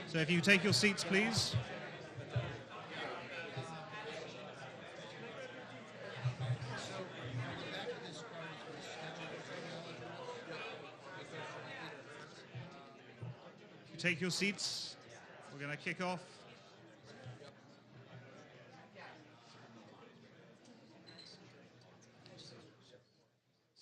So if you take your seats, please. If you take your seats, we're going to kick off.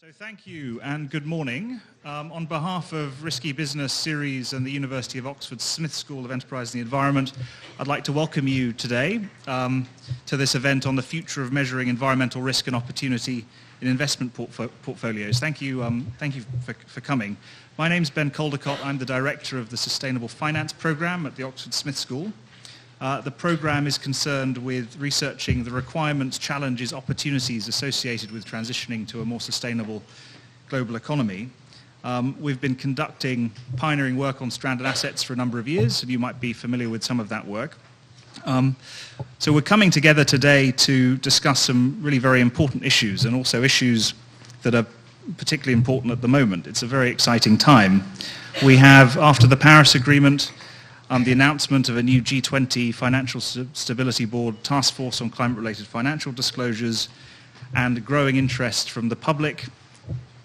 So thank you and good morning. On behalf of Risky Business Series and the University of Oxford Smith School of Enterprise and the Environment, I'd like to welcome you today to this event on the future of measuring environmental risk and opportunity in investment portfolios. Thank you for coming. My name's Ben Caldecott. I'm the director of the Sustainable Finance Programme at the Oxford Smith School. The programme is concerned with researching the requirements, challenges, opportunities associated with transitioning to a more sustainable global economy. We've been conducting pioneering work on stranded assets for a number of years, and you might be familiar with some of that work. So we're coming together today to discuss some really very important issues, and also issues that are particularly important at the moment. It's a very exciting time. We have, after the Paris Agreement, the announcement of a new G20 Financial Stability Board task force on climate-related financial disclosures, and growing interest from the public,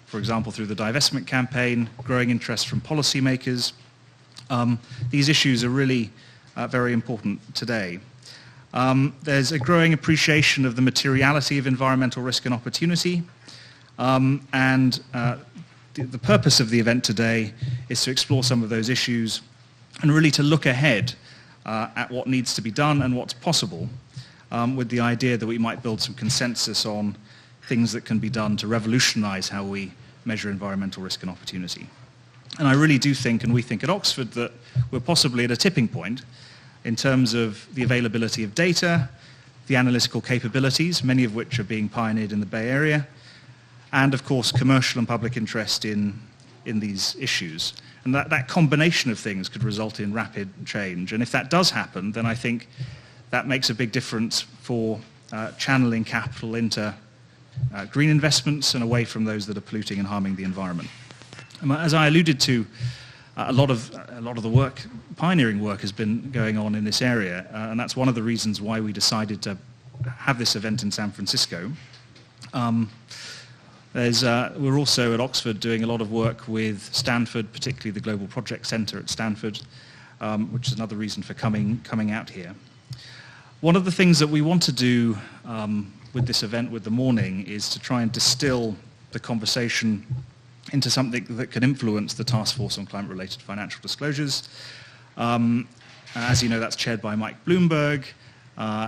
for example through the divestment campaign, growing interest from policymakers. These issues are really very important today. There's a growing appreciation of the materiality of environmental risk and opportunity, and the purpose of the event today is to explore some of those issues and really to look ahead at what needs to be done and what's possible, with the idea that we might build some consensus on things that can be done to revolutionize how we measure environmental risk and opportunity. And I really do think, and we think at Oxford, that we're possibly at a tipping point in terms of the availability of data, the analytical capabilities, many of which are being pioneered in the Bay Area, and of course commercial and public interest in these issues. And that combination of things could result in rapid change. And if that does happen, then I think that makes a big difference for channeling capital into green investments and away from those that are polluting and harming the environment. And as I alluded to, a lot of the work, pioneering work, has been going on in this area, and that's one of the reasons why we decided to have this event in San Francisco. We're also at Oxford doing a lot of work with Stanford, particularly the Global Project Center at Stanford, which is another reason for coming out here. One of the things that we want to do with this event, with the morning, is to try and distill the conversation into something that can influence the Task Force on Climate-Related Financial Disclosures. As you know, that's chaired by Mike Bloomberg.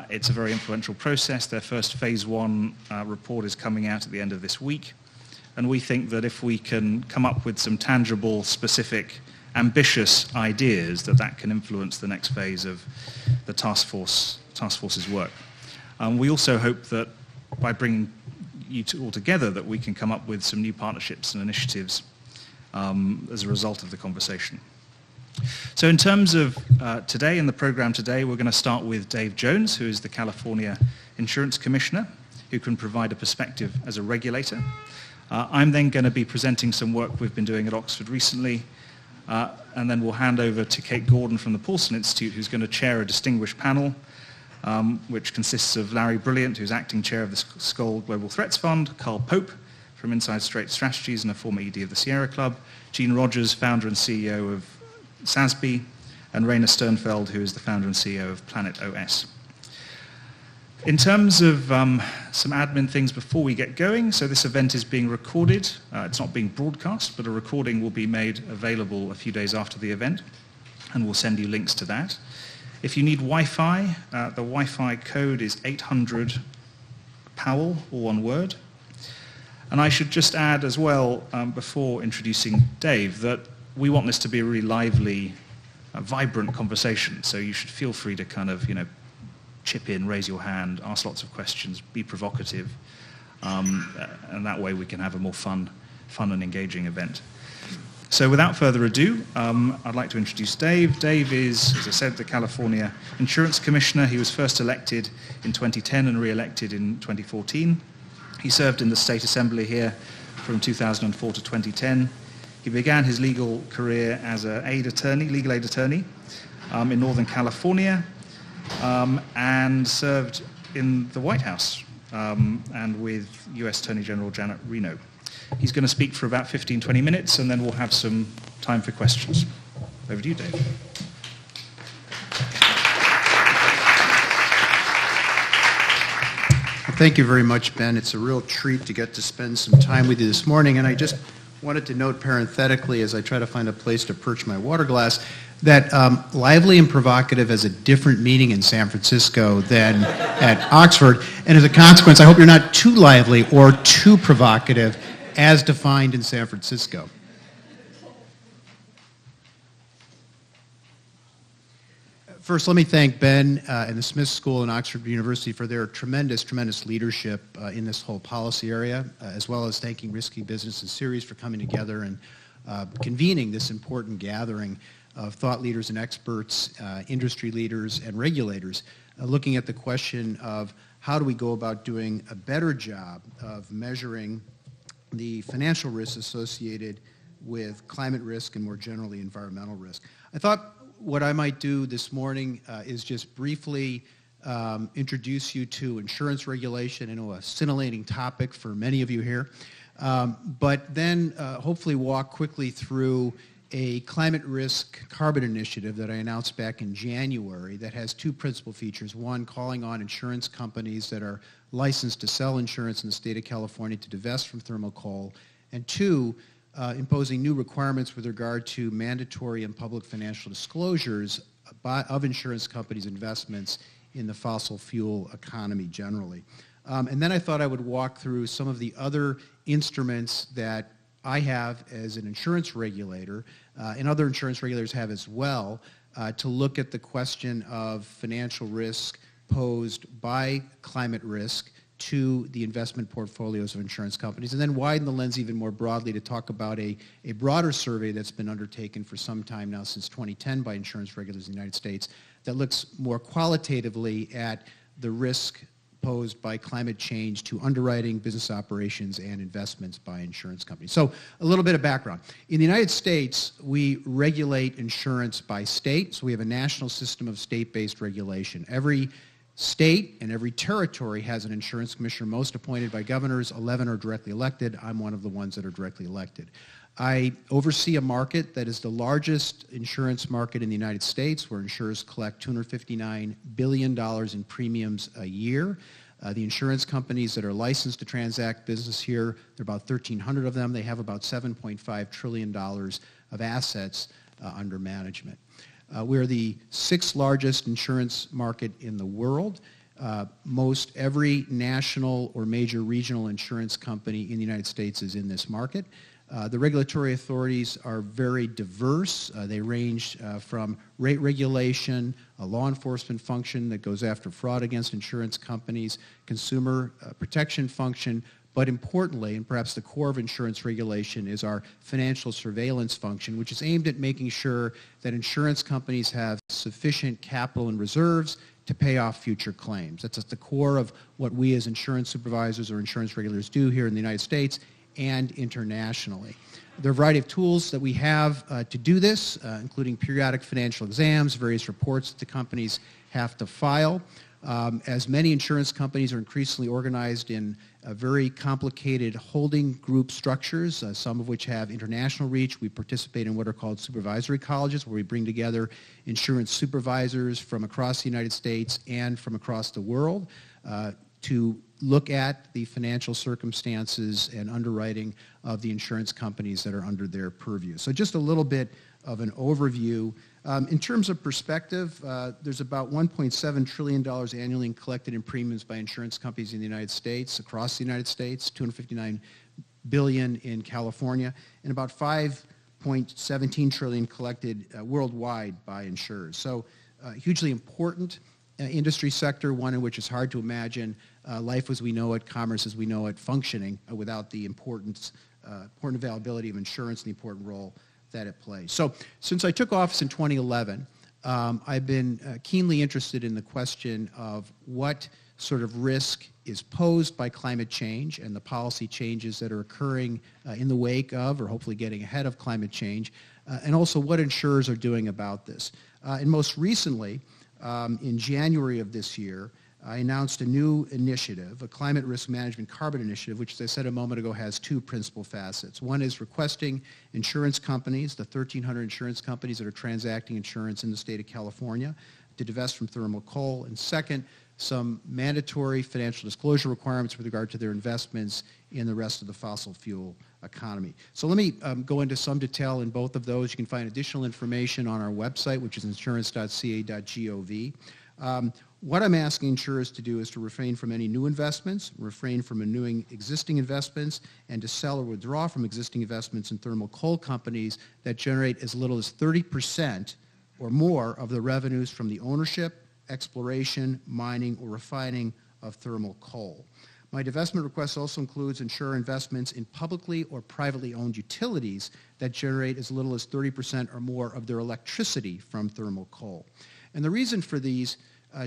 It's a very influential process. Their first phase 1 report is coming out at the end of this week. And we think that if we can come up with some tangible, specific, ambitious ideas, that can influence the next phase of the task force's work. We also hope that by bringing you all together, that we can come up with some new partnerships and initiatives as a result of the conversation. So in terms of today and the program today, we're going to start with Dave Jones, who is the California Insurance Commissioner, who can provide a perspective as a regulator. I'm then going to be presenting some work we've been doing at Oxford recently, and then we'll hand over to Kate Gordon from the Paulson Institute, who's going to chair a distinguished panel, which consists of Larry Brilliant, who's acting chair of the Skoll Global Threats Fund, Carl Pope from Inside Straight Strategies and a former ED of the Sierra Club, Gene Rogers, founder and CEO of SASB, and Rainer Sternfeld, who is the founder and CEO of Planet OS. In terms of some admin things before we get going, so this event is being recorded. It's not being broadcast, but a recording will be made available a few days after the event, and we'll send you links to that. If you need Wi-Fi, the Wi-Fi code is 800 Powell, all one word. And I should just add as well, before introducing Dave, that we want this to be a really lively, vibrant conversation. So you should feel free to kind of, chip in, raise your hand, ask lots of questions, be provocative, and that way we can have a more fun and engaging event. So without further ado, I'd like to introduce Dave. Dave is, as I said, the California Insurance Commissioner. He was first elected in 2010 and re-elected in 2014. He served in the State Assembly here from 2004 to 2010. He began his legal career as a legal aid attorney, in Northern California, and served in the White House and with US Attorney General Janet Reno. He's going to speak for about 15-20 minutes, and then we'll have some time for questions. Over to you, Dave. Thank you very much, Ben. It's a real treat to get to spend some time with you this morning, and I just wanted to note parenthetically, as I try to find a place to perch my water glass, that lively and provocative has a different meaning in San Francisco than at Oxford, and as a consequence, I hope you're not too lively or too provocative as defined in San Francisco. First, let me thank Ben and the Smith School and Oxford University for their tremendous leadership in this whole policy area, as well as thanking Risky Business and Ceres for coming together and convening this important gathering of thought leaders and experts, industry leaders and regulators, looking at the question of how do we go about doing a better job of measuring the financial risks associated with climate risk and more generally environmental risk. I thought what I might do this morning is just briefly introduce you to insurance regulation. I know a scintillating topic for many of you here, but then hopefully walk quickly through a climate risk carbon initiative that I announced back in January that has two principal features. One, calling on insurance companies that are licensed to sell insurance in the state of California to divest from thermal coal, and two, imposing new requirements with regard to mandatory and public financial disclosures of insurance companies' investments in the fossil fuel economy generally. And then I thought I would walk through some of the other instruments that I have as an insurance regulator, and other insurance regulators have as well, to look at the question of financial risk posed by climate risk to the investment portfolios of insurance companies, and then widen the lens even more broadly to talk about a broader survey that's been undertaken for some time now, since 2010, by insurance regulators in the United States, that looks more qualitatively at the risk posed by climate change to underwriting, business operations, and investments by insurance companies. So a little bit of background. In the United States, we regulate insurance by state, so we have a national system of state-based regulation. Every state and every territory has an insurance commissioner, most appointed by governors, 11 are directly elected. I'm one of the ones that are directly elected. I oversee a market that is the largest insurance market in the United States, where insurers collect $259 billion in premiums a year. The insurance companies that are licensed to transact business here, there are about 1,300 of them. They have about $7.5 trillion of assets under management. We're the sixth largest insurance market in the world. Most every national or major regional insurance company in the United States is in this market. The regulatory authorities are very diverse. They range from rate regulation, a law enforcement function that goes after fraud against insurance companies, consumer protection function, but importantly, and perhaps the core of insurance regulation, is our financial surveillance function, which is aimed at making sure that insurance companies have sufficient capital and reserves to pay off future claims. That's at the core of what we as insurance supervisors or insurance regulators do here in the United States and internationally. There are a variety of tools that we have to do this, including periodic financial exams, various reports that the companies have to file. As many insurance companies are increasingly organized in very complicated holding group structures, some of which have international reach. We participate in what are called supervisory colleges, where we bring together insurance supervisors from across the United States and from across the world to look at the financial circumstances and underwriting of the insurance companies that are under their purview. So just a little bit of an overview. In terms of perspective, there's about $1.7 trillion annually collected in premiums by insurance companies in the United States, across the United States, $259 billion in California, and about $5.17 trillion collected worldwide by insurers. So hugely important industry sector, one in which it's hard to imagine life as we know it, commerce as we know it, functioning without the important availability of insurance and the important role that it plays. So since I took office in 2011, I've been keenly interested in the question of what sort of risk is posed by climate change and the policy changes that are occurring in the wake of, or hopefully getting ahead of, climate change, and also what insurers are doing about this. And most recently, in January of this year, I announced a new initiative, a climate risk management carbon initiative, which, as I said a moment ago, has two principal facets. One is requesting insurance companies, the 1,300 insurance companies that are transacting insurance in the state of California, to divest from thermal coal. And second, some mandatory financial disclosure requirements with regard to their investments in the rest of the fossil fuel economy. So let me go into some detail in both of those. You can find additional information on our website, which is insurance.ca.gov. What I'm asking insurers to do is to refrain from any new investments, refrain from renewing existing investments, and to sell or withdraw from existing investments in thermal coal companies that generate as little as 30% or more of the revenues from the ownership, exploration, mining, or refining of thermal coal. My divestment request also includes insurer investments in publicly or privately owned utilities that generate as little as 30% or more of their electricity from thermal coal. And the reason for these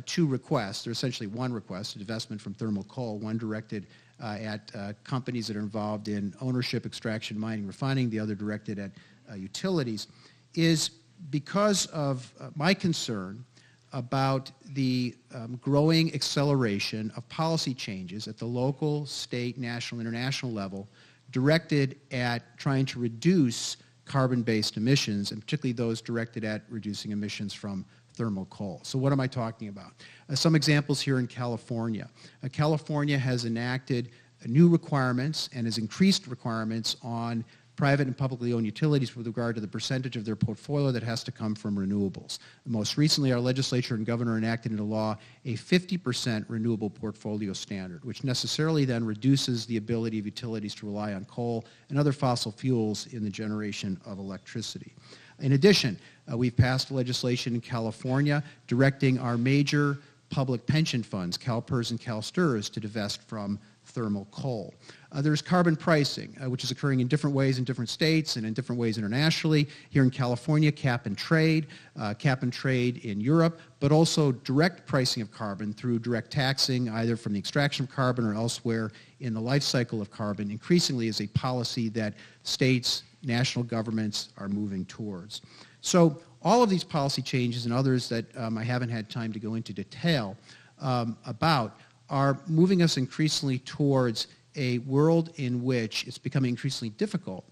two requests, or essentially one request, a divestment from thermal coal, one directed at companies that are involved in ownership, extraction, mining, refining, the other directed at utilities, is because of my concern about the growing acceleration of policy changes at the local, state, national, international level directed at trying to reduce carbon-based emissions, and particularly those directed at reducing emissions from thermal coal. So what am I talking about? Some examples here in California. California has enacted new requirements and has increased requirements on private and publicly owned utilities with regard to the percentage of their portfolio that has to come from renewables. Most recently, our legislature and governor enacted into law a 50% renewable portfolio standard, which necessarily then reduces the ability of utilities to rely on coal and other fossil fuels in the generation of electricity. In addition, we've passed legislation in California directing our major public pension funds, CalPERS and CalSTRS, to divest from thermal coal. There's carbon pricing, which is occurring in different ways in different states and in different ways internationally. Here in California, cap and trade in Europe, but also direct pricing of carbon through direct taxing, either from the extraction of carbon or elsewhere in the life cycle of carbon, increasingly is a policy that states, national governments are moving towards. So all of these policy changes and others that I haven't had time to go into detail about are moving us increasingly towards a world in which it's becoming increasingly difficult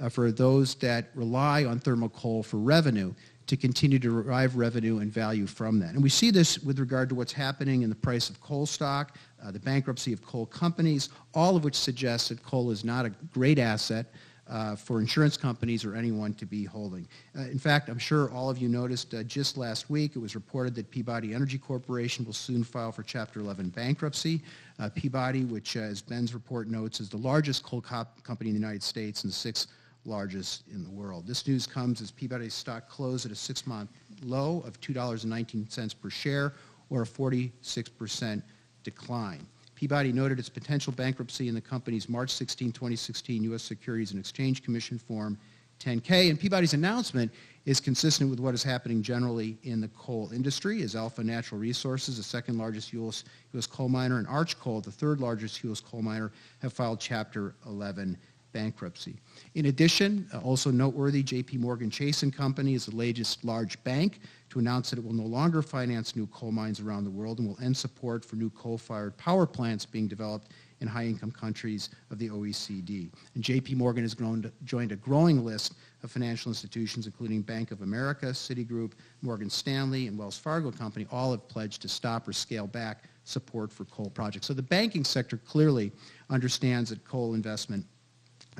for those that rely on thermal coal for revenue to continue to derive revenue and value from that. And we see this with regard to what's happening in the price of coal stock, the bankruptcy of coal companies, all of which suggests that coal is not a great asset for insurance companies or anyone to be holding. In fact, I'm sure all of you noticed just last week it was reported that Peabody Energy Corporation will soon file for Chapter 11 bankruptcy. Peabody, which as Ben's report notes, is the largest coal company in the United States and the sixth largest in the world. This news comes as Peabody's stock closed at a 6-month low of $2.19 per share, or a 46% decline. Peabody noted its potential bankruptcy in the company's March 16, 2016 U.S. Securities and Exchange Commission Form 10-K, and Peabody's announcement is consistent with what is happening generally in the coal industry, as Alpha Natural Resources, the second largest U.S. coal miner, and Arch Coal, the third largest U.S. coal miner, have filed Chapter 11 bankruptcy. In addition, also noteworthy, J.P. Morgan Chase & Company is the latest large bank to announce that it will no longer finance new coal mines around the world and will end support for new coal-fired power plants being developed in high-income countries of the OECD. And J.P. Morgan has joined a growing list of financial institutions, including Bank of America, Citigroup, Morgan Stanley, and Wells Fargo Company. All have pledged to stop or scale back support for coal projects. So the banking sector clearly understands that coal investment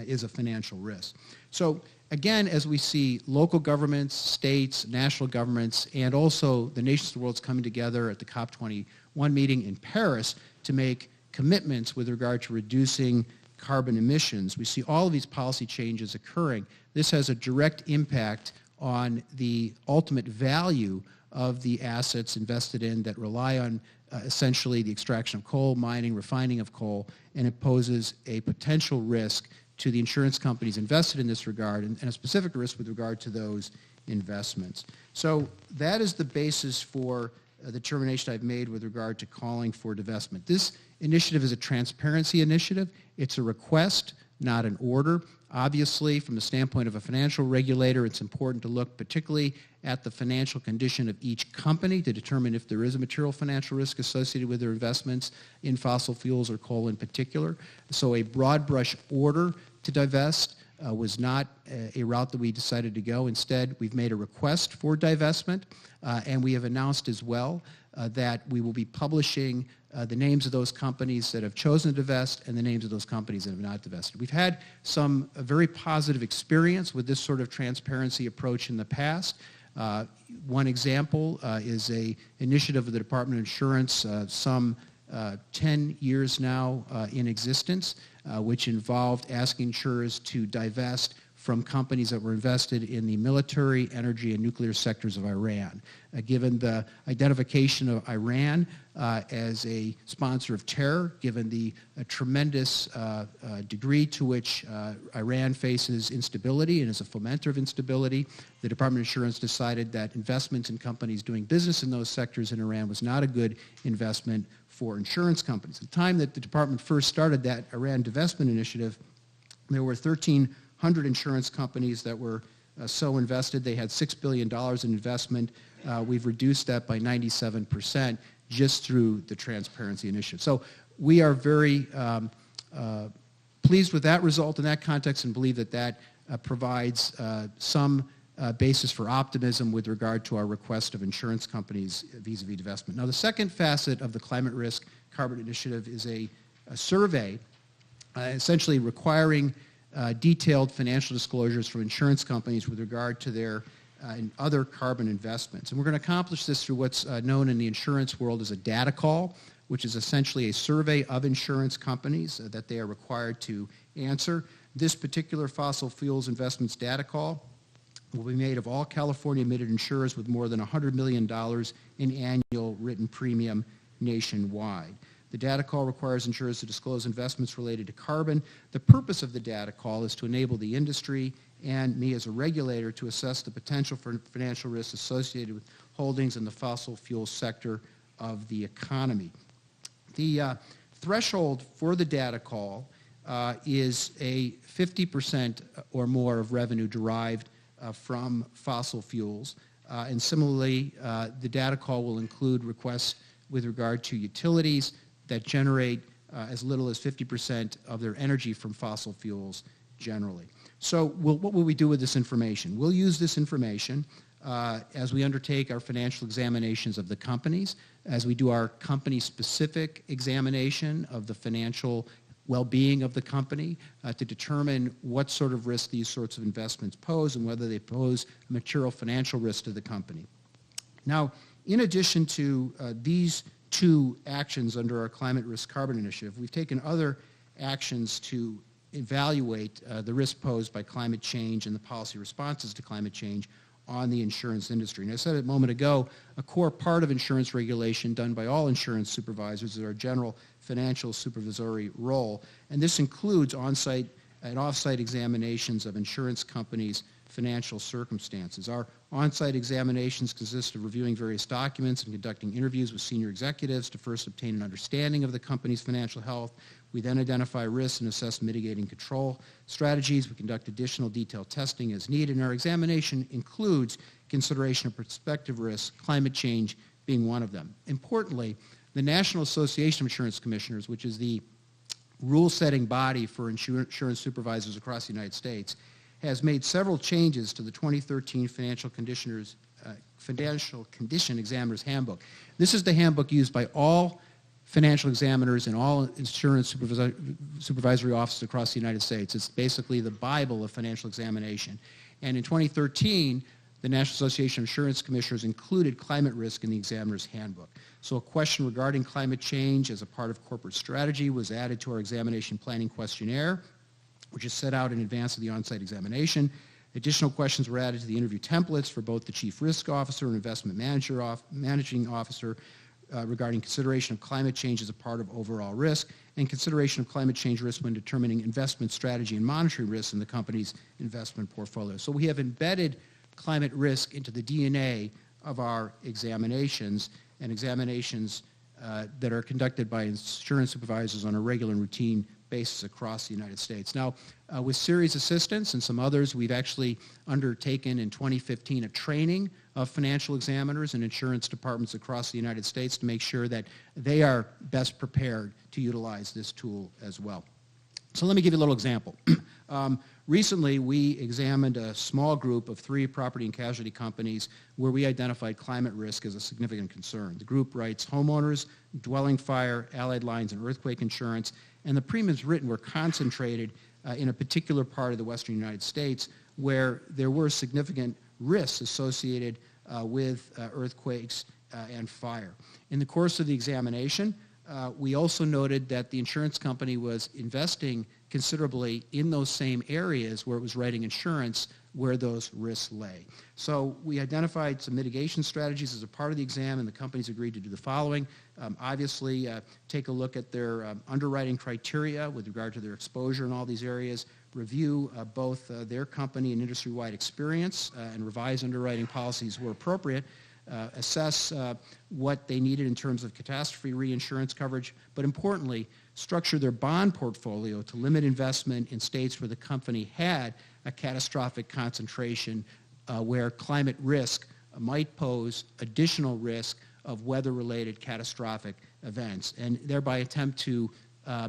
is a financial risk. So again, as we see local governments, states, national governments, and also the nations of the world coming together at the COP21 meeting in Paris to make commitments with regard to reducing carbon emissions, we see all of these policy changes occurring. This has a direct impact on the ultimate value of the assets invested in that rely on essentially the extraction of coal, mining, refining of coal, and it poses a potential risk to the insurance companies invested in this regard, and a specific risk with regard to those investments. So that is the basis for the determination I've made with regard to calling for divestment. This initiative is a transparency initiative. It's a request not an order. Obviously, from the standpoint of a financial regulator, it's important to look particularly at the financial condition of each company to determine if there is a material financial risk associated with their investments in fossil fuels or coal in particular. So a broad brush order to divest was not a route that we decided to go. Instead, we've made a request for divestment, and we have announced as well that we will be publishing the names of those companies that have chosen to divest and the names of those companies that have not divested. We've had some very positive experience with this sort of transparency approach in the past. One example is an initiative of the Department of Insurance, some 10 years now in existence, which involved asking insurers to divest from companies that were invested in the military, energy, and nuclear sectors of Iran. Given the identification of Iran as a sponsor of terror, given the tremendous degree to which Iran faces instability and is a fomenter of instability, the Department of Insurance decided that investments in companies doing business in those sectors in Iran was not a good investment for insurance companies. At the time that the department first started that Iran divestment initiative, there were 1,300 insurance companies that were so invested. They had $6 billion in investment. We've reduced that by 97% just through the transparency initiative. So we are very pleased with that result in that context and believe that that provides some basis for optimism with regard to our request of insurance companies vis-a-vis divestment. Now, the second facet of the Climate Risk Carbon Initiative is a survey essentially requiring detailed financial disclosures from insurance companies with regard to their and other carbon investments. And we're going to accomplish this through what's known in the insurance world as a data call, which is essentially a survey of insurance companies that they are required to answer. This particular fossil fuels investments data call will be made of all California-admitted insurers with more than $100 million in annual written premium nationwide. The data call requires insurers to disclose investments related to carbon. The purpose of the data call is to enable the industry and me as a regulator to assess the potential for financial risks associated with holdings in the fossil fuel sector of the economy. The threshold for the data call is a 50% or more of revenue derived from fossil fuels. And similarly, the data call will include requests with regard to utilities that generate as little as 50% of their energy from fossil fuels generally. So what will we do with this information? We'll use this information as we undertake our financial examinations of the companies, as we do our company-specific examination of the financial well-being of the company to determine what sort of risk these sorts of investments pose and whether they pose material financial risk to the company. Now, in addition to these two actions under our Climate Risk Carbon Initiative, we've taken other actions to evaluate the risk posed by climate change and the policy responses to climate change on the insurance industry. And I said a moment ago, a core part of insurance regulation done by all insurance supervisors is our general financial supervisory role, and this includes on-site and off-site examinations of insurance companies' financial circumstances. Our on-site examinations consist of reviewing various documents and conducting interviews with senior executives to first obtain an understanding of the company's financial health. We then identify risks and assess mitigating control strategies. We conduct additional detailed testing as needed, and our examination includes consideration of prospective risks, climate change being one of them. Importantly, the National Association of Insurance Commissioners, which is the rule-setting body for insurance supervisors across the United States, has made several changes to the 2013 Financial Condition Examiners Handbook. This is the handbook used by all financial examiners and all insurance supervisory offices across the United States. It's basically the Bible of financial examination. And in 2013, the National Association of Insurance Commissioners included climate risk in the examiner's handbook. So a question regarding climate change as a part of corporate strategy was added to our examination planning questionnaire, which is set out in advance of the on-site examination. Additional questions were added to the interview templates for both the chief risk officer and investment managing officer regarding consideration of climate change as a part of overall risk and consideration of climate change risk when determining investment strategy and monitoring risks in the company's investment portfolio. So we have embedded climate risk into the DNA of our examinations, and examinations that are conducted by insurance supervisors on a regular and routine basis across the United States. Now, with Ceres Assistance and some others, we've actually undertaken in 2015 a training of financial examiners and insurance departments across the United States to make sure that they are best prepared to utilize this tool as well. So let me give you a little example. Recently, we examined a small group of 3 property and casualty companies where we identified climate risk as a significant concern. The group writes homeowners, dwelling fire, allied lines, and earthquake insurance, and the premiums written were concentrated in a particular part of the western United States where there were significant risks associated with earthquakes and fire. In the course of the examination, we also noted that the insurance company was investing considerably in those same areas where it was writing insurance where those risks lay. So we identified some mitigation strategies as a part of the exam, and the companies agreed to do the following. Obviously, take a look at their underwriting criteria with regard to their exposure in all these areas, review both their company and industry-wide experience, and revise underwriting policies where appropriate, assess what they needed in terms of catastrophe reinsurance coverage, but importantly, structure their bond portfolio to limit investment in states where the company had a catastrophic concentration where climate risk might pose additional risk of weather-related catastrophic events, and thereby attempt to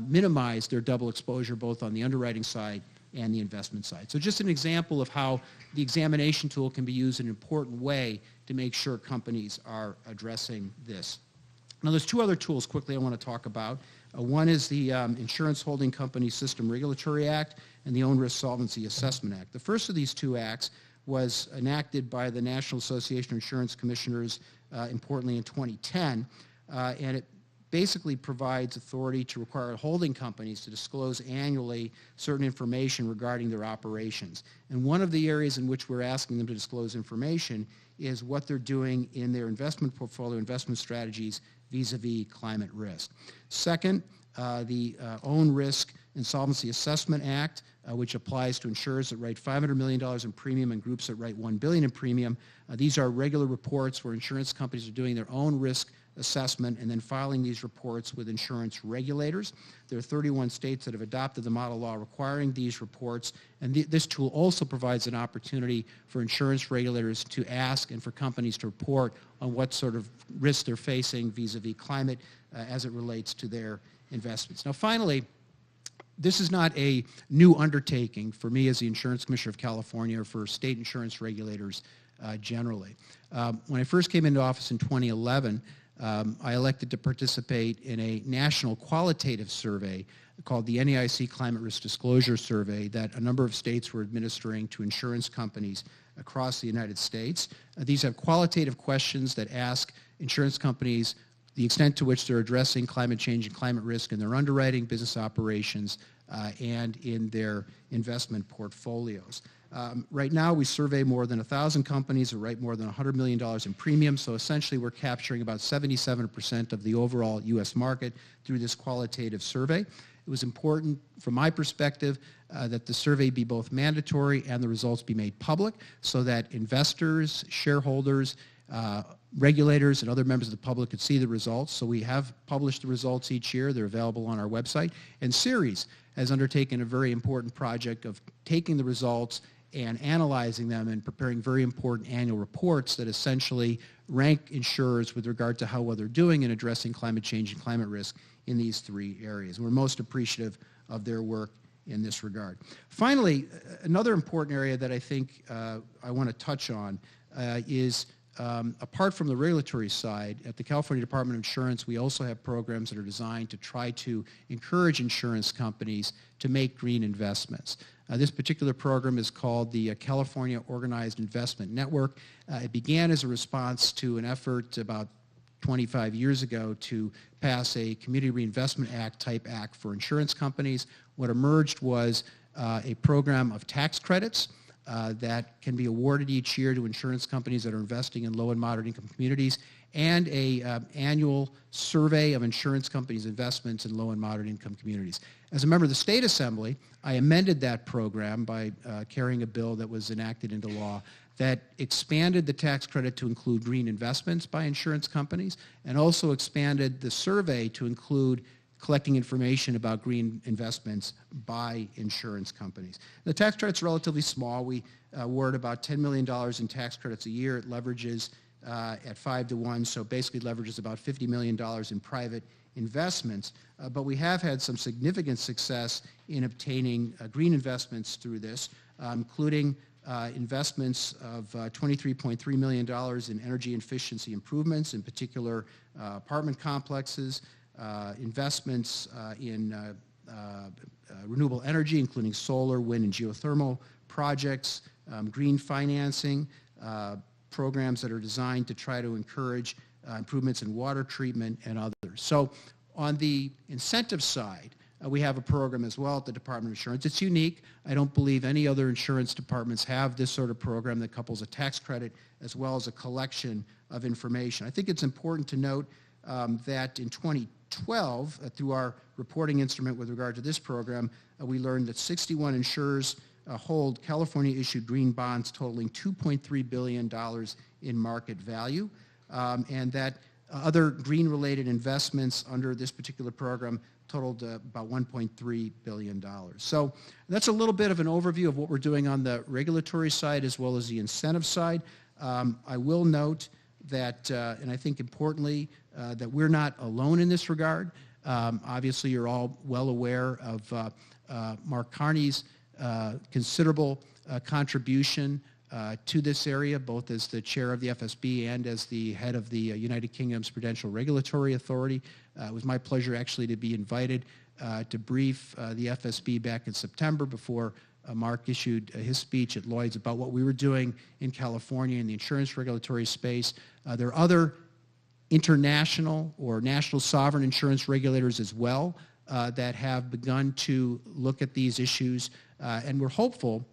minimize their double exposure both on the underwriting side and the investment side. So just an example of how the examination tool can be used in an important way to make sure companies are addressing this. Now there's 2 other tools quickly I want to talk about. One is the Insurance Holding Company System Regulatory Act and the Own Risk Solvency Assessment Act. The first of these 2 acts was enacted by the National Association of Insurance Commissioners, importantly in 2010, and it basically provides authority to require holding companies to disclose annually certain information regarding their operations. And one of the areas in which we're asking them to disclose information is what they're doing in their investment portfolio, investment strategies vis-a-vis climate risk. Second, the Own Risk and Solvency Assessment Act, which applies to insurers that write $500 million in premium and groups that write $1 billion in premium. These are regular reports where insurance companies are doing their own risk assessment and then filing these reports with insurance regulators. There are 31 states that have adopted the model law requiring these reports, and this tool also provides an opportunity for insurance regulators to ask and for companies to report on what sort of risks they're facing vis-a-vis climate as it relates to their investments. Now finally, this is not a new undertaking for me as the Insurance Commissioner of California or for state insurance regulators generally. When I first came into office in 2011, I elected to participate in a national qualitative survey called the NAIC Climate Risk Disclosure Survey that a number of states were administering to insurance companies across the United States. These have qualitative questions that ask insurance companies the extent to which they're addressing climate change and climate risk in their underwriting, business operations, and in their investment portfolios. Right now, we survey more than 1,000 companies that write more than $100 million in premium, so essentially we're capturing about 77% of the overall U.S. market through this qualitative survey. It was important, from my perspective, that the survey be both mandatory and the results be made public so that investors, shareholders, regulators, and other members of the public could see the results. So we have published the results each year. They're available on our website. And Ceres has undertaken a very important project of taking the results and analyzing them and preparing very important annual reports that essentially rank insurers with regard to how well they're doing in addressing climate change and climate risk in these 3 areas. We're most appreciative of their work in this regard. Finally, another important area that I think I want to touch on is apart from the regulatory side, at the California Department of Insurance, we also have programs that are designed to try to encourage insurance companies to make green investments. This particular program is called the California Organized Investment Network. It began as a response to an effort about 25 years ago to pass a Community Reinvestment Act type act for insurance companies. What emerged was a program of tax credits that can be awarded each year to insurance companies that are investing in low and moderate income communities, and a annual survey of insurance companies' investments in low and moderate income communities. As a member of the State Assembly, I amended that program by carrying a bill that was enacted into law that expanded the tax credit to include green investments by insurance companies and also expanded the survey to include collecting information about green investments by insurance companies. The tax credit's relatively small. We award about $10 million in tax credits a year. It leverages at 5 to 1, so basically leverages about $50 million in private investments. But we have had some significant success in obtaining green investments through this, including investments of $23.3 million in energy efficiency improvements, in particular apartment complexes, investments in renewable energy, including solar, wind, and geothermal projects, green financing, programs that are designed to try to encourage improvements in water treatment and others. So on the incentive side, we have a program as well at the Department of Insurance. It's unique. I don't believe any other insurance departments have this sort of program that couples a tax credit as well as a collection of information. I think it's important to note that in 2012, through our reporting instrument with regard to this program, we learned that 61 insurers hold California-issued green bonds totaling $2.3 billion in market value, and that other green-related investments under this particular program totaled about $1.3 billion. So that's a little bit of an overview of what we're doing on the regulatory side as well as the incentive side. I will note that, and I think importantly, that we're not alone in this regard. Obviously, you're all well aware of Mark Carney's considerable contribution to this area, both as the chair of the FSB and as the head of the United Kingdom's Prudential Regulatory Authority. It was my pleasure actually to be invited to brief the FSB back in September before Mark issued his speech at Lloyd's about what we were doing in California in the insurance regulatory space. There are other international or national sovereign insurance regulators as well that have begun to look at these issues, and we're hopeful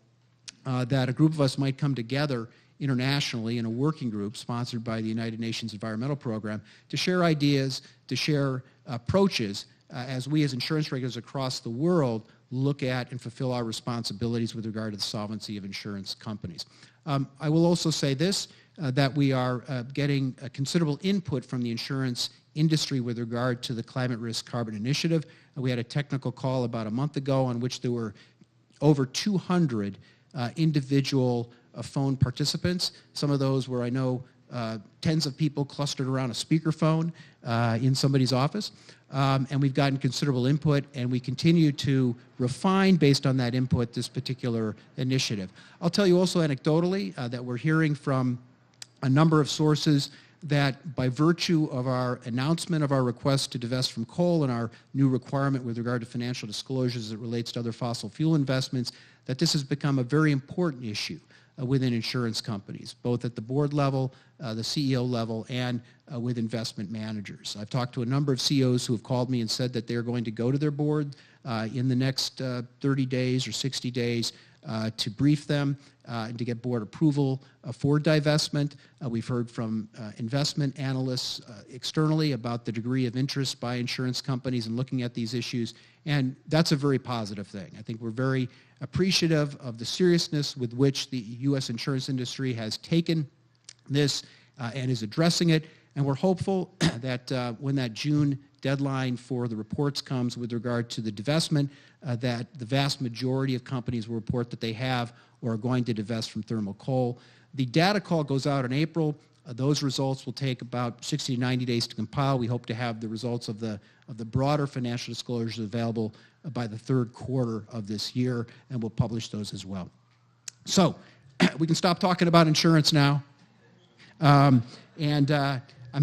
that a group of us might come together internationally in a working group sponsored by the United Nations Environmental Program to share ideas, to share approaches as we as insurance regulators across the world look at and fulfill our responsibilities with regard to the solvency of insurance companies. I will also say this, that we are getting considerable input from the insurance industry with regard to the Climate Risk Carbon Initiative. We had a technical call about a month ago on which there were over 200 individual phone participants. Some of those were, I know, tens of people clustered around a speakerphone in somebody's office. And we've gotten considerable input, and we continue to refine, based on that input, this particular initiative. I'll tell you also anecdotally that we're hearing from a number of sources that by virtue of our announcement of our request to divest from coal and our new requirement with regard to financial disclosures as it relates to other fossil fuel investments, that this has become a very important issue within insurance companies, both at the board level, the CEO level, and with investment managers. I've talked to a number of CEOs who have called me and said that they're going to go to their board in the next 30 days or 60 days to brief them and to get board approval for divestment. We've heard from investment analysts externally about the degree of interest by insurance companies in looking at these issues, and that's a very positive thing. I think we're very appreciative of the seriousness with which the U.S. insurance industry has taken this and is addressing it, and we're hopeful that when that June deadline for the reports comes with regard to the divestment, that the vast majority of companies will report that they have or are going to divest from thermal coal. The data call goes out in April. Those results will take about 60 to 90 days to compile. We hope to have the results of the broader financial disclosures available by the third quarter of this year, and we'll publish those as well. So we can stop talking about insurance now. I'm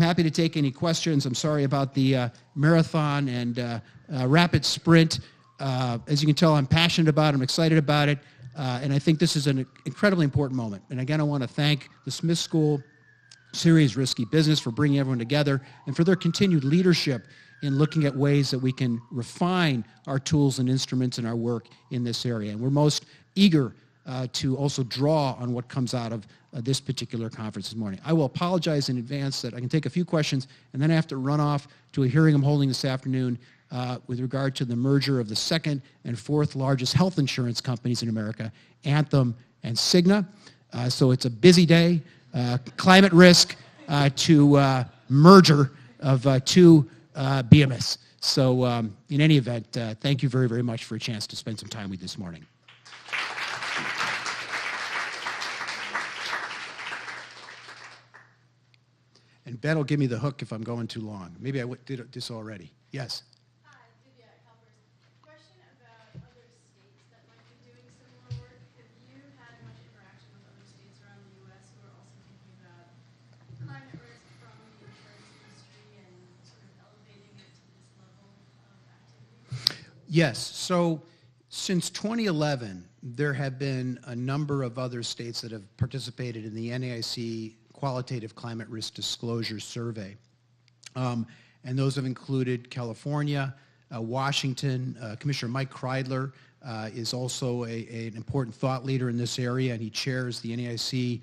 happy to take any questions. I'm sorry about the marathon and rapid sprint. As you can tell, I'm passionate about it. I'm excited about it. And I think this is an incredibly important moment. And again, I want to thank the Smith School, Series Risky Business, for bringing everyone together and for their continued leadership in looking at ways that we can refine our tools and instruments in our work in this area. And we're most eager to also draw on what comes out of this particular conference this morning. I will apologize in advance that I can take a few questions and then I have to run off to a hearing I'm holding this afternoon with regard to the merger of the second and fourth largest health insurance companies in America, Anthem and Cigna. So it's a busy day. Climate risk to merger of two behemoths. So in any event, thank you very, very much for a chance to spend some time with you this morning. And Ben will give me the hook if I'm going too long. Maybe I did this already. Yes? Hi, Divya Helpers. Question about other states that might be doing similar work. Have you had much interaction with other states around the U.S. who are also thinking about climate risk from the insurance industry and sort of elevating it to this level of activity? Yes. So since 2011, there have been a number of other states that have participated in the NAIC Qualitative Climate Risk Disclosure Survey. And those have included California, Washington. Commissioner Mike Kreidler is also an important thought leader in this area, and he chairs the NAIC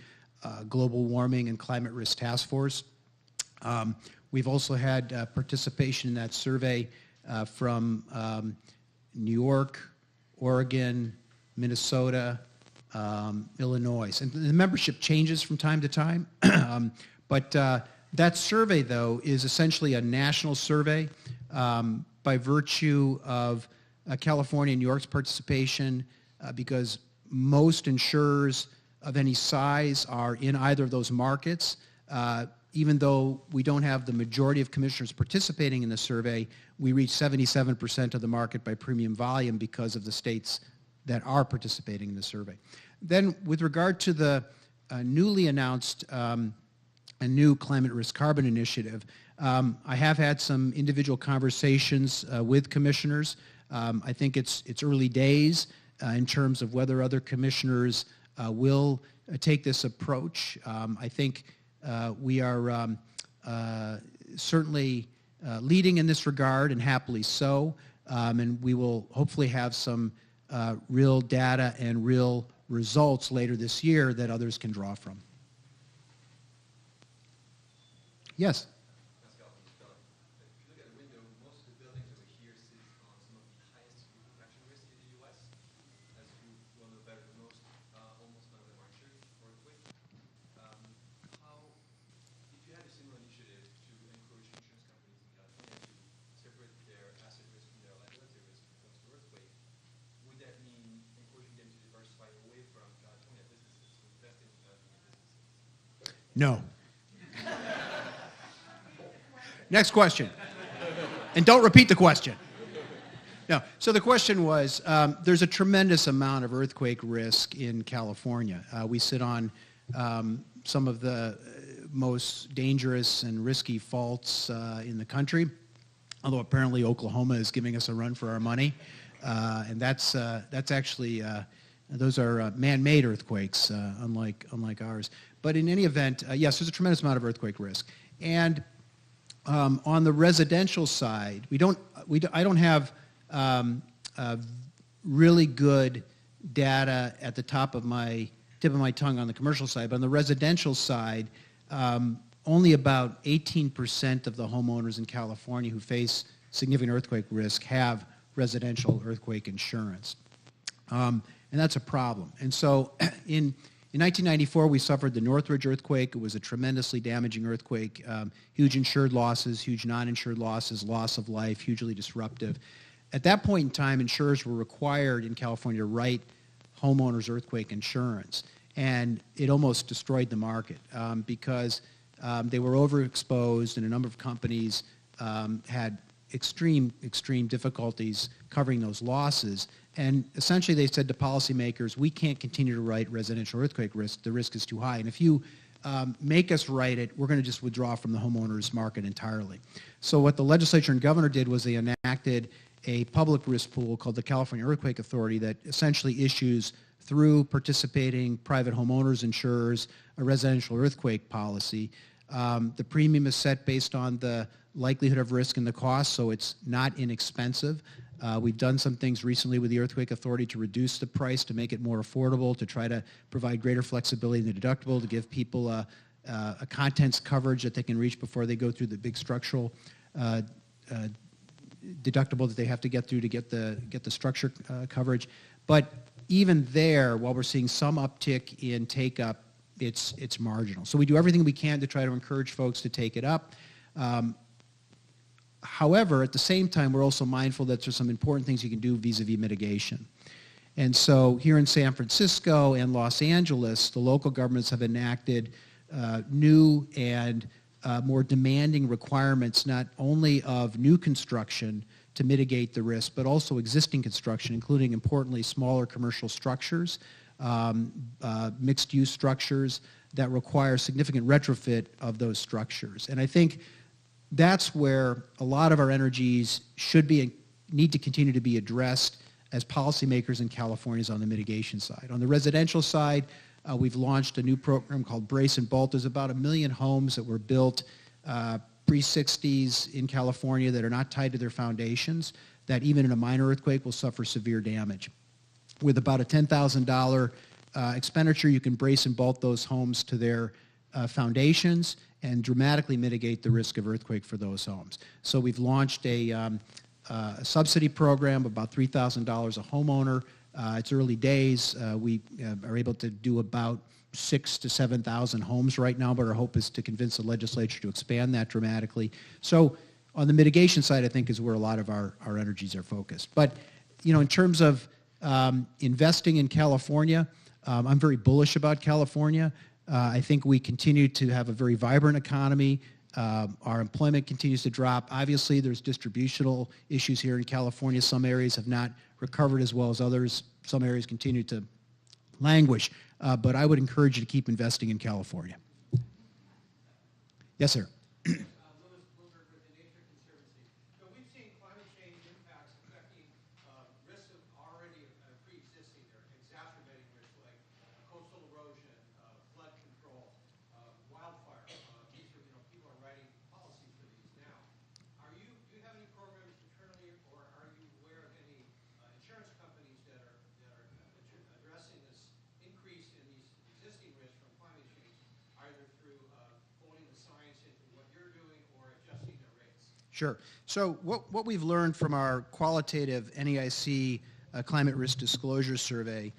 Global Warming and Climate Risk Task Force. We've also had participation in that survey from New York, Oregon, Minnesota, Illinois. And the membership changes from time to time, but that survey, though, is essentially a national survey by virtue of California and New York's participation because most insurers of any size are in either of those markets. Even though we don't have the majority of commissioners participating in the survey, we reach 77% of the market by premium volume because of the states that are participating in the survey. Then with regard to the newly announced a new climate risk carbon initiative, I have had some individual conversations with commissioners. I think it's early days in terms of whether other commissioners will take this approach. I think we are certainly leading in this regard, and happily so, and we will hopefully have some real data and real results later this year that others can draw from. Yes? Pascal, if you look at the window, most of the buildings over here sit on some of the highest protection risk in the U.S. As you well know better than most, almost none of them are insured for earthquake. If you had a similar initiative to encourage insurance companies in California to separate their asset risk from their liability risk when it comes to earthquake, would that mean encouraging them to diversify away from California businesses to invest in California businesses? No. Next question. And don't repeat the question. No. So the question was, there's a tremendous amount of earthquake risk in California. We sit on some of the most dangerous and risky faults in the country, although apparently Oklahoma is giving us a run for our money. And that's actually, those are man-made earthquakes, unlike ours. But in any event, yes, there's a tremendous amount of earthquake risk. And on the residential side, I don't have really good data at the tip of my tongue on the commercial side, but on the residential side, only about 18% of the homeowners in California who face significant earthquake risk have residential earthquake insurance. And that's a problem. And so in 1994, we suffered the Northridge earthquake. It was a tremendously damaging earthquake, huge insured losses, huge non-insured losses, loss of life, hugely disruptive. At that point in time, insurers were required in California to write homeowners' earthquake insurance, and it almost destroyed the market because they were overexposed, and a number of companies had extreme difficulties covering those losses. And essentially they said to policymakers, we can't continue to write residential earthquake risk. The risk is too high. And if you make us write it, we're going to just withdraw from the homeowners market entirely. So what the legislature and governor did was they enacted a public risk pool called the California Earthquake Authority that essentially issues through participating private homeowners insurers a residential earthquake policy. The premium is set based on the likelihood of risk and the cost, so it's not inexpensive. We've done some things recently with the Earthquake Authority to reduce the price, to make it more affordable, to try to provide greater flexibility in the deductible, to give people a contents coverage that they can reach before they go through the big structural deductible that they have to get through to get the structure coverage. But even there, while we're seeing some uptick in take-up, it's marginal. So we do everything we can to try to encourage folks to take it up. However, at the same time, we're also mindful that there's some important things you can do vis-a-vis mitigation. And so here in San Francisco and Los Angeles, the local governments have enacted new and more demanding requirements, not only of new construction to mitigate the risk, but also existing construction, including, importantly, smaller commercial structures, mixed-use structures that require significant retrofit of those structures. And I think that's where a lot of our energies need to continue to be addressed as policymakers in California is on the mitigation side. On the residential side, we've launched a new program called Brace and Bolt. There's about 1 million homes that were built pre-60s in California that are not tied to their foundations, that even in a minor earthquake will suffer severe damage. With about a $10,000 expenditure, you can brace and bolt those homes to their foundations and dramatically mitigate the risk of earthquake for those homes. So we've launched a subsidy program, about $3,000 a homeowner. It's early days. We are able to do about 6,000 to 7,000 homes right now, but our hope is to convince the legislature to expand that dramatically. So on the mitigation side, I think is where a lot of our energies are focused. But, you know, in terms of investing in California, I'm very bullish about California. I think we continue to have a very vibrant economy. Our employment continues to drop. Obviously, there's distributional issues here in California. Some areas have not recovered as well as others. Some areas continue to languish. But I would encourage you to keep investing in California. Yes, sir. Louis Bloomberg with the Nature Conservancy. So we've seen climate change impacts affecting risks of already pre-existing or exacerbating risks like coastal erosion, flood control, wildfire. These are, people are writing policy for these now. Do you have any programs internally, or are you aware of any insurance companies that are addressing this increase in these existing risks from climate change, either through folding the science into what you're doing or adjusting their rates? Sure. So what we've learned from our qualitative NEIC climate risk disclosure survey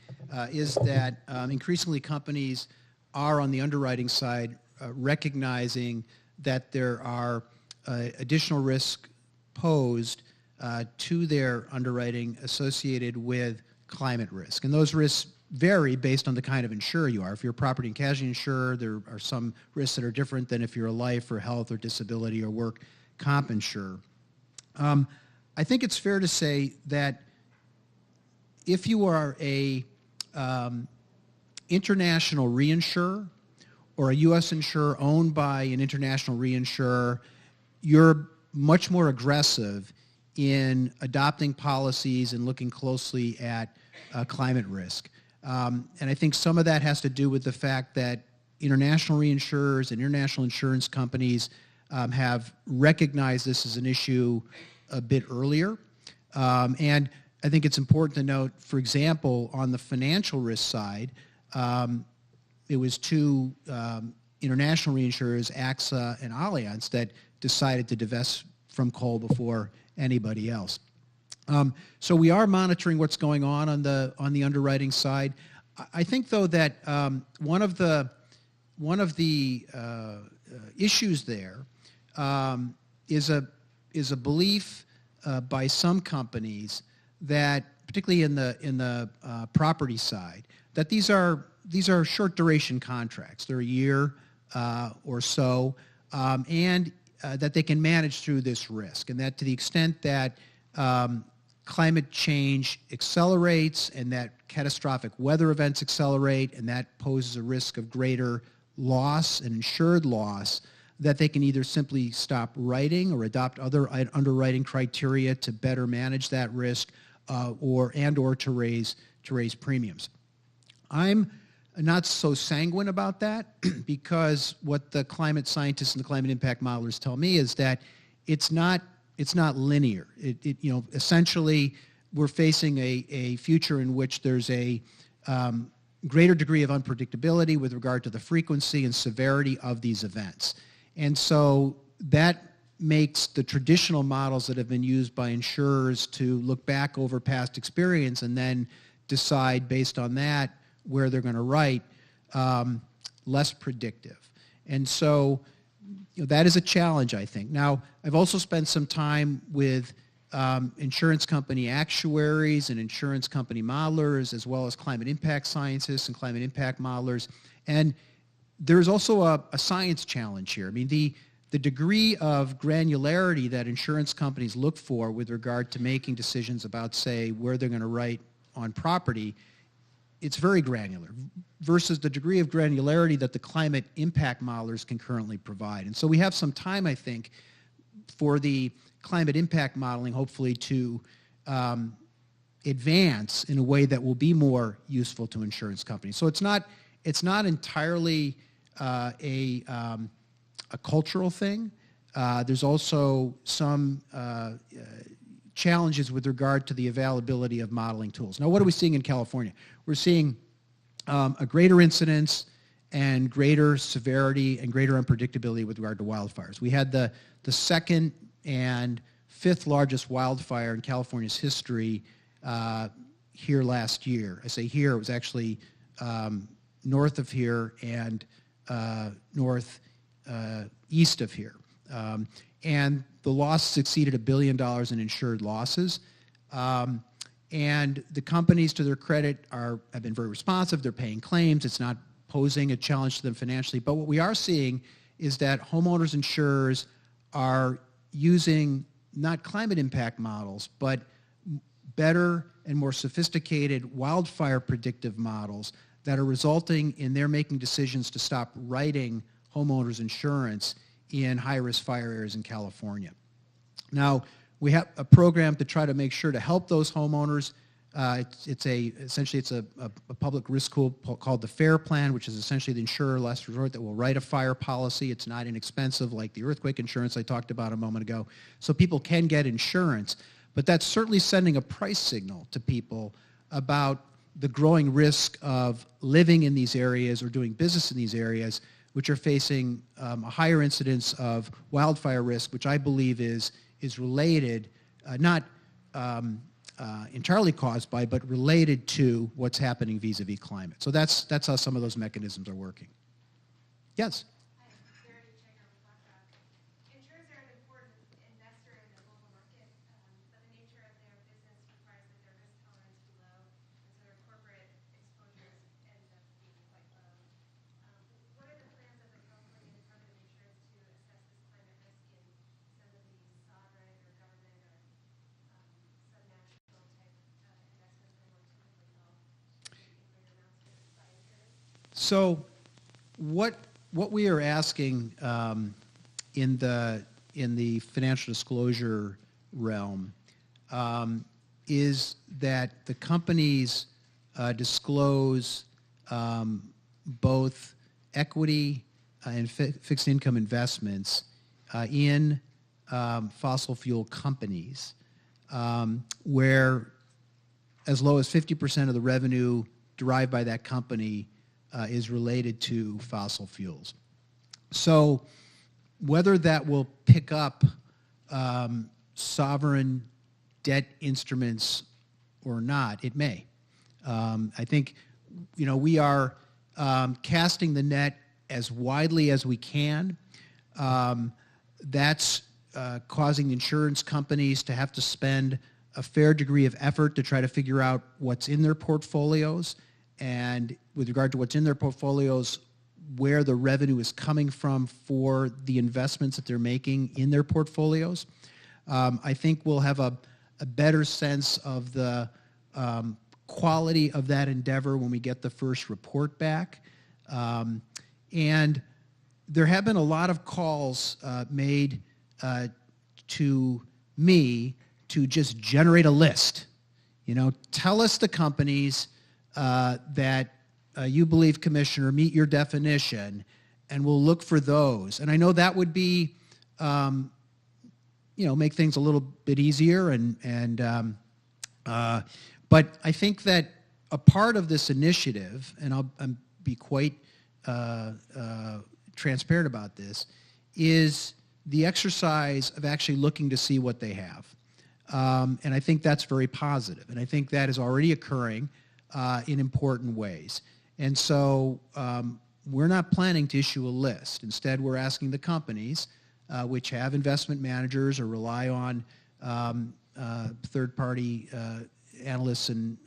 is that increasingly companies are on the underwriting side recognizing that there are additional risks posed to their underwriting associated with climate risk. And those risks vary based on the kind of insurer you are. If you're a property and casualty insurer, there are some risks that are different than if you're a life or health or disability or work comp insurer. I think it's fair to say that if you are a international reinsurer or a U.S. insurer owned by an international reinsurer, you're much more aggressive in adopting policies and looking closely at climate risk. And I think some of that has to do with the fact that international reinsurers and international insurance companies have recognized this as an issue a bit earlier. And I think it's important to note, for example, on the financial risk side, it was two international reinsurers, AXA and Allianz, that decided to divest from coal before anybody else. So we are monitoring what's going on the underwriting side. I think, though, that one of the issues there is a belief by some companies that, particularly in the property side, that these are short duration contracts. They're a year or so, and that they can manage through this risk, and that to the extent that climate change accelerates and that catastrophic weather events accelerate and that poses a risk of greater loss and insured loss, that they can either simply stop writing or adopt other underwriting criteria to better manage that risk or to raise premiums. I'm not so sanguine about that because what the climate scientists and the climate impact modelers tell me is that it's not linear. Essentially, we're facing a future in which there's a greater degree of unpredictability with regard to the frequency and severity of these events. And so that makes the traditional models that have been used by insurers to look back over past experience and then decide based on that where they're going to write less predictive. And so that is a challenge, I think. Now, I've also spent some time with insurance company actuaries and insurance company modelers, as well as climate impact scientists and climate impact modelers. And there's also a science challenge here. I mean, the degree of granularity that insurance companies look for with regard to making decisions about, say, where they're going to write on property, it's very granular versus the degree of granularity that the climate impact modelers can currently provide. And so we have some time, I think, for the climate impact modeling, hopefully, to advance in a way that will be more useful to insurance companies. So it's not entirely a cultural thing. There's also some challenges with regard to the availability of modeling tools. Now, what are we seeing in California? We're seeing a greater incidence and greater severity and greater unpredictability with regard to wildfires. We had the second and fifth largest wildfire in California's history here last year. I say here, it was actually north of here and east of here. And the losses exceeded $1 billion in insured losses. And the companies, to their credit, have been very responsive. They're paying claims. It's not posing a challenge to them financially. But what we are seeing is that homeowners insurers are using not climate impact models, but better and more sophisticated wildfire predictive models that are resulting in their making decisions to stop writing homeowners insurance in high-risk fire areas in California. Now, we have a program to try to make sure to help those homeowners. Essentially it's a public risk pool called the FAIR Plan, which is essentially the insurer of last resort that will write a fire policy. It's not inexpensive like the earthquake insurance I talked about a moment ago. So people can get insurance, but that's certainly sending a price signal to people about the growing risk of living in these areas or doing business in these areas, which are facing a higher incidence of wildfire risk, which I believe is related, not entirely caused by, but related to what's happening vis-a-vis climate. So that's how some of those mechanisms are working. Yes? Hi, Verity Changer with BlackRock. Insurers are an important investor in the global market, but the nature of their business requires that their risk tolerance be low, and so their corporate exposures end up being quite low. What are the plans of the California Department of Insurance to assess this climate risk in some of these sovereign or government or subnational type investments that are more typically held in greater amounts by insurers? So what we are asking in the financial disclosure realm is that the companies disclose both equity and fixed income investments in fossil fuel companies, where as low as 50% of the revenue derived by that company is related to fossil fuels. So whether that will pick up sovereign debt instruments or not, it may. I think, we are casting the net as widely as we can. That's causing insurance companies to have to spend a fair degree of effort to try to figure out what's in their portfolios, and with regard to what's in their portfolios, where the revenue is coming from for the investments that they're making in their portfolios. I think we'll have a better sense of the quality of that endeavor when we get the first report back. And there have been a lot of calls made to me to just generate a list. Tell us the companies that you believe, Commissioner, meet your definition, and we'll look for those. And I know that would be, make things a little bit easier. But I think that a part of this initiative, and I'll be quite transparent about this, is the exercise of actually looking to see what they have. And I think that's very positive. And I think that is already occurring in important ways. And so we're not planning to issue a list. Instead, we're asking the companies, which have investment managers or rely on third-party analysts and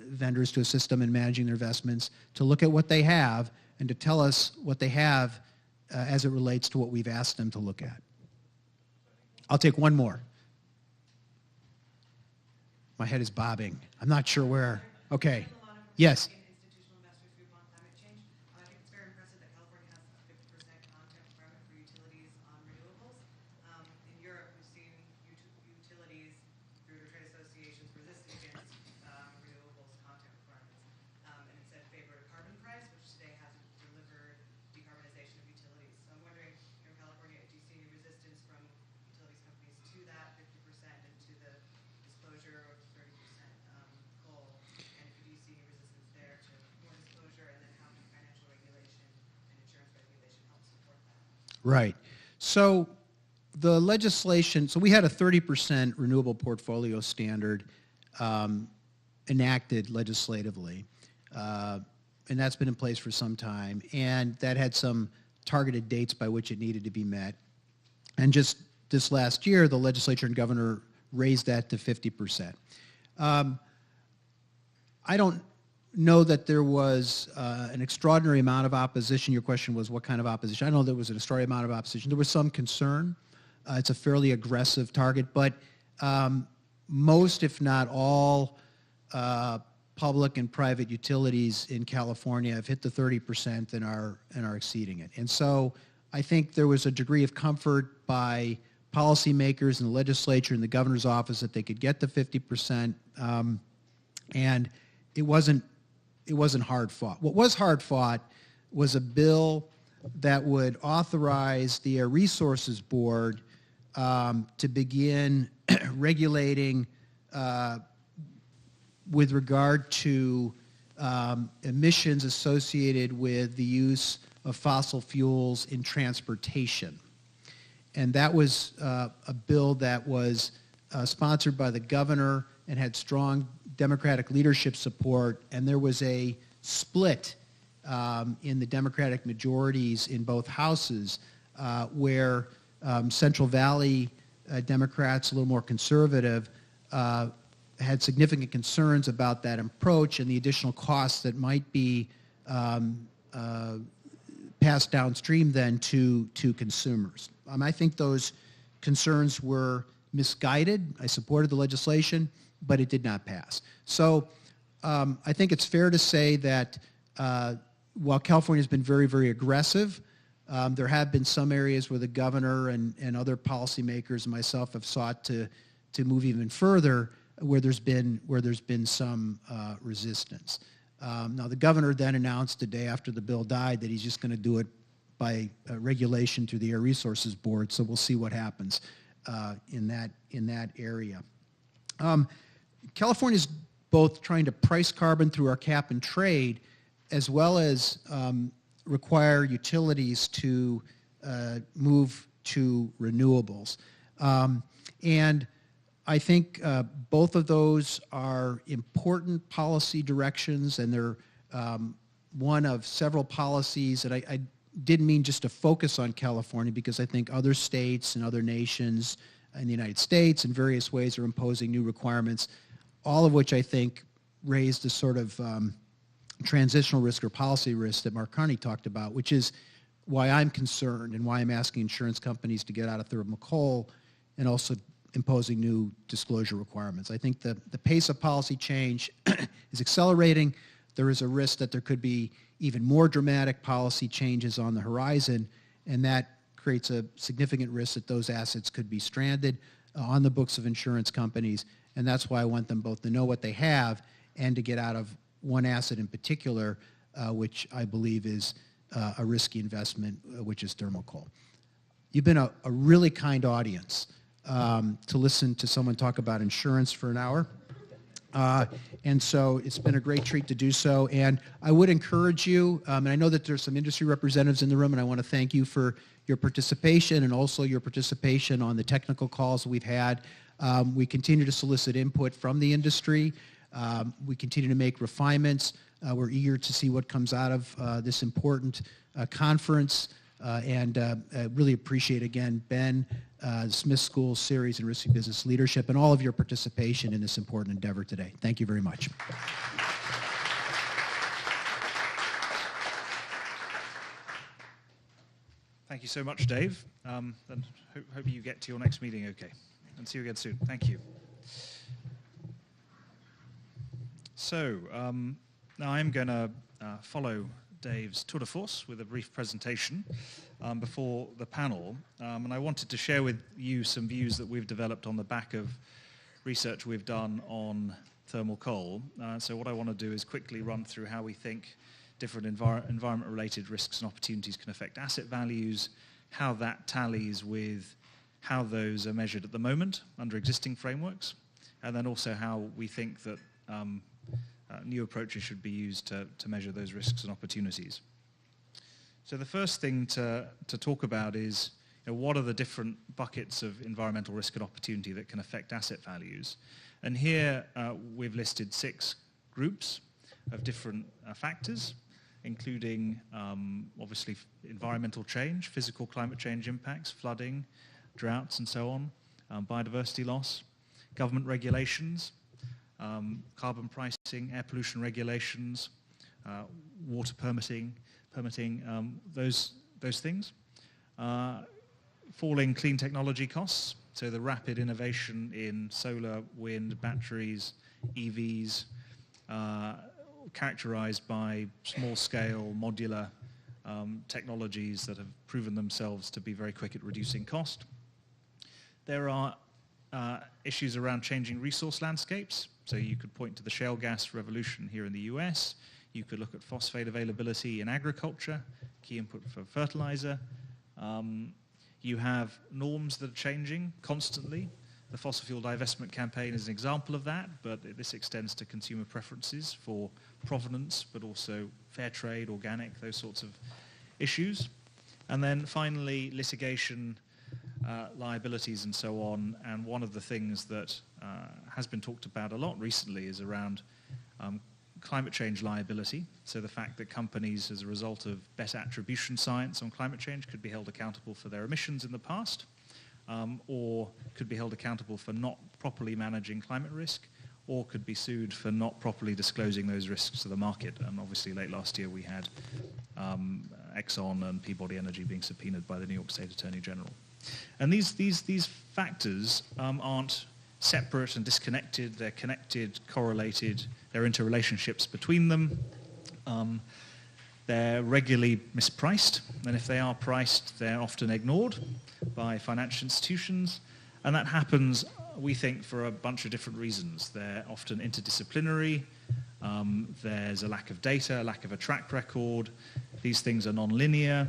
vendors to assist them in managing their investments, to look at what they have and to tell us what they have as it relates to what we've asked them to look at. I'll take one more. My head is bobbing. I'm not sure where. Okay. Yes. Institutional investors who want climate change. I think it's very impressive that California has a 50% content requirement for utilities on renewables. In Europe, we've seen utilities through their trade associations resisting against renewables content requirements, and instead favor a carbon price, which today hasn't delivered decarbonization of utilities. So I'm wondering, here in California, do you see any resistance from utilities companies to that 50% and to the disclosure of 30% goal? And do you see any resistance there to more disclosure, and then how can financial regulation and insurance regulation help support that? Right. So the legislation, so we had a 30% renewable portfolio standard enacted legislatively, and that's been in place for some time, and that had some targeted dates by which it needed to be met. And just this last year, the legislature and governor raised that to 50%. I don't know that there was an extraordinary amount of opposition. Your question was what kind of opposition. I know there was an extraordinary amount of opposition. There was some concern. It's a fairly aggressive target, but most, if not all, public and private utilities in California have hit the 30% and are exceeding it. And so I think there was a degree of comfort by policymakers in the legislature and the governor's office that they could get the 50%, and it wasn't hard fought. What was hard fought was a bill that would authorize the Air Resources Board to begin regulating with regard to emissions associated with the use of fossil fuels in transportation. And that was a bill that was sponsored by the governor and had strong Democratic leadership support, and there was a split in the Democratic majorities in both houses where Central Valley Democrats, a little more conservative, had significant concerns about that approach and the additional costs that might be passed downstream then to consumers. I think those concerns were misguided. I supported the legislation, but it did not pass. So I think it's fair to say that while California has been very, very aggressive, there have been some areas where the governor and other policymakers and myself have sought to move even further, where there's been some resistance. Now the governor then announced the day after the bill died that he's just going to do it by regulation through the Air Resources Board. So we'll see what happens in that area. California's both trying to price carbon through our cap and trade, as well as require utilities to move to renewables. And I think both of those are important policy directions, and they're one of several policies that I didn't mean just to focus on California, because I think other states and other nations in the United States in various ways are imposing new requirements, all of which I think raise the sort of transitional risk or policy risk that Mark Carney talked about, which is why I'm concerned and why I'm asking insurance companies to get out of thermal coal and also imposing new disclosure requirements. I think the pace of policy change is accelerating. There is a risk that there could be even more dramatic policy changes on the horizon, and that creates a significant risk that those assets could be stranded on the books of insurance companies, and that's why I want them both to know what they have and to get out of one asset in particular, which I believe is a risky investment, which is thermal coal. You've been a really kind audience to listen to someone talk about insurance for an hour. And so it's been a great treat to do so. And I would encourage you, and I know that there's some industry representatives in the room, and I want to thank you for your participation and also your participation on the technical calls we've had. We continue to solicit input from the industry. We continue to make refinements We're eager to see what comes out of this important conference, and really appreciate, again, Ben, the Smith School Series in Risky Business Leadership, and all of your participation in this important endeavor today. Thank you very much. Thank you so much, Dave. And hope you get to your next meeting okay. And see you again soon. Thank you. So now I'm going to follow Dave's tour de force with a brief presentation before the panel. And I wanted to share with you some views that we've developed on the back of research we've done on thermal coal. So what I want to do is quickly run through how we think different environment-related risks and opportunities can affect asset values, how that tallies with how those are measured at the moment under existing frameworks, and then also how we think that new approaches should be used to measure those risks and opportunities. So the first thing to talk about is, what are the different buckets of environmental risk and opportunity that can affect asset values? And here we've listed 6 groups of different factors, including obviously environmental change, physical climate change impacts, flooding, droughts and so on, biodiversity loss, government regulations, carbon pricing, air pollution regulations, water permitting, those things. Falling clean technology costs, so the rapid innovation in solar, wind, batteries, EVs, characterized by small-scale, modular technologies that have proven themselves to be very quick at reducing cost. There are issues around changing resource landscapes. So you could point to the shale gas revolution here in the US. You could look at phosphate availability in agriculture, key input for fertilizer. You have norms that are changing constantly. The fossil fuel divestment campaign is an example of that, but this extends to consumer preferences for provenance, but also fair trade, organic, those sorts of issues. And then finally, litigation, liabilities and so on. And one of the things that has been talked about a lot recently is around climate change liability. So the fact that companies, as a result of better attribution science on climate change, could be held accountable for their emissions in the past, or could be held accountable for not properly managing climate risk, or could be sued for not properly disclosing those risks to the market. And obviously late last year we had Exxon and Peabody Energy being subpoenaed by the New York State Attorney General. And these factors aren't separate and disconnected. They're connected, correlated. There are interrelationships between them. They're regularly mispriced, and if they are priced, they're often ignored by financial institutions. And that happens, we think, for a bunch of different reasons. They're often interdisciplinary. There's a lack of data, a lack of a track record. These things are non-linear.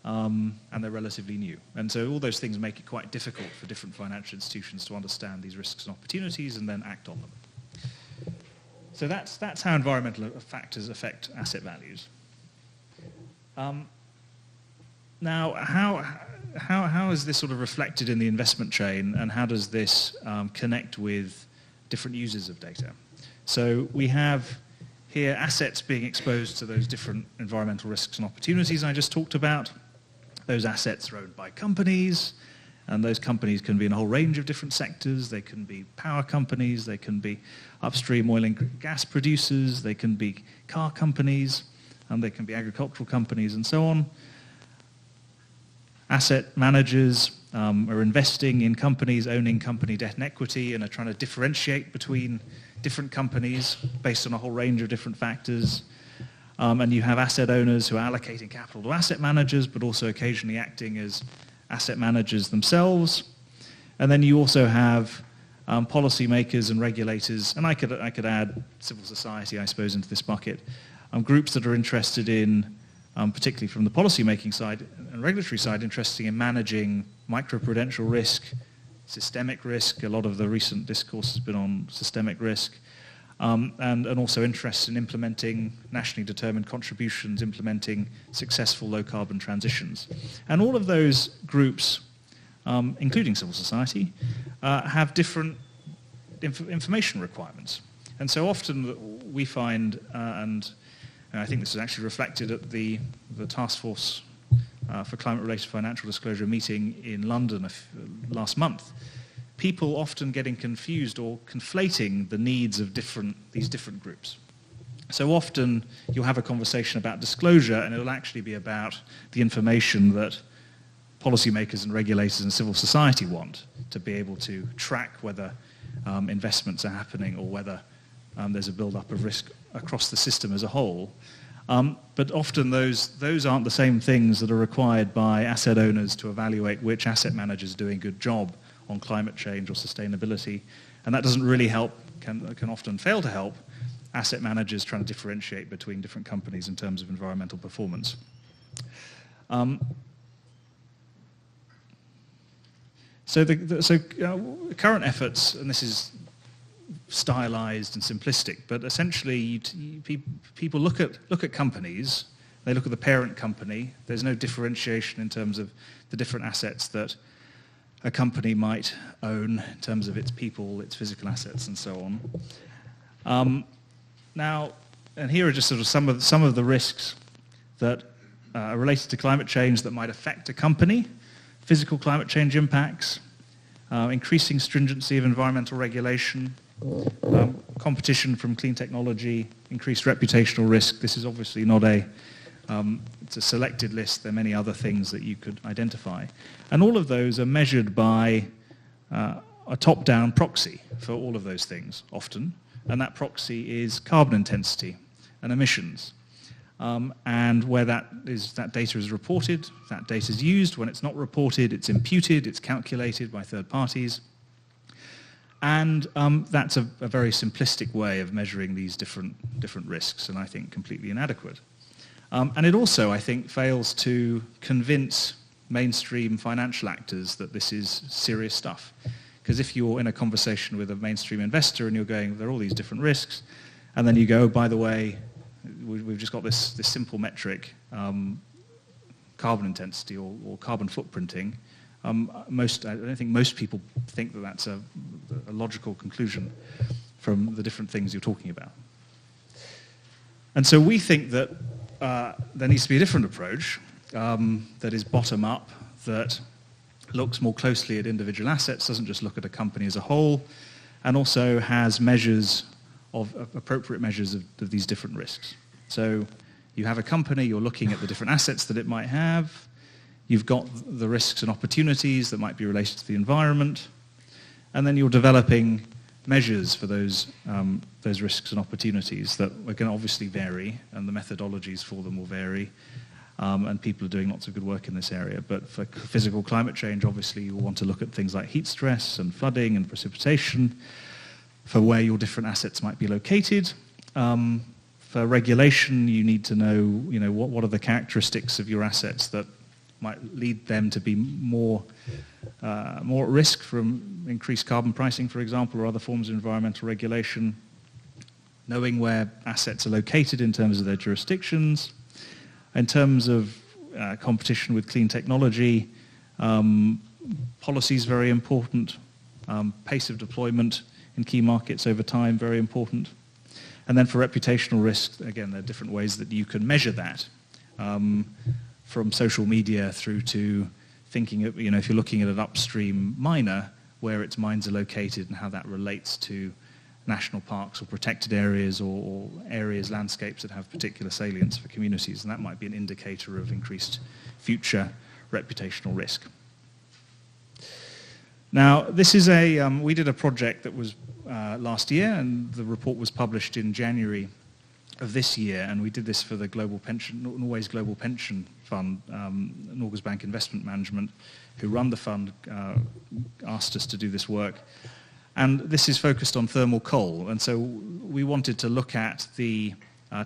And they're relatively new. And so all those things make it quite difficult for different financial institutions to understand these risks and opportunities and then act on them. So that's how environmental factors affect asset values. Now, how is this sort of reflected in the investment chain, and how does this connect with different users of data? So we have here assets being exposed to those different environmental risks and opportunities I just talked about. Those assets are owned by companies, and those companies can be in a whole range of different sectors. They can be power companies, they can be upstream oil and gas producers, they can be car companies, and they can be agricultural companies and so on. Asset managers are investing in companies, owning company debt and equity, and are trying to differentiate between different companies based on a whole range of different factors. And you have asset owners who are allocating capital to asset managers, but also occasionally acting as asset managers themselves. And then you also have policymakers and regulators, and I could add civil society, I suppose, into this bucket, groups that are interested in, particularly from the policymaking side and regulatory side, interested in managing microprudential risk, systemic risk. A lot of the recent discourse has been on systemic risk. And also interest in implementing nationally determined contributions, implementing successful low-carbon transitions. And all of those groups, including civil society, have different information requirements. And so often we find, and and I think this is actually reflected at the Task Force for Climate-Related Financial Disclosure meeting in London last month, people often getting confused or conflating the needs of these different groups. So often you'll have a conversation about disclosure and it'll actually be about the information that policymakers and regulators and civil society want to be able to track whether investments are happening or whether there's a build-up of risk across the system as a whole. But often those aren't the same things that are required by asset owners to evaluate which asset managers are doing a good job on climate change or sustainability. And that doesn't really help, can often fail to help asset managers trying to differentiate between different companies in terms of environmental performance. So current efforts, and this is stylized and simplistic, but essentially people look at companies, they look at the parent company, there's no differentiation in terms of the different assets that a company might own in terms of its people, its physical assets, and so on. Now, and here are just sort of some of the risks that are related to climate change that might affect a company. Physical climate change impacts, increasing stringency of environmental regulation, competition from clean technology, increased reputational risk. This is obviously not it's a selected list. There are many other things that you could identify. And all of those are measured by a top-down proxy for all of those things, often. And that proxy is carbon intensity and emissions. And where that data is reported, that data is used. When it's not reported, it's imputed, it's calculated by third parties. And that's a very simplistic way of measuring these different risks, and I think completely inadequate. And it also, I think, fails to convince mainstream financial actors that this is serious stuff. Because if you're in a conversation with a mainstream investor and you're going, there are all these different risks, and then you go, by the way, we've just got this simple metric, carbon intensity or carbon footprinting. I don't think most people think that that's a logical conclusion from the different things you're talking about. And so we think that there needs to be a different approach that is bottom-up, that looks more closely at individual assets, doesn't just look at a company as a whole, and also has appropriate measures of these different risks. So you have a company, you're looking at the different assets that it might have, you've got the risks and opportunities that might be related to the environment, and then you're developing measures for those risks and opportunities that are going to obviously vary, and the methodologies for them will vary, and people are doing lots of good work in this area. But for physical climate change, obviously you want to look at things like heat stress and flooding and precipitation, for where your different assets might be located. For regulation, you need to know, what are the characteristics of your assets that might lead them to be more at risk from increased carbon pricing, for example, or other forms of environmental regulation. Knowing where assets are located in terms of their jurisdictions. In terms of competition with clean technology, policy is very important. Pace of deployment in key markets over time, very important. And then for reputational risk, again, there are different ways that you can measure that. From social media through to thinking of, if you're looking at an upstream miner, where its mines are located and how that relates to national parks or protected areas or areas, landscapes that have particular salience for communities, and that might be an indicator of increased future reputational risk. Now, this is we did a project that was last year, and the report was published in January of this year, and we did this for the Norway's Global Pension Fund. Norges Bank Investment Management, who run the fund, asked us to do this work. And this is focused on thermal coal, and so we wanted to look at the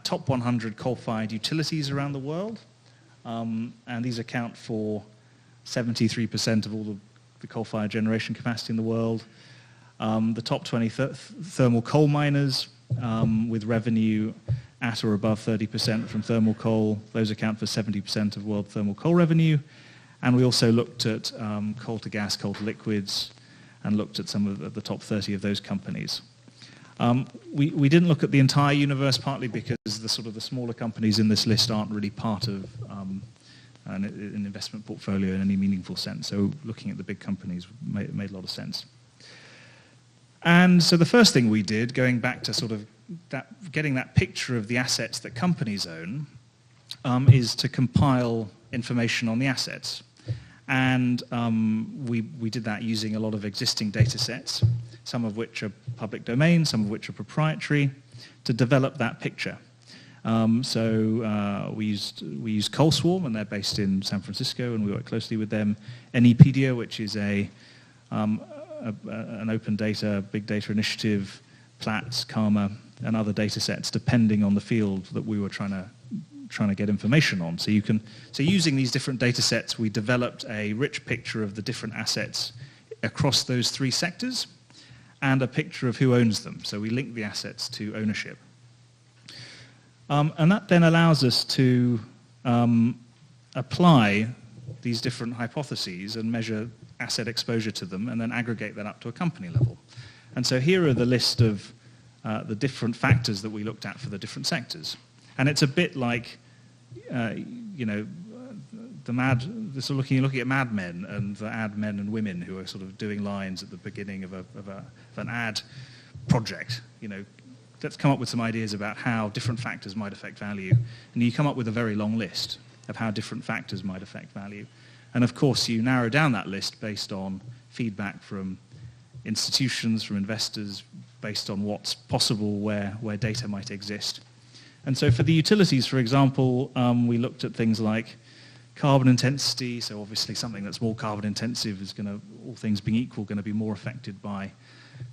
top 100 coal-fired utilities around the world, and these account for 73% of all the coal-fired generation capacity in the world. The top 20 thermal coal miners with revenue at or above 30% from thermal coal, those account for 70% of world thermal coal revenue. And we also looked at coal to gas, coal to liquids, and looked at some of the top 30 of those companies. We didn't look at the entire universe, partly because the smaller companies in this list aren't really part of an investment portfolio in any meaningful sense. So looking at the big companies made a lot of sense. And so the first thing we did, going back to sort of getting that picture of the assets that companies own, is to compile information on the assets. And we did that using a lot of existing data sets, some of which are public domain, some of which are proprietary, to develop that picture. So we used CoalSwarm, and they're based in San Francisco, and we work closely with them. Anypedia, which is an open data, big data initiative, Platts, Karma, and other data sets, depending on the field that we were trying to get information on. So using these different data sets, we developed a rich picture of the different assets across those three sectors, and a picture of who owns them. So we link the assets to ownership. And that then allows us to apply these different hypotheses and measure asset exposure to them, and then aggregate that up to a company level. And so here are the list of the different factors that we looked at for the different sectors. And it's a bit like, looking at Mad Men and the ad men and women who are sort of doing lines at the beginning of an ad project. Let's come up with some ideas about how different factors might affect value. And you come up with a very long list of how different factors might affect value. And of course, you narrow down that list based on feedback from institutions, from investors, based on what's possible, where data might exist. And so for the utilities, for example, we looked at things like carbon intensity. So obviously something that's more carbon intensive is going to, all things being equal, going to be more affected by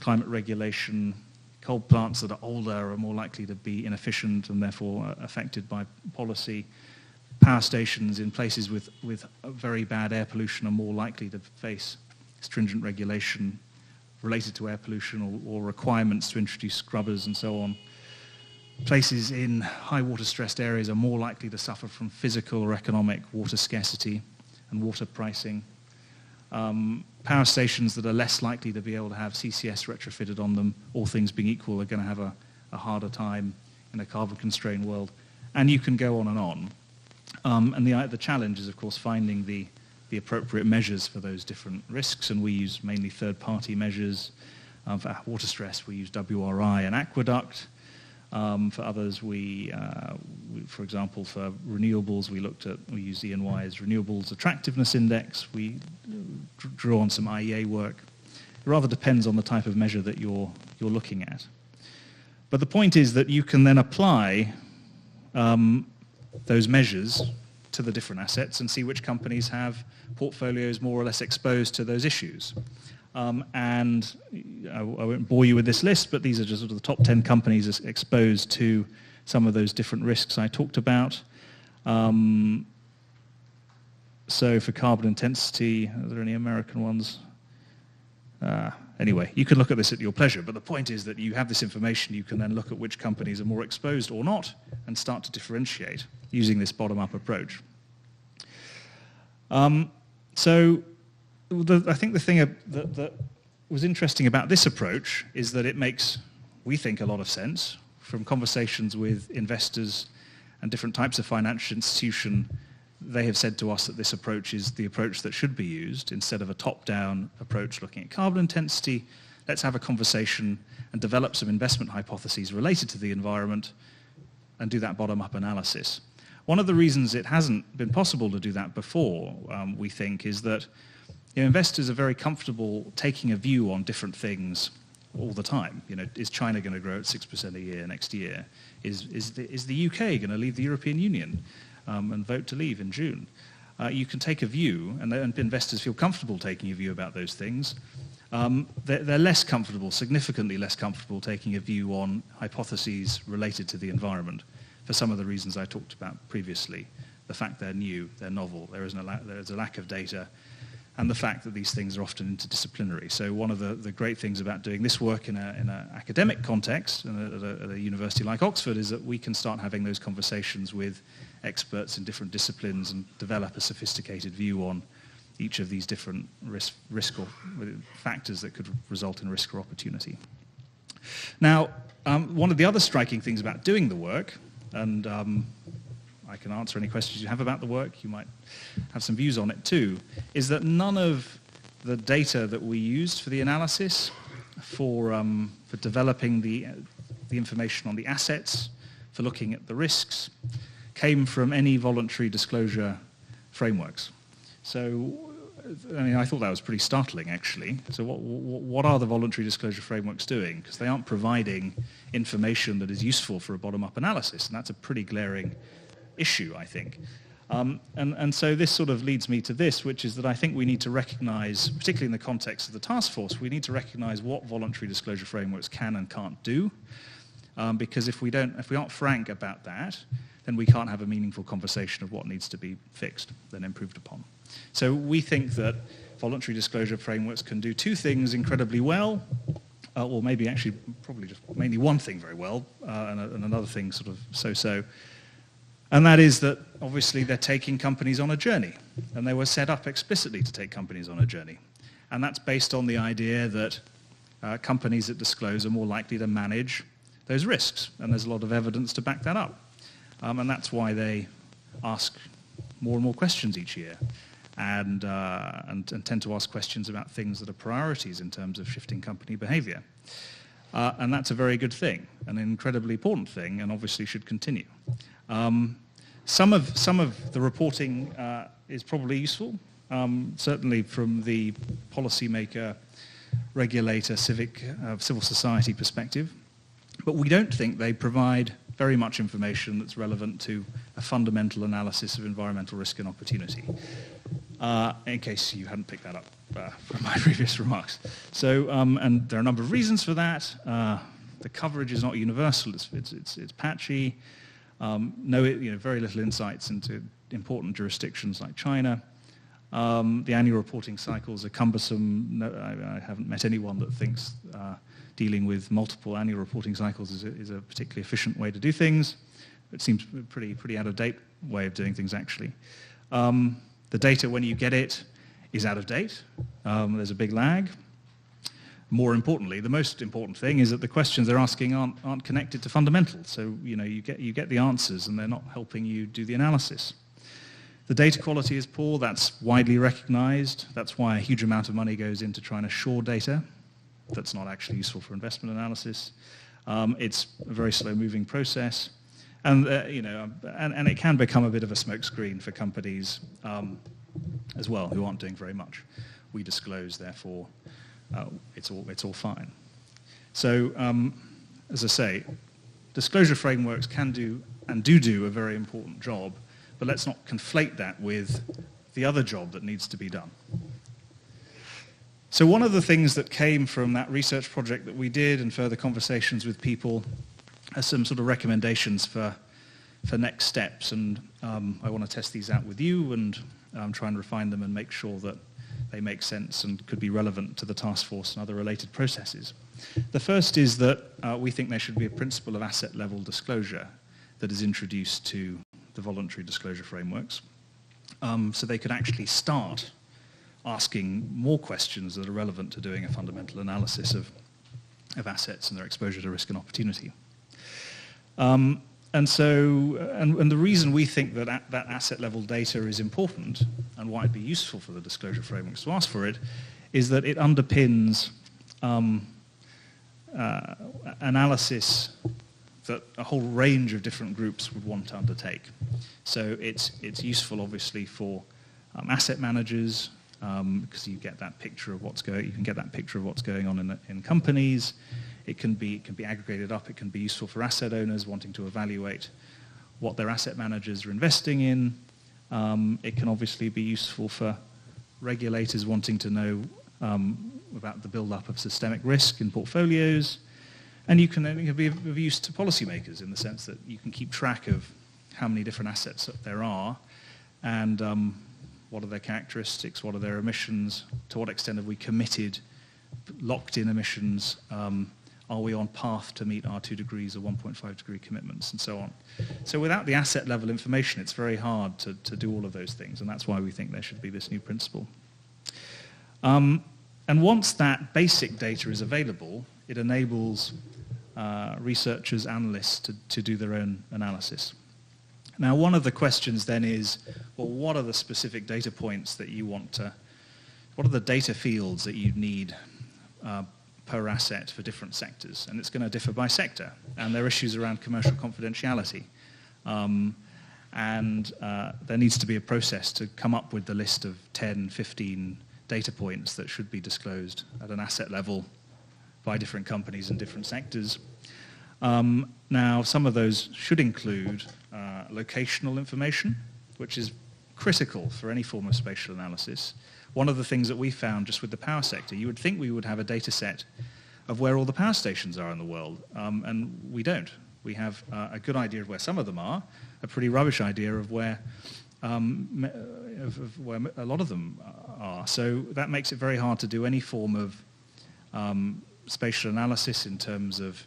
climate regulation. Coal plants that are older are more likely to be inefficient and therefore affected by policy. Power stations in places with very bad air pollution are more likely to face stringent regulation related to air pollution, or requirements to introduce scrubbers and so on. Places in high water stressed areas are more likely to suffer from physical or economic water scarcity and water pricing. Power stations that are less likely to be able to have CCS retrofitted on them, all things being equal, are going to have a harder time in a carbon-constrained world. And you can go on and on. And the challenge is, of course, finding the appropriate measures for those different risks, and we use mainly third-party measures. For water stress, we use WRI and Aqueduct. For others, for example, for renewables, we used ENY's Renewables Attractiveness Index. We drew on some IEA work. It rather depends on the type of measure that you're looking at. But the point is that you can then apply those measures to the different assets and see which companies have portfolios more or less exposed to those issues. And I won't bore you with this list, but these are just sort of the top 10 companies exposed to some of those different risks I talked about. So for carbon intensity, are there any American ones? Anyway, you can look at this at your pleasure, but the point is that you have this information, you can then look at which companies are more exposed or not, and start to differentiate using this bottom-up approach. I think the thing that was interesting about this approach is that it makes, we think, a lot of sense. From conversations with investors and different types of financial institution, they have said to us that this approach is the approach that should be used instead of a top-down approach looking at carbon intensity. Let's have a conversation and develop some investment hypotheses related to the environment and do that bottom-up analysis. One of the reasons it hasn't been possible to do that before, we think, is that investors are very comfortable taking a view on different things all the time. Is China going to grow at 6% a year next year? Is the UK going to leave the European Union and vote to leave in June? You can take a view, and investors feel comfortable taking a view about those things. They're less comfortable, significantly less comfortable, taking a view on hypotheses related to the environment for some of the reasons I talked about previously. The fact they're new, they're novel, there is a lack of data, and the fact that these things are often interdisciplinary. So one of the great things about doing this work in an academic context at a university like Oxford is that we can start having those conversations with experts in different disciplines and develop a sophisticated view on each of these different risk or factors that could result in risk or opportunity. Now, one of the other striking things about doing the work, and I can answer any questions you have about the work, you might have some views on it too, is that none of the data that we used for the analysis, for developing the information on the assets, for looking at the risks, came from any voluntary disclosure frameworks. So, I mean, I thought that was pretty startling, actually. So what are the voluntary disclosure frameworks doing? Because they aren't providing information that is useful for a bottom-up analysis, and that's a pretty glaring issue, I think. And so this sort of leads me to this, which is that I think we need to recognize, particularly in the context of the task force, we need to recognize what voluntary disclosure frameworks can and can't do. Because if we aren't frank about that, then we can't have a meaningful conversation of what needs to be fixed and improved upon. So we think that voluntary disclosure frameworks can do two things incredibly well, or maybe actually probably just mainly one thing very well, and another thing sort of so-so. And that is that obviously they're taking companies on a journey, and they were set up explicitly to take companies on a journey. And that's based on the idea that companies that disclose are more likely to manage those risks, and there's a lot of evidence to back that up. And that's why they ask more and more questions each year, and tend to ask questions about things that are priorities in terms of shifting company behavior. And that's a very good thing, an incredibly important thing, and obviously should continue. Some of the reporting is probably useful, certainly from the policymaker, regulator, civil society perspective, but we don't think they provide very much information that's relevant to a fundamental analysis of environmental risk and opportunity, in case you hadn't picked that up from my previous remarks. So, and there are a number of reasons for that. The coverage is not universal, it's patchy. Very little insights into important jurisdictions like China. The annual reporting cycles are cumbersome. I haven't met anyone that thinks dealing with multiple annual reporting cycles is a particularly efficient way to do things. It seems a pretty out-of-date way of doing things, actually. The data, when you get it, is out of date. There's a big lag. More importantly, the most important thing is that the questions they're asking aren't connected to fundamentals. So you get the answers, and they're not helping you do the analysis. The data quality is poor. That's widely recognized. That's why a huge amount of money goes into trying to shore data. That's not actually useful for investment analysis. It's a very slow-moving process, and and it can become a bit of a smokescreen for companies as well who aren't doing very much. We disclose, therefore. It's all fine. So, as I say, disclosure frameworks can do and do a very important job, but let's not conflate that with the other job that needs to be done. So one of the things that came from that research project that we did and further conversations with people are some sort of recommendations for next steps, and I want to test these out with you and try and refine them and make sure that they make sense and could be relevant to the task force and other related processes. The first is that we think there should be a principle of asset level disclosure that is introduced to the voluntary disclosure frameworks, so they could actually start asking more questions that are relevant to doing a fundamental analysis of assets and their exposure to risk and opportunity. And the reason we think that that asset level data is important and why it'd be useful for the disclosure frameworks to ask for it is that it underpins analysis that a whole range of different groups would want to undertake. So it's useful, obviously, for asset managers because you get that picture of what's going on in companies. It can be aggregated up. It can be useful for asset owners wanting to evaluate what their asset managers are investing in. It can obviously be useful for regulators wanting to know about the build-up of systemic risk in portfolios. And it can be of use to policymakers in the sense that you can keep track of how many different assets there are and what are their characteristics, what are their emissions, to what extent have we committed locked-in emissions, are we on path to meet our 2 degrees or 1.5 degree commitments, and so on. So without the asset level information, it's very hard to do all of those things, and that's why we think there should be this new principle. And once that basic data is available, it enables researchers, analysts to do their own analysis. Now, one of the questions then is, well, what are the specific data points that you want to, what are the data fields that you need per asset for different sectors? And it's going to differ by sector. And there are issues around commercial confidentiality. And there needs to be a process to come up with the list of 10, 15 data points that should be disclosed at an asset level by different companies and different sectors. Now, some of those should include locational information, which is critical for any form of spatial analysis. One of the things that we found just with the power sector, you would think we would have a data set of where all the power stations are in the world, and we don't. We have a good idea of where some of them are, a pretty rubbish idea of where where a lot of them are. So that makes it very hard to do any form of spatial analysis in terms of,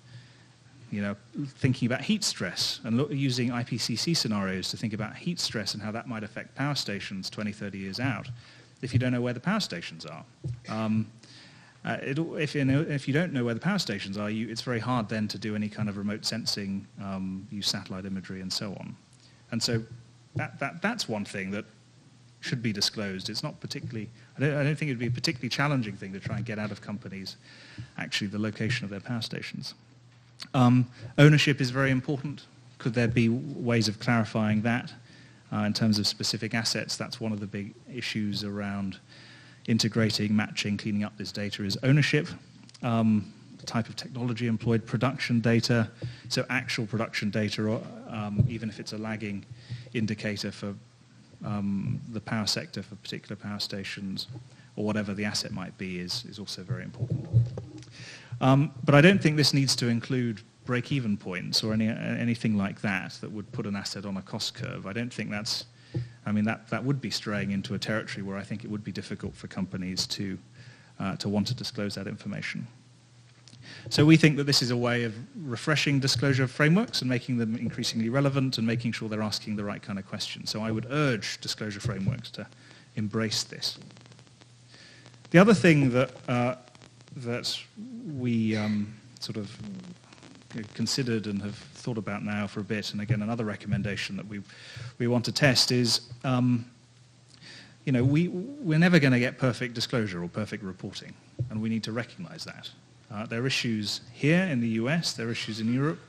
you know, thinking about heat stress and using IPCC scenarios to think about heat stress and how that might affect power stations 20, 30 years out if you don't know where the power stations are. If you don't know where the power stations are, it's very hard then to do any kind of remote sensing, use satellite imagery and so on. And so that's one thing that should be disclosed. It's not particularly, I don't think it would be a particularly challenging thing to try and get out of companies actually the location of their power stations. Ownership is very important. Could there be ways of clarifying that in terms of specific assets? That's one of the big issues around integrating, matching, cleaning up this data is ownership, the type of technology employed, production data, so actual production data, or, even if it's a lagging indicator for the power sector for particular power stations, or whatever the asset might be, is also very important. But I don't think this needs to include break-even points or anything like that would put an asset on a cost curve. I don't think that's, I mean, that would be straying into a territory where I think it would be difficult for companies to want to disclose that information. So we think that this is a way of refreshing disclosure frameworks and making them increasingly relevant and making sure they're asking the right kind of questions. So I would urge disclosure frameworks to embrace this. The other thing that we sort of considered and have thought about now for a bit, and again another recommendation that we want to test is, you know, we're never going to get perfect disclosure or perfect reporting, and we need to recognize that. There are issues here in the US, there are issues in Europe.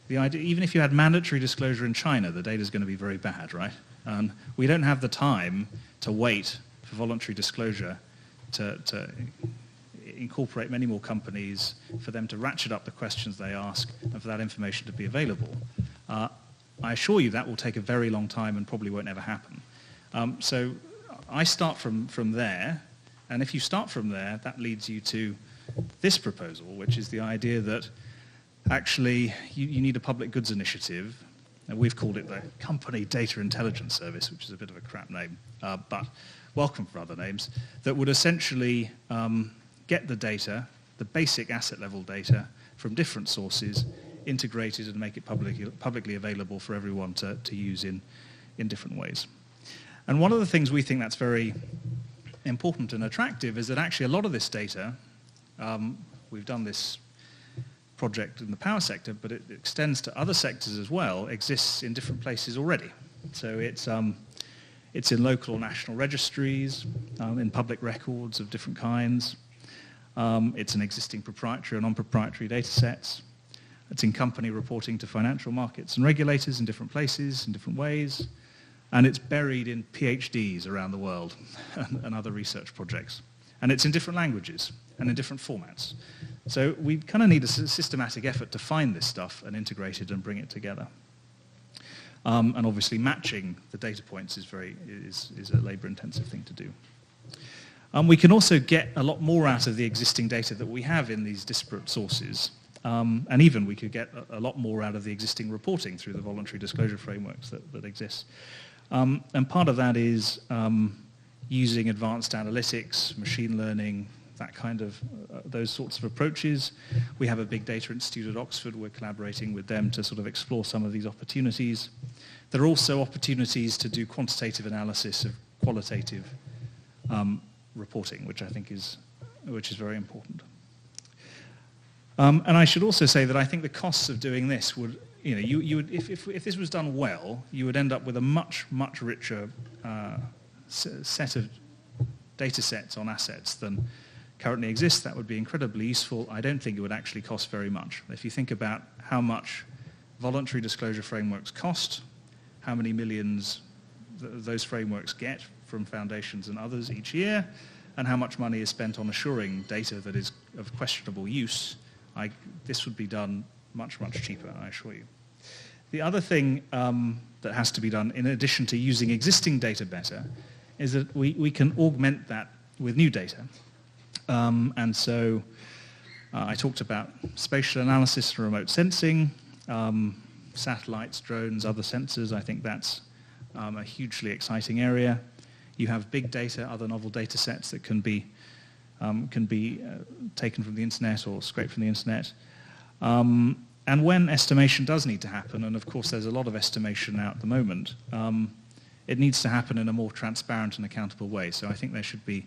The idea, even if you had mandatory disclosure in China, the data is going to be very bad, right? And we don't have the time to wait for voluntary disclosure to incorporate many more companies, for them to ratchet up the questions they ask, and for that information to be available. I assure you that will take a very long time and probably won't ever happen. So I start from there, and if you start from there, that leads you to this proposal, which is the idea that actually you need a public goods initiative, and we've called it the Company Data Intelligence Service, which is a bit of a crap name, but welcome for other names, that would essentially get the data, the basic asset level data from different sources, integrated and make it publicly available for everyone to use in different ways. And one of the things we think that's very important and attractive is that actually a lot of this data, we've done this project in the power sector, but it extends to other sectors as well, exists in different places already. So it's in local or national registries, in public records of different kinds. It's in existing proprietary or non-proprietary data sets. It's in company reporting to financial markets and regulators in different places, in different ways. And it's buried in PhDs around the world and other research projects. And it's in different languages and in different formats. So we kind of need a systematic effort to find this stuff and integrate it and bring it together. And obviously matching the data points is a labor-intensive thing to do. We can also get a lot more out of the existing data that we have in these disparate sources. And even we could get a lot more out of the existing reporting through the voluntary disclosure frameworks that exist. And part of that is using advanced analytics, machine learning, that kind of, those sorts of approaches. We have a big data institute at Oxford. We're collaborating with them to sort of explore some of these opportunities. There are also opportunities to do quantitative analysis of qualitative reporting, which I think is very important. And I should also say that I think the costs of doing this would, you would, if this was done well, you would end up with a much richer set of data sets on assets than currently exists. That would be incredibly useful. I don't think it would actually cost very much. If you think about how much voluntary disclosure frameworks cost, how many millions those frameworks get from foundations and others each year, and how much money is spent on assuring data that is of questionable use, this would be done much cheaper, I assure you. The other thing that has to be done, in addition to using existing data better, is that we can augment that with new data. And so I talked about spatial analysis and remote sensing, satellites, drones, other sensors. I think that's a hugely exciting area. You have big data, other novel data sets that can be taken from the internet or scraped from the internet. And when estimation does need to happen, and of course there's a lot of estimation now at the moment, it needs to happen in a more transparent and accountable way. So I think there should be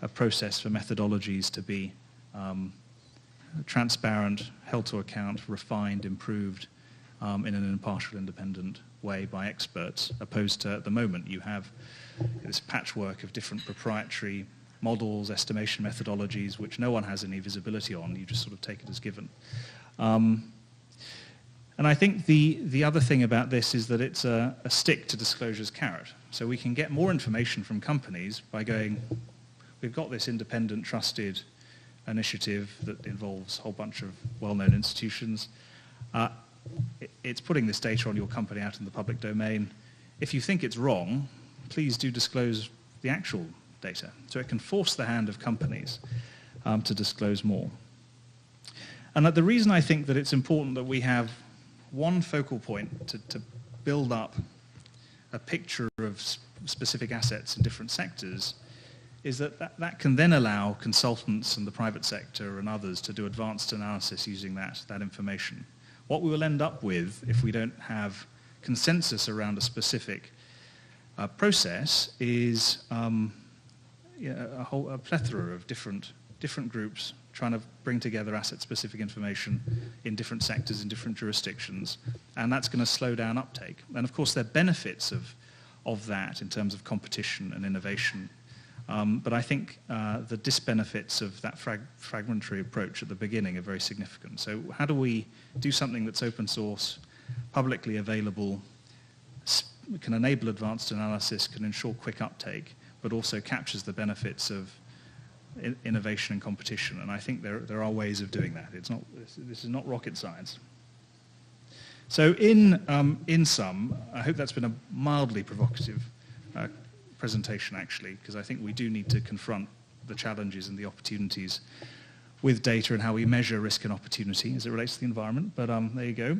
a process for methodologies to be transparent, held to account, refined, improved in an impartial, independent way by experts, opposed to at the moment you have this patchwork of different proprietary models, estimation methodologies, which no one has any visibility on. You just sort of take it as given. And I think the other thing about this is that it's a stick to disclosure's carrot. So we can get more information from companies by going, we've got this independent, trusted initiative that involves a whole bunch of well-known institutions. It's putting this data on your company out in the public domain. If you think it's wrong, please do disclose the actual data. So it can force the hand of companies to disclose more. And the reason I think that it's important that we have one focal point to build up a picture of specific assets in different sectors is that can then allow consultants and the private sector and others to do advanced analysis using that information. What we will end up with if we don't have consensus around a specific process is a plethora of different groups trying to bring together asset-specific information in different sectors, in different jurisdictions, and that's going to slow down uptake. And of course, there are benefits of that in terms of competition and innovation. But I think the disbenefits of that fragmentary approach at the beginning are very significant. So how do we do something that's open source, publicly available, can enable advanced analysis, can ensure quick uptake, but also captures the benefits of innovation and competition? And I think there are ways of doing that. This is not rocket science. So in sum, I hope that's been a mildly provocative presentation, actually, because I think we do need to confront the challenges and the opportunities with data and how we measure risk and opportunity as it relates to the environment. But there you go.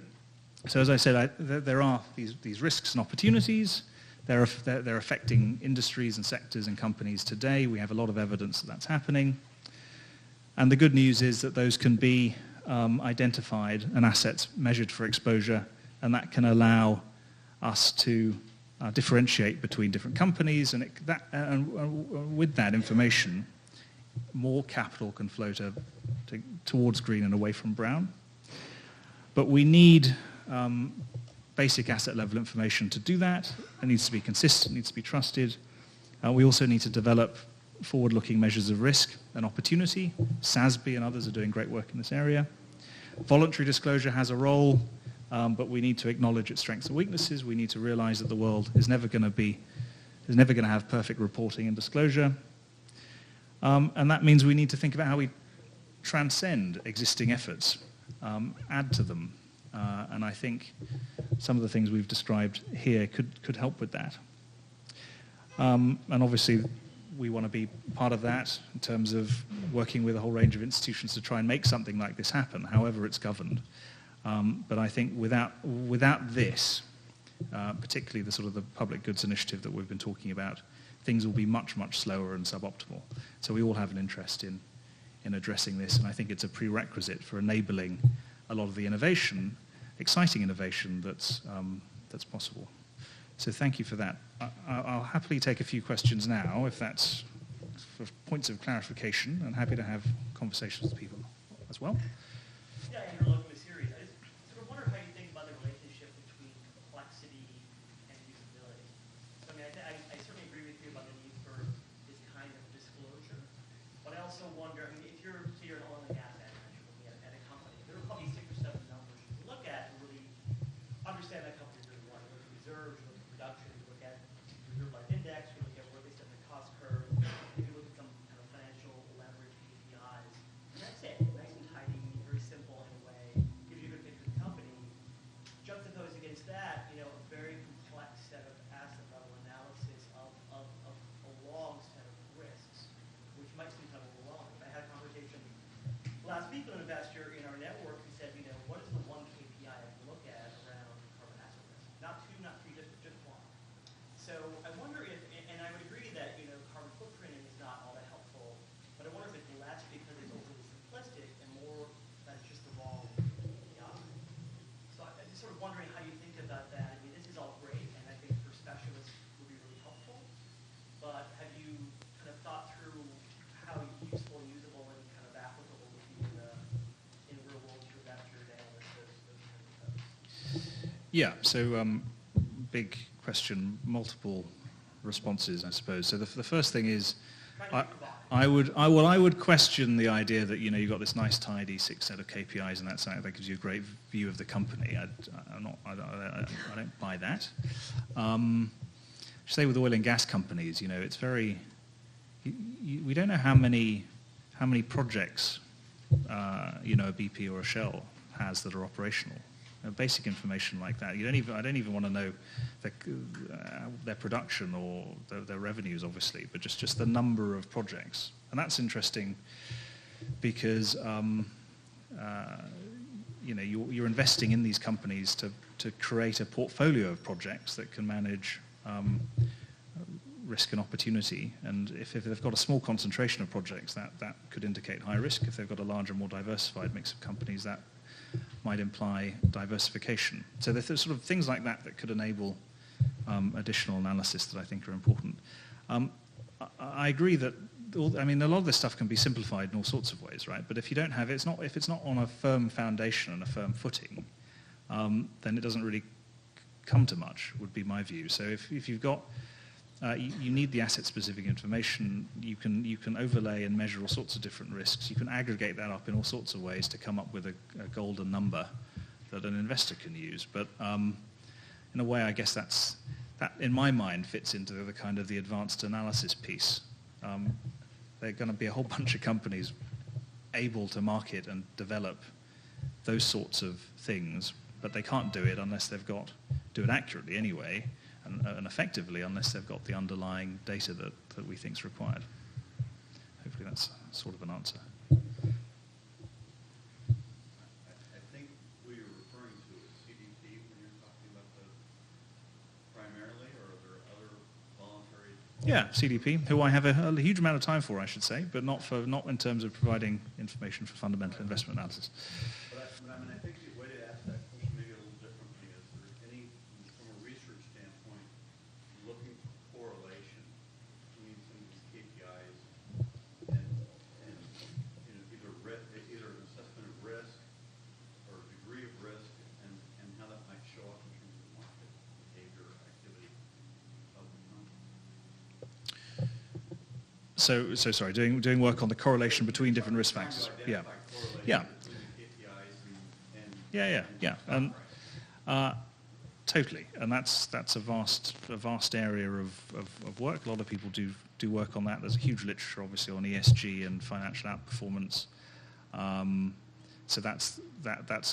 So as I said, there are these risks and opportunities. They're affecting industries and sectors and companies today. We have a lot of evidence that that's happening. And the good news is that those can be identified and assets measured for exposure, and that can allow us to differentiate between different companies, and with that information, more capital can flow towards green and away from brown. But we need basic asset level information to do that. It needs to be consistent, needs to be trusted. We also need to develop forward-looking measures of risk and opportunity. SASB and others are doing great work in this area. Voluntary disclosure has a role, but we need to acknowledge its strengths and weaknesses. We need to realize that the world is never going to have perfect reporting and disclosure. And that means we need to think about how we transcend existing efforts, add to them. And I think some of the things we've described here could help with that. And obviously, we want to be part of that in terms of working with a whole range of institutions to try and make something like this happen, however it's governed. But I think without this, particularly the sort of the public goods initiative that we've been talking about, things will be much slower and suboptimal. So we all have an interest in addressing this, and I think it's a prerequisite for enabling a lot of the innovation, exciting innovation that's possible. So thank you for that. I'll happily take a few questions now, if that's for points of clarification, and happy to have conversations with people as well. Yeah, Andrew, welcome to series. I just sort of wonder how you think about the relationship between complexity and usability. So, I mean, I certainly agree with you about the need for this kind of disclosure, but I also wonder, I mean, if you're, say you're an oil and gas manager looking at a company, there are probably 6 or 7 numbers you can look at and really understand that company really well. You look at reserves, you look at production, you look at reserve life index, you look at where they sit in the cost curve, you look at some kind of financial leverage KPIs, and that's it. Nice and tidy, very simple in a way, gives you a good picture of the company. Juxtapose against that, you know, a very complex set of asset level analysis of a long set of risks, which might seem kind of overwhelming. I had a conversation last week with an investor in our network who said, you know, what is the one KPI I can look at around carbon asset risk? Not 2, not 3, just 1. So I wonder if, and I would agree that, you know, carbon footprinting is not all that helpful, but I wonder if it's less because it's overly simplistic and more that it's just the wrong KPI. So I'm just sort of wondering how you think about that. I mean, this is all great, and I think for specialists would be really helpful, but have you kind of thought through how useful, usable, and kind of applicable would be in real world to investors, analysts, those kinds of folks? Yeah, so big question, multiple responses, I suppose. So the first thing is, I would question the idea that, you know, you've got this nice tidy 6 set of KPIs and that gives you a great view of the company. I don't buy that. Say with oil and gas companies, you know, it's very, we don't know how many projects, you know, a BP or a Shell has that are operational. Basic information like that. I don't even want to know their production or their revenues, obviously, but just the number of projects. And that's interesting because you know, you're investing in these companies to create a portfolio of projects that can manage risk and opportunity. And if they've got a small concentration of projects, that could indicate high risk. If they've got a larger, more diversified mix of companies, that might imply diversification. So there's sort of things like that that could enable additional analysis that I think are important. I agree that a lot of this stuff can be simplified in all sorts of ways, right? But if you don't have it, if it's not on a firm foundation and a firm footing, then it doesn't really come to much, would be my view. So if you've got you need the asset-specific information. You can overlay and measure all sorts of different risks. You can aggregate that up in all sorts of ways to come up with a golden number that an investor can use. But in a way, I guess that, in my mind, fits into the kind of the advanced analysis piece. There are going to be a whole bunch of companies able to market and develop those sorts of things, but they can't do it unless do it accurately anyway, and effectively unless they've got the underlying data that we think is required. Hopefully that's sort of an answer. I think who you're referring to is CDP when you're talking about the primarily, or are there other voluntary? Yeah, CDP, who I have a huge amount of time for, I should say, but not in terms of providing information for fundamental investment analysis. But I mean, I think the way to ask that question maybe a little differently is there any, from a research standpoint, looking for correlation between some of these KPIs and you know, either an assessment of risk or degree of risk and how that might show up in terms of market behavior, activity of the company. So sorry, doing work on the correlation between different risk factors. Yeah. Yeah. Yeah. Totally, and that's a vast area of work. A lot of people do work on that. There's a huge literature, obviously, on ESG and financial outperformance. So that's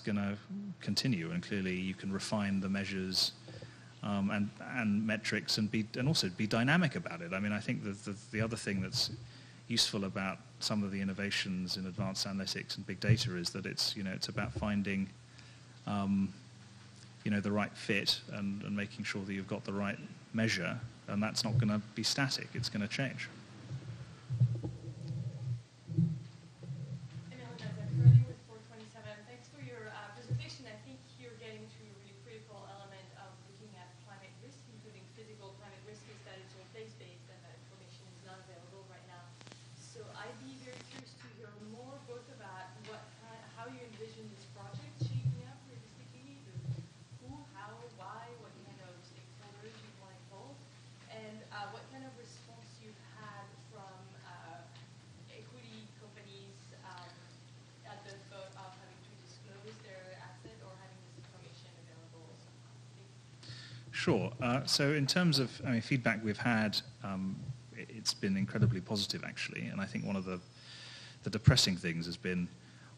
going to continue, and clearly you can refine the measures and metrics and also be dynamic about it. I mean, I think the other thing that's useful about some of the innovations in advanced analytics and big data is that it's about finding the right fit and making sure that you've got the right measure, and that's not going to be static. It's going to change. With 427. Thanks for your presentation. I think you're getting to a really critical element of looking at climate risk, including physical climate risk, is that it's all place-based and that information is not available right now. So I'd be very curious to hear more both about how you envision this Sure. So in terms of feedback we've had, it's been incredibly positive, actually. And I think one of the depressing things has been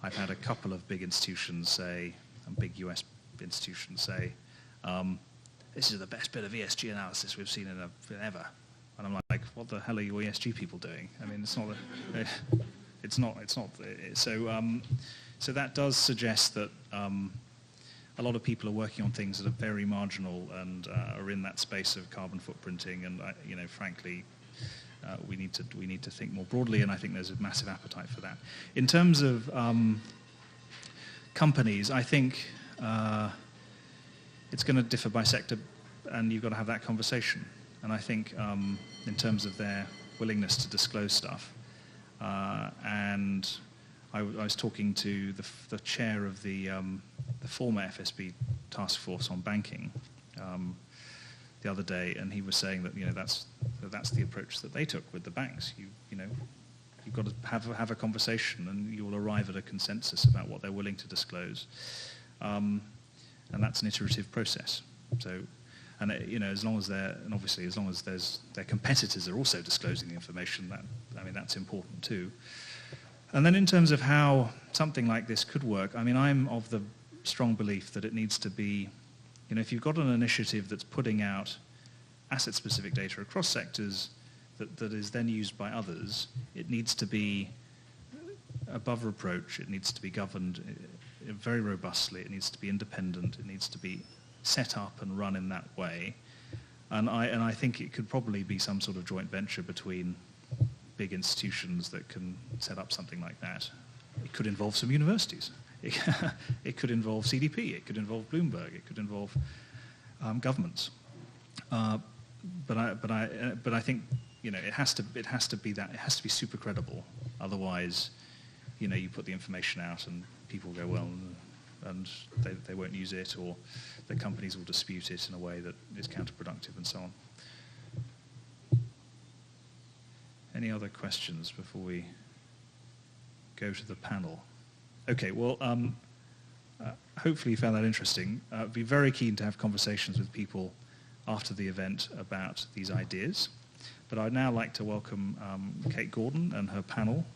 I've had a couple of big institutions say, and big US institutions say, this is the best bit of ESG analysis we've seen in ever. And I'm like, what the hell are you ESG people doing? I mean, it's not. So that does suggest that a lot of people are working on things that are very marginal and are in that space of carbon footprinting. And frankly, we need to think more broadly. And I think there's a massive appetite for that. In terms of companies, I think it's going to differ by sector, and you've got to have that conversation. And I think in terms of their willingness to disclose stuff, and I was talking to the chair of the former FSB task force on banking the other day, and he was saying that that's the approach that they took with the banks. You've got to have a conversation, and you will arrive at a consensus about what they're willing to disclose, and that's an iterative process. So, and as long as their competitors are also disclosing the information, that's important too. And then in terms of how something like this could work, I'm of the strong belief that it needs to be, if you've got an initiative that's putting out asset-specific data across sectors that is then used by others, it needs to be above reproach, it needs to be governed very robustly, it needs to be independent, it needs to be set up and run in that way. And I think it could probably be some sort of joint venture between big institutions that can set up something like that. It could involve some universities. It could involve CDP. It could involve Bloomberg. It could involve governments. But I think it has to be that. It has to be super credible. Otherwise, you put the information out and people go, well, and they won't use it, or the companies will dispute it in a way that is counterproductive, and so on. Any other questions before we go to the panel? Okay, well, hopefully you found that interesting. I'd be very keen to have conversations with people after the event about these ideas. But I'd now like to welcome Kate Gordon and her panel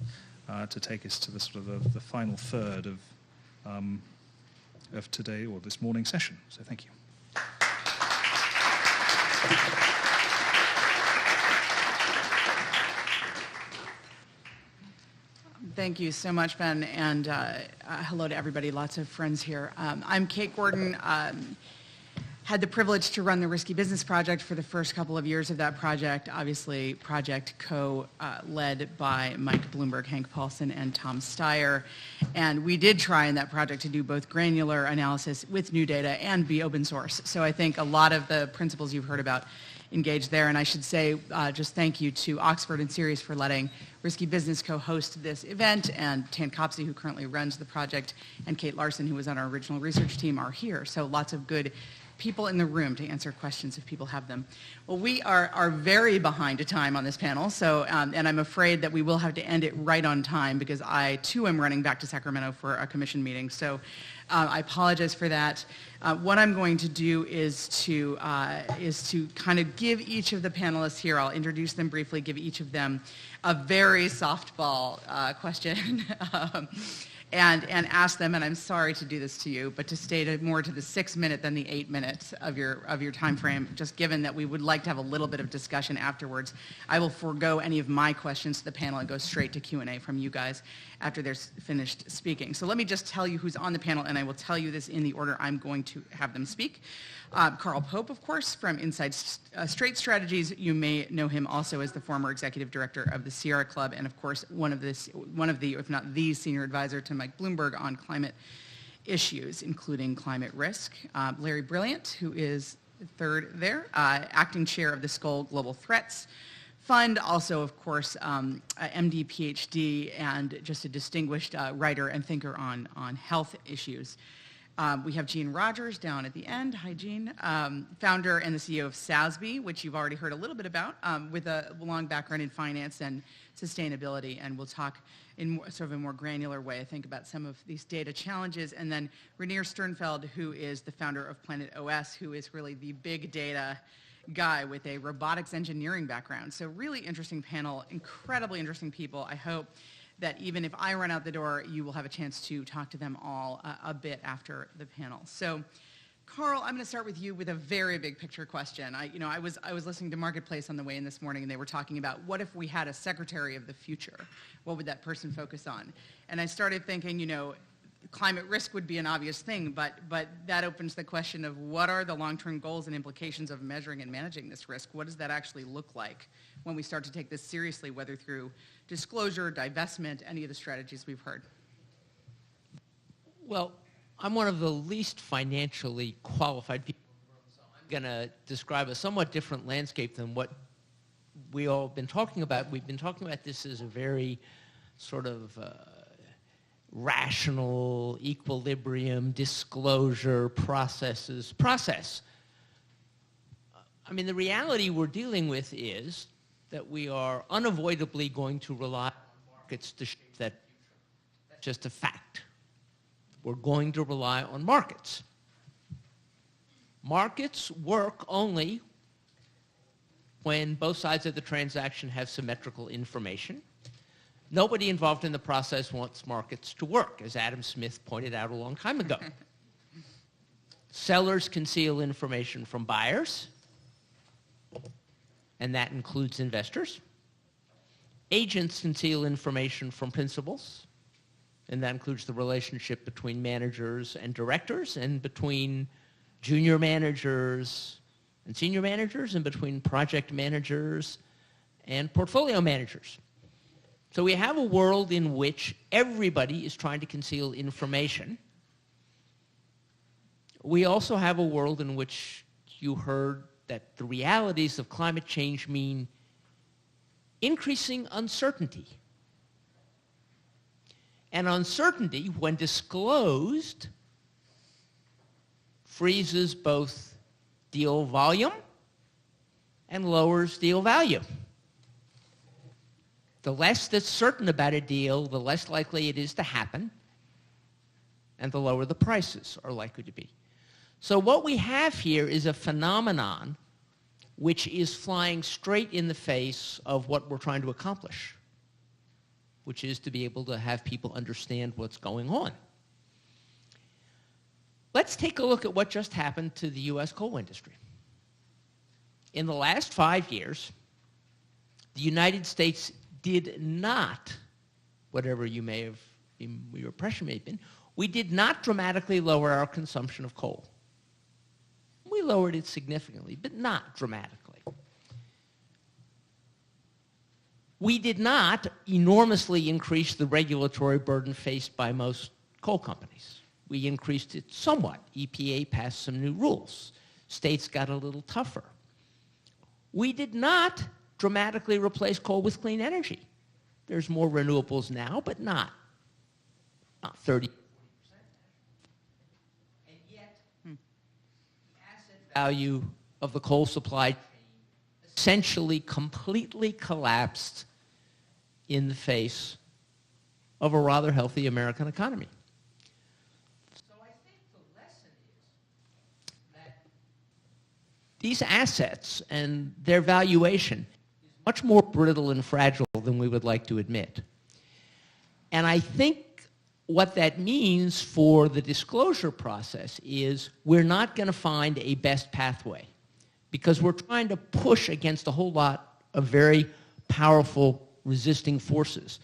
to take us to the sort of the final third of today or this morning's session. So thank you. Thank you so much, Ben, and hello to everybody. Lots of friends here. I'm Kate Gordon. Had the privilege to run the Risky Business Project for the first couple of years of that project, obviously project co-led by Mike Bloomberg, Hank Paulson, and Tom Steyer. And we did try in that project to do both granular analysis with new data and be open source. So I think a lot of the principles you've heard about engage there. And I should say just thank you to Oxford and Ceres for letting Risky Business co-host this event, and Tan Kopsey, who currently runs the project, and Kate Larson, who was on our original research team, are here. So lots of good people in the room to answer questions if people have them. Well, we are very behind time on this panel, so and I'm afraid that we will have to end it right on time because I too am running back to Sacramento for a commission meeting. So I apologize for that. What I'm going to do is to kind of give each of the panelists here, I'll introduce them briefly, give each of them a very softball question. And ask them, and I'm sorry to do this to you, but to stay more to the 6 minute than the 8 minutes of your time frame, just given that we would like to have a little bit of discussion afterwards. I will forego any of my questions to the panel and go straight to Q&A from you guys after they're finished speaking. So let me just tell you who's on the panel, and I will tell you this in the order I'm going to have them speak. Carl Pope, of course, from Inside Straight Strategies. You may know him also as the former executive director of the Sierra Club, and of course, one of the, if not the senior advisor to Mike Bloomberg on climate issues, including climate risk. Larry Brilliant, who is third there, acting chair of the Skoll Global Threats Fund, also, of course, MD, PhD, and just a distinguished writer and thinker on health issues. We have Jean Rogers down at the end. Hi, Jean. Founder and the CEO of SASB, which you've already heard a little bit about, with a long background in finance and sustainability, and we'll talk in sort of a more granular way, I think, about some of these data challenges. And then Rainier Sternfeld, who is the founder of Planet OS, who is really the big data guy with a robotics engineering background. So really interesting panel, incredibly interesting people. I hope that even if I run out the door, you will have a chance to talk to them all a bit after the panel. So, Carl, I'm going to start with you with a very big picture question. I was listening to Marketplace on the way in this morning, and they were talking about what if we had a secretary of the future? What would that person focus on? And I started thinking, climate risk would be an obvious thing, but that opens the question of what are the long-term goals and implications of measuring and managing this risk? What does that actually look like when we start to take this seriously, whether through disclosure, divestment, any of the strategies we've heard? Well, I'm one of the least financially qualified people in the room, so I'm going to describe a somewhat different landscape than what we all have been talking about. We've been talking about this as a very sort of rational, equilibrium, disclosure, process. I mean, the reality we're dealing with is that we are unavoidably going to rely on markets to shape that future. That's just a fact. We're going to rely on markets. Markets work only when both sides of the transaction have symmetrical information. Nobody involved in the process wants markets to work, as Adam Smith pointed out a long time ago. Sellers conceal information from buyers, and that includes investors. Agents conceal information from principals, and that includes the relationship between managers and directors, and between junior managers and senior managers, and between project managers and portfolio managers. So we have a world in which everybody is trying to conceal information. We also have a world in which you heard that the realities of climate change mean increasing uncertainty. And uncertainty, when disclosed, freezes both deal volume and lowers deal value. The less that's certain about a deal, the less likely it is to happen, and the lower the prices are likely to be. So what we have here is a phenomenon which is flying straight in the face of what we're trying to accomplish, which is to be able to have people understand what's going on. Let's take a look at what just happened to the U.S. coal industry. In the last 5 years, the United States did not, whatever your impression may have been, we did not dramatically lower our consumption of coal. We lowered it significantly, but not dramatically. We did not enormously increase the regulatory burden faced by most coal companies. We increased it somewhat. EPA passed some new rules. States got a little tougher. We did not dramatically replace coal with clean energy. There's more renewables now, but not 30%. And yet, the asset value of the coal supply chain essentially completely collapsed in the face of a rather healthy American economy. So I think the lesson is that these assets and their valuation is much more brittle and fragile than we would like to admit. And I think what that means for the disclosure process is we're not going to find a best pathway because we're trying to push against a whole lot of very powerful resisting forces.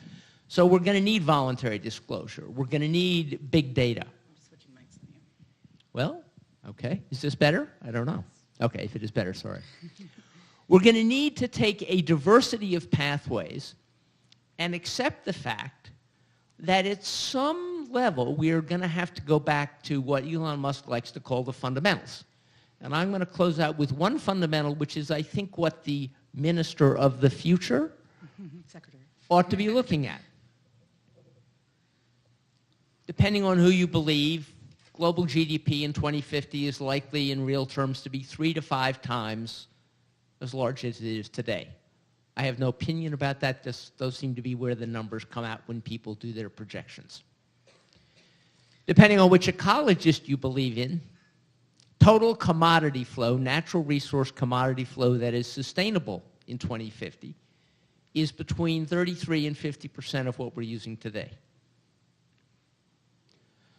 So we're going to need voluntary disclosure. We're going to need big data. I'm switching mics on you. Well, okay. Is this better? I don't know. Okay, if it is better, sorry. We're going to need to take a diversity of pathways and accept the fact that at some level we are going to have to go back to what Elon Musk likes to call the fundamentals. And I'm going to close out with one fundamental, which is, I think, what the Minister of the Future Secretary ought to be looking at. Depending on who you believe, global GDP in 2050 is likely in real terms to be 3 to 5 times as large as it is today. I have no opinion about that. Those seem to be where the numbers come out when people do their projections. Depending on which ecologist you believe in, total commodity flow, natural resource commodity flow that is sustainable in 2050 is between 33 and 50% of what we're using today.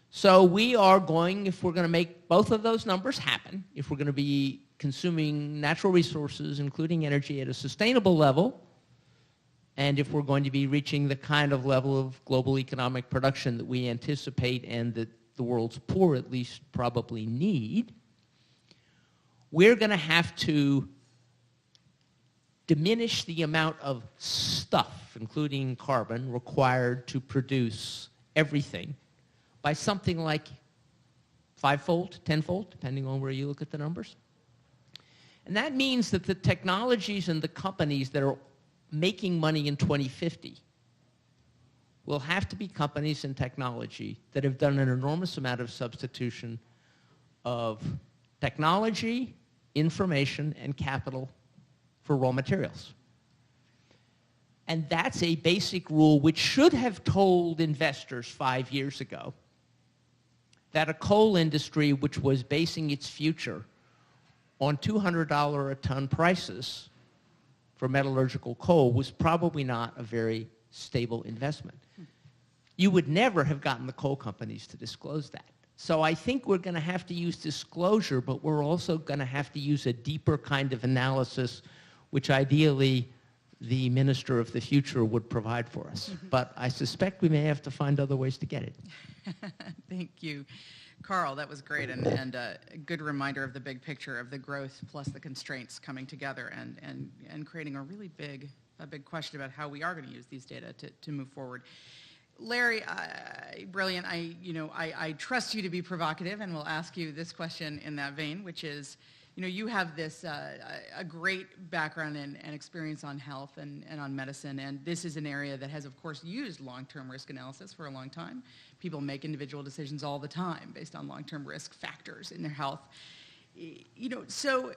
So we are going, if we're going to make both of those numbers happen, if we're going to be consuming natural resources, including energy, at a sustainable level, and if we're going to be reaching the kind of level of global economic production that we anticipate and that the world's poor at least probably need, we're going to have to diminish the amount of stuff, including carbon, required to produce everything by something like 5-fold, 10-fold, depending on where you look at the numbers. And that means that the technologies and the companies that are making money in 2050 will have to be companies and technology that have done an enormous amount of substitution of technology, information, and capital for raw materials. And that's a basic rule which should have told investors 5 years ago that a coal industry which was basing its future on $200 a ton prices for metallurgical coal was probably not a very stable investment. You would never have gotten the coal companies to disclose that. So I think we're going to have to use disclosure, but we're also going to have to use a deeper kind of analysis, which ideally the minister of the future would provide for us. But I suspect we may have to find other ways to get it. Thank you. Carl, that was great, and a good reminder of the big picture of the growth plus the constraints coming together and creating a really big question about how we are going to use these data to move forward. Larry, brilliant. I trust you to be provocative, and will ask you this question in that vein, which is, you have this a great background and experience on health and on medicine, and this is an area that has, of course, used long-term risk analysis for a long time. People make individual decisions all the time based on long-term risk factors in their health. So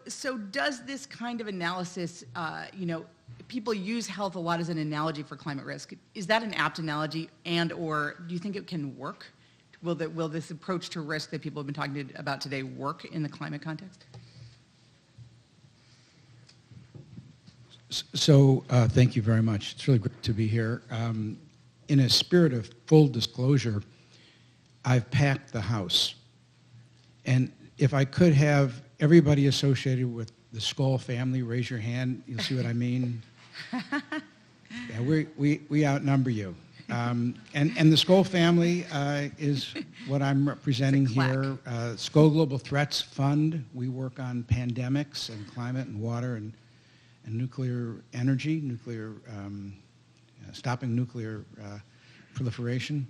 does this kind of analysis, people use health a lot as an analogy for climate risk. Is that an apt analogy, or do you think it can work? Will this approach to risk that people have been talking about today work in the climate context? So thank you very much. It's really great to be here. In a spirit of full disclosure, I've packed the house. And if I could have everybody associated with the Skoll family raise your hand, you'll see what I mean. Yeah, we outnumber you. And the Skoll family is what I'm representing here. Skoll Global Threats Fund. We work on pandemics and climate and water and nuclear energy, stopping nuclear proliferation.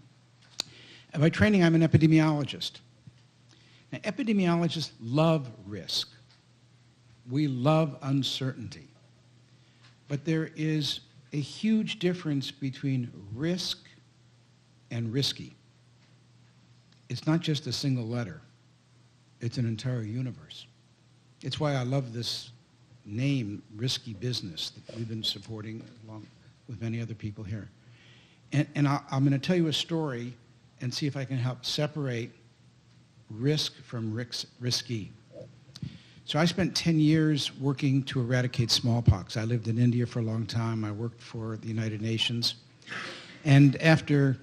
And by training, I'm an epidemiologist. Now, epidemiologists love risk. We love uncertainty. But there is a huge difference between risk and risky. It's not just a single letter. It's an entire universe. It's why I love this name, Risky Business, that we've been supporting along with many other people here. And I'm going to tell you a story and see if I can help separate risk from risky. So I spent 10 years working to eradicate smallpox. I lived in India for a long time. I worked for the United Nations. And after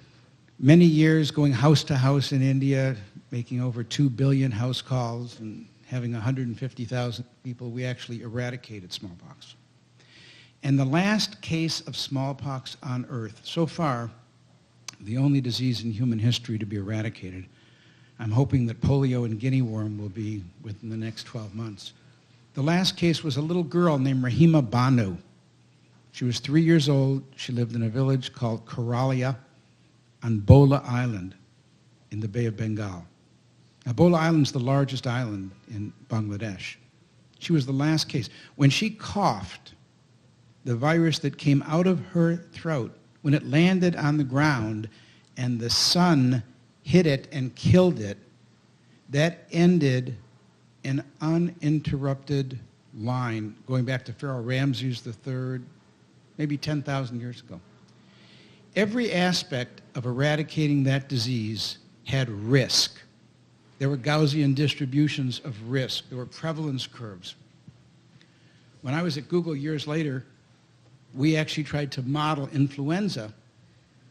many years going house to house in India, making over 2 billion house calls and having 150,000 people, we actually eradicated smallpox. And the last case of smallpox on Earth, so far, the only disease in human history to be eradicated, I'm hoping that polio and guinea worm will be within the next 12 months. The last case was a little girl named Rahima Banu. She was 3 years old. She lived in a village called Karalia on Bola Island in the Bay of Bengal. Now, Bola Island is the largest island in Bangladesh. She was the last case. When she coughed, the virus that came out of her throat, when it landed on the ground and the sun hit it and killed it, that ended an uninterrupted line going back to Pharaoh Ramses III, maybe 10,000 years ago. Every aspect of eradicating that disease had risk. There were Gaussian distributions of risk. There were prevalence curves. When I was at Google years later, we actually tried to model influenza,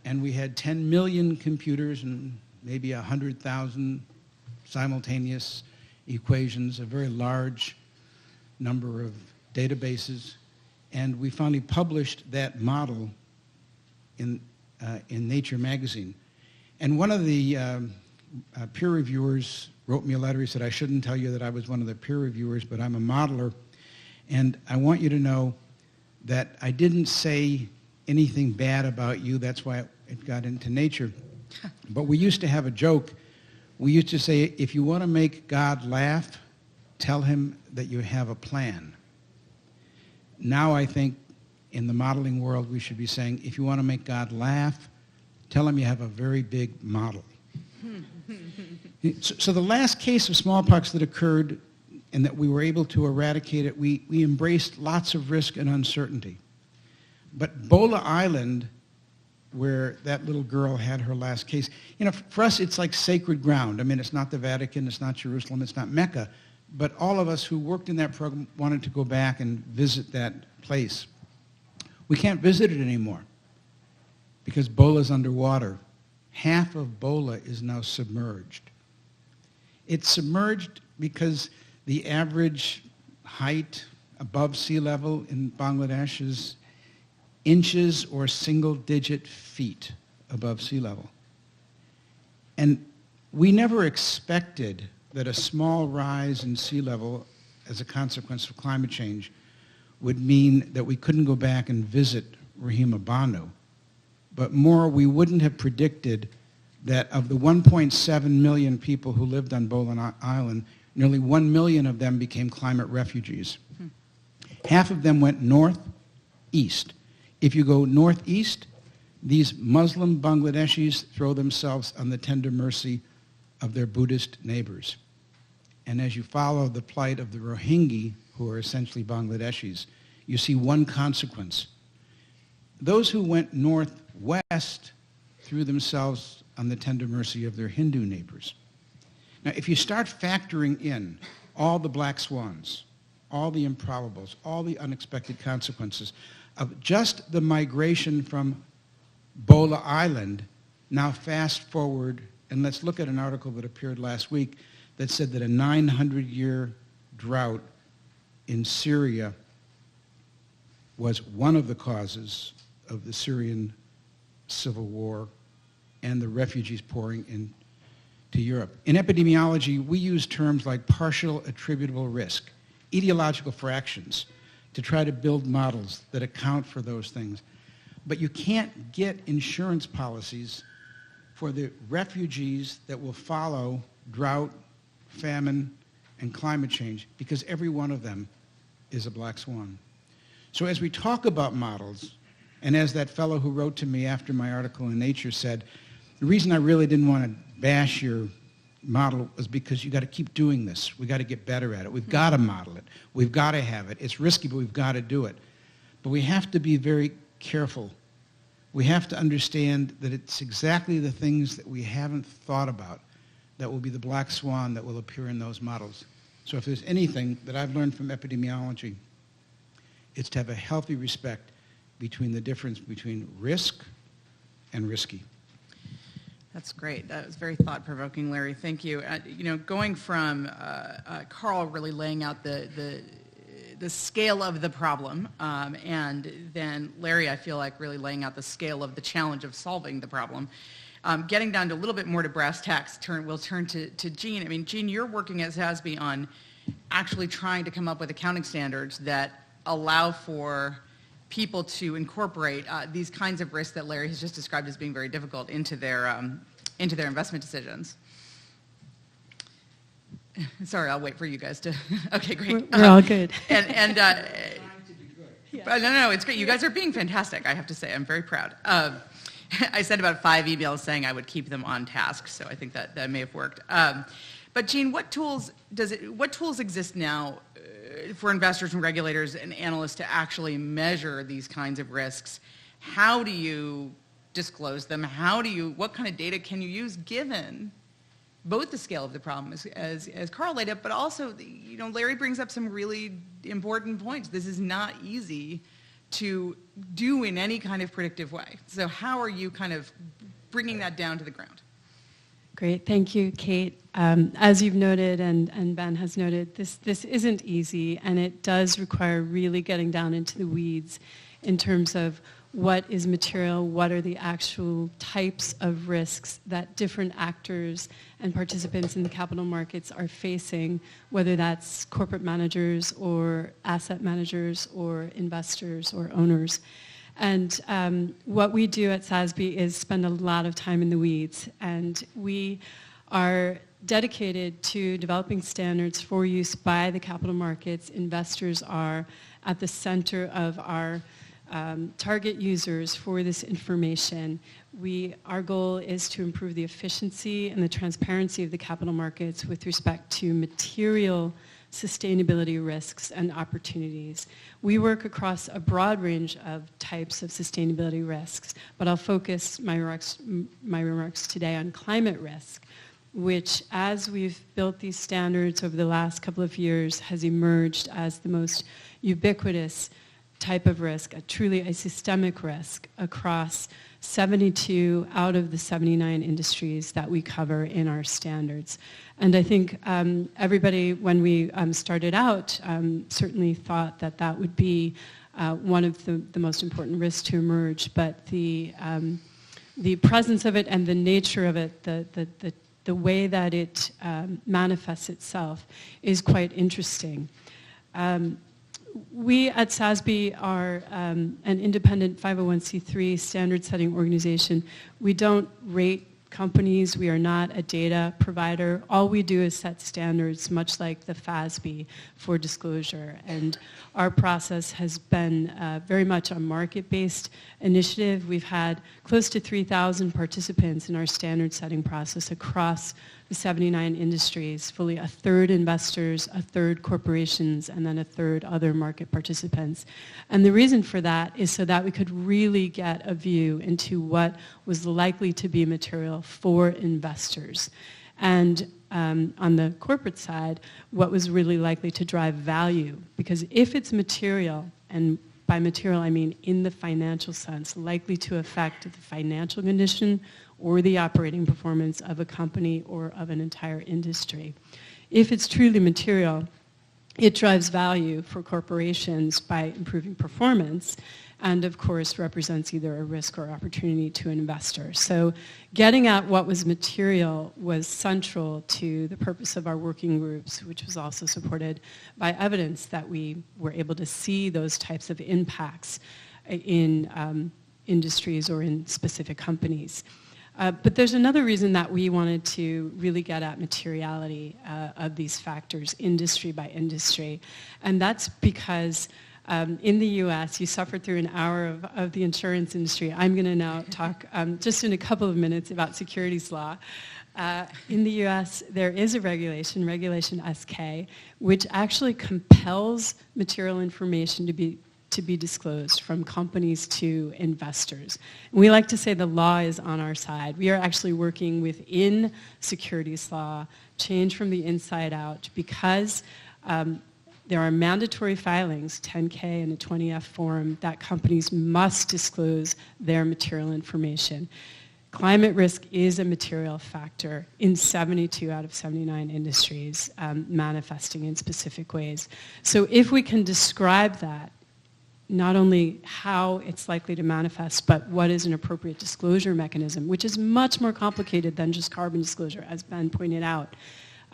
and we had 10 million computers and maybe 100,000 simultaneous equations, a very large number of databases, and we finally published that model in Nature magazine. And one of the peer reviewers wrote me a letter. He said, I shouldn't tell you that I was one of the peer reviewers, but I'm a modeler, and I want you to know that I didn't say anything bad about you. That's why it got into Nature. But we used to have a joke. We used to say, if you want to make God laugh, tell him that you have a plan. Now I think in the modeling world we should be saying, if you want to make God laugh, tell him you have a very big model. So the last case of smallpox that occurred and that we were able to eradicate it, we embraced lots of risk and uncertainty. But Bola Island, where that little girl had her last case, for us it's like sacred ground. I mean, it's not the Vatican, it's not Jerusalem, it's not Mecca, but all of us who worked in that program wanted to go back and visit that place. We can't visit it anymore because Bola's underwater. Half of Bola is now submerged. It's submerged because the average height above sea level in Bangladesh is inches or single-digit feet above sea level. And we never expected that a small rise in sea level as a consequence of climate change would mean that we couldn't go back and visit Rahima Banu. But more, we wouldn't have predicted that of the 1.7 million people who lived on Bola Island, nearly 1 million of them became climate refugees. Half of them went northeast. If you go northeast, these Muslim Bangladeshis throw themselves on the tender mercy of their Buddhist neighbors. And as you follow the plight of the Rohingya, who are essentially Bangladeshis, you see one consequence. Those who went northwest threw themselves on the tender mercy of their Hindu neighbors. Now, if you start factoring in all the black swans, all the improbables, all the unexpected consequences of just the migration from Bola Island, now fast forward, and let's look at an article that appeared last week that said that a 900-year drought in Syria was one of the causes of the Syrian civil war and the refugees pouring into Europe. In epidemiology, we use terms like partial attributable risk, etiological fractions, to try to build models that account for those things. But you can't get insurance policies for the refugees that will follow drought, famine, and climate change, because every one of them is a black swan. So as we talk about models, and as that fellow who wrote to me after my article in Nature said, the reason I really didn't want to bash your model was because you got to keep doing this. We got to get better at it. We've got to model it. We've got to have it. It's risky, but we've got to do it. But we have to be very careful. We have to understand that it's exactly the things that we haven't thought about that will be the black swan that will appear in those models. So if there's anything that I've learned from epidemiology, it's to have a healthy respect between the difference between risk and risky. That's great. That was very thought-provoking, Larry. Thank you. Going from Carl really laying out the scale of the problem, and then Larry, I feel like, really laying out the scale of the challenge of solving the problem. Getting down to a little bit more to brass tacks, we'll turn to Jean. I mean, Jean, you're working at SASB on actually trying to come up with accounting standards that allow for people to incorporate these kinds of risks that Larry has just described as being very difficult into their investment decisions. Sorry, I'll wait for you guys to. Okay, great. We're all good. And but no, it's great. You guys are being fantastic. I have to say, I'm very proud. I sent about 5 emails saying I would keep them on task, so I think that may have worked. But Jean, what tools exist now for investors and regulators and analysts to actually measure these kinds of risks, how do you disclose them? What kind of data can you use given both the scale of the problem as Carl laid it, but also, Larry brings up some really important points. This is not easy to do in any kind of predictive way. So how are you kind of bringing that down to the ground? Great, thank you, Kate. As you've noted and Ben has noted, this isn't easy, and it does require really getting down into the weeds in terms of what is material, what are the actual types of risks that different actors and participants in the capital markets are facing, whether that's corporate managers or asset managers or investors or owners. And what we do at SASB is spend a lot of time in the weeds, and we are dedicated to developing standards for use by the capital markets. Investors are at the center of our target users for this information. Our goal is to improve the efficiency and the transparency of the capital markets with respect to material sustainability risks and opportunities. We work across a broad range of types of sustainability risks, but I'll focus my remarks today on climate risk, which, as we've built these standards over the last couple of years, has emerged as the most ubiquitous type of risk, truly a systemic risk across 72 out of the 79 industries that we cover in our standards. And I think everybody, when we started out, certainly thought that would be one of the most important risks to emerge, but the presence of it and the nature of it, the way that it manifests itself is quite interesting. We at SASB are an independent 501c3 standard-setting organization. We don't rate companies. We are not a data provider. All we do is set standards, much like the FASB, for disclosure. And our process has been very much a market-based initiative. We've had close to 3,000 participants in our standard-setting process across the 79 industries, fully a third investors, a third corporations, and then a third other market participants. And the reason for that is so that we could really get a view into what was likely to be material for investors. And on the corporate side, what was really likely to drive value. Because if it's material, and by material I mean in the financial sense, likely to affect the financial condition or the operating performance of a company or of an entire industry. If it's truly material, it drives value for corporations by improving performance, and of course represents either a risk or opportunity to an investor. So getting at what was material was central to the purpose of our working groups, which was also supported by evidence that we were able to see those types of impacts in industries or in specific companies. But there's another reason that we wanted to really get at materiality of these factors, industry by industry, and that's because in the U.S., you suffered through an hour of the insurance industry. I'm going to now talk just in a couple of minutes about securities law. In the U.S., there is a regulation, Regulation SK, which actually compels material information to be disclosed from companies to investors. And we like to say the law is on our side. We are actually working within securities law, change from the inside out, because there are mandatory filings, 10K and a 20F form, that companies must disclose their material information. Climate risk is a material factor in 72 out of 79 industries, manifesting in specific ways. So if we can describe that, not only how it's likely to manifest, but what is an appropriate disclosure mechanism, which is much more complicated than just carbon disclosure, as Ben pointed out.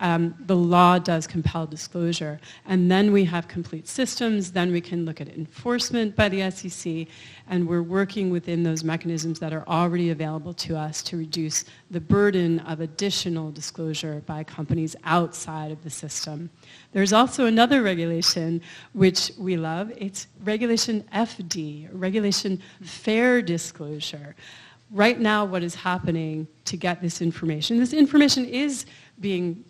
The law does compel disclosure. And then we have complete systems. Then we can look at enforcement by the SEC. And we're working within those mechanisms that are already available to us to reduce the burden of additional disclosure by companies outside of the system. There's also another regulation which we love. It's Regulation FD, Regulation Fair Disclosure. Right now, what is happening to get this information is being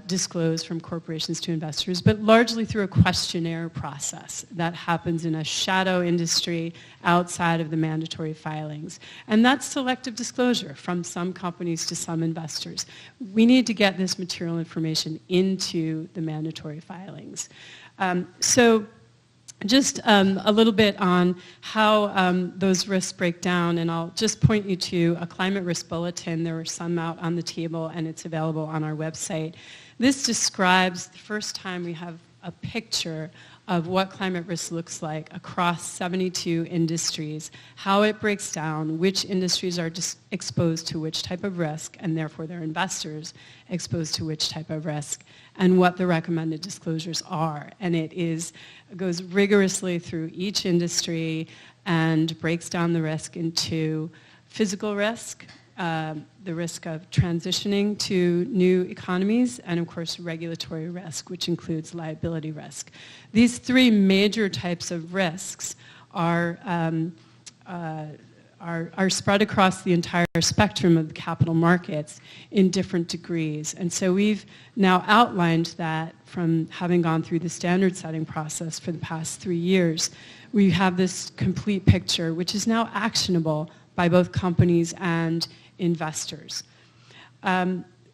disclosed from corporations to investors, but largely through a questionnaire process that happens in a shadow industry outside of the mandatory filings. And that's selective disclosure from some companies to some investors. We need to get this material information into the mandatory filings. So just a little bit on how those risks break down, and I'll just point you to a climate risk bulletin. There are some out on the table, and it's available on our website. This describes the first time we have a picture of what climate risk looks like across 72 industries, how it breaks down, which industries are exposed to which type of risk, and therefore their investors exposed to which type of risk, and what the recommended disclosures are. And it goes rigorously through each industry and breaks down the risk into physical risk, the risk of transitioning to new economies, and of course regulatory risk, which includes liability risk. These three major types of risks are spread across the entire spectrum of the capital markets in different degrees. And so we've now outlined that from having gone through the standard setting process for the past 3 years. We have this complete picture, which is now actionable by both companies and investors.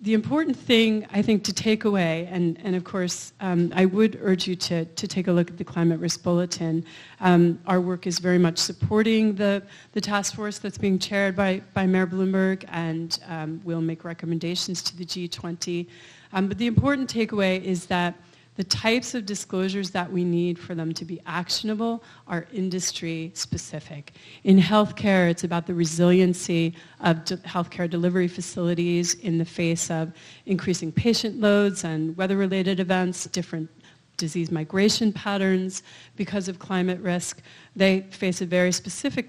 The important thing, I think, to take away, and of course, I would urge you to take a look at the Climate Risk Bulletin. Our work is very much supporting the task force that's being chaired by Mayor Bloomberg, and we'll make recommendations to the G20. But the important takeaway is that the types of disclosures that we need for them to be actionable are industry specific. In healthcare, it's about the resiliency of healthcare delivery facilities in the face of increasing patient loads and weather-related events, different disease migration patterns because of climate risk. They face a very specific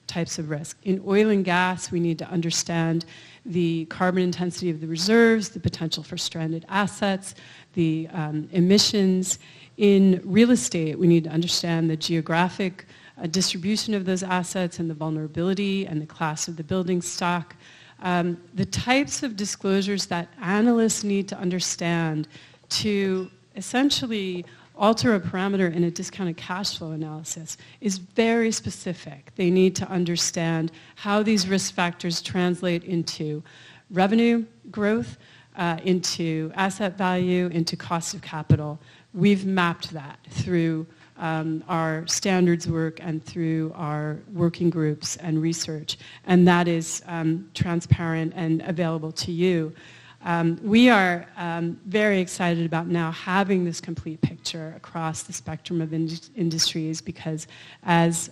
types of risk. In oil and gas, we need to understand the carbon intensity of the reserves, the potential for stranded assets, the emissions. In real estate, we need to understand the geographic distribution of those assets and the vulnerability and the class of the building stock. The types of disclosures that analysts need to understand to essentially alter a parameter in a discounted cash flow analysis is very specific. They need to understand how these risk factors translate into revenue growth, into asset value, into cost of capital. We've mapped that through our standards work and through our working groups and research, and that is transparent and available to you. We are very excited about now having this complete picture across the spectrum of industries because, as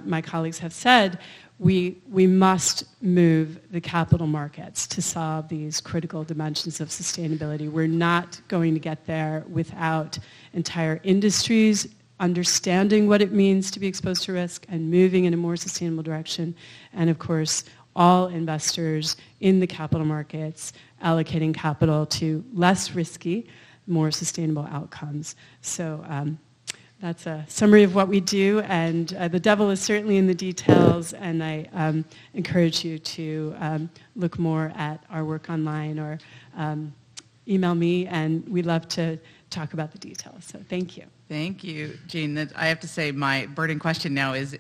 my colleagues have said, we must move the capital markets to solve these critical dimensions of sustainability. We're not going to get there without entire industries understanding what it means to be exposed to risk and moving in a more sustainable direction, and of course, all investors in the capital markets allocating capital to less risky, more sustainable outcomes. So that's a summary of what we do, and the devil is certainly in the details, and I encourage you to look more at our work online or email me, and we'd love to talk about the details. So thank you. Thank you, Jean. I have to say my burning question now is,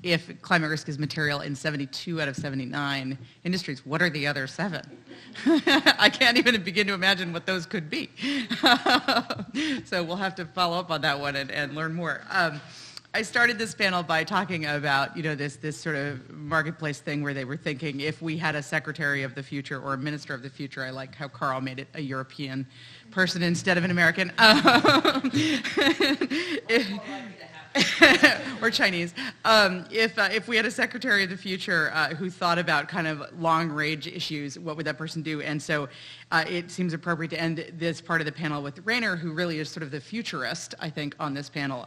if climate risk is material in 72 out of 79 industries, what are the other 7? I can't even begin to imagine what those could be. So we'll have to follow up on that one and learn more. I started this panel by talking about, this sort of marketplace thing where they were thinking if we had a secretary of the future or a minister of the future. I like how Carl made it a European person instead of an American. Or Chinese. If we had a secretary of the future who thought about kind of long-range issues, what would that person do? And so it seems appropriate to end this part of the panel with Rainer, who really is sort of the futurist, I think, on this panel.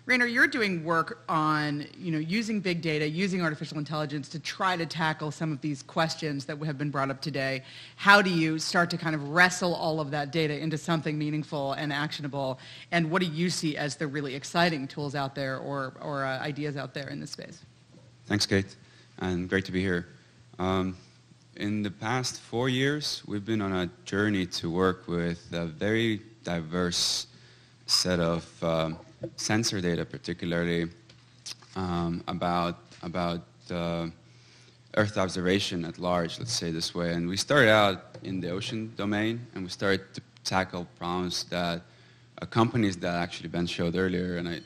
Rainer, you're doing work on, using big data, using artificial intelligence to try to tackle some of these questions that have been brought up today. How do you start to kind of wrestle all of that data into something meaningful and actionable? And what do you see as the really exciting tools out there or ideas out there in this space? Thanks, Kate, and great to be here. in the past 4 years, we've been on a journey to work with a very diverse set of sensor data, particularly about Earth observation at large, let's say this way. And we started out in the ocean domain, and we started to tackle problems that companies that actually Ben showed earlier, and I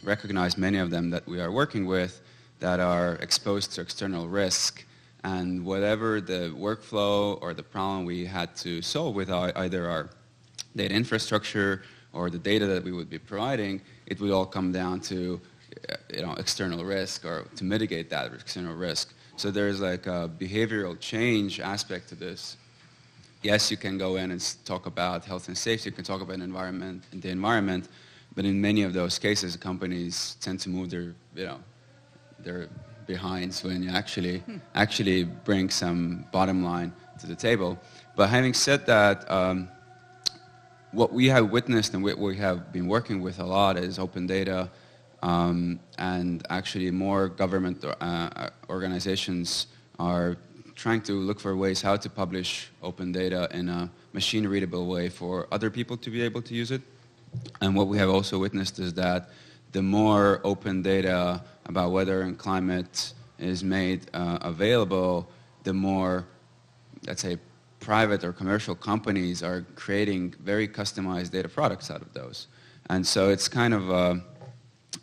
recognize many of them that we are working with, that are exposed to external risk. And whatever the workflow or the problem we had to solve with either our data infrastructure or the data that we would be providing, it would all come down to external risk or to mitigate that external risk. So there's like a behavioral change aspect to this. Yes, you can go in and talk about health and safety, you can talk about the environment, but in many of those cases, companies tend to move their behinds when you actually bring some bottom line to the table. But having said that, what we have witnessed and what we have been working with a lot is open data, and actually more government organizations are trying to look for ways how to publish open data in a machine-readable way for other people to be able to use it. And what we have also witnessed is that the more open data about weather and climate is made available, the more, let's say, private or commercial companies are creating very customized data products out of those. And so it's kind of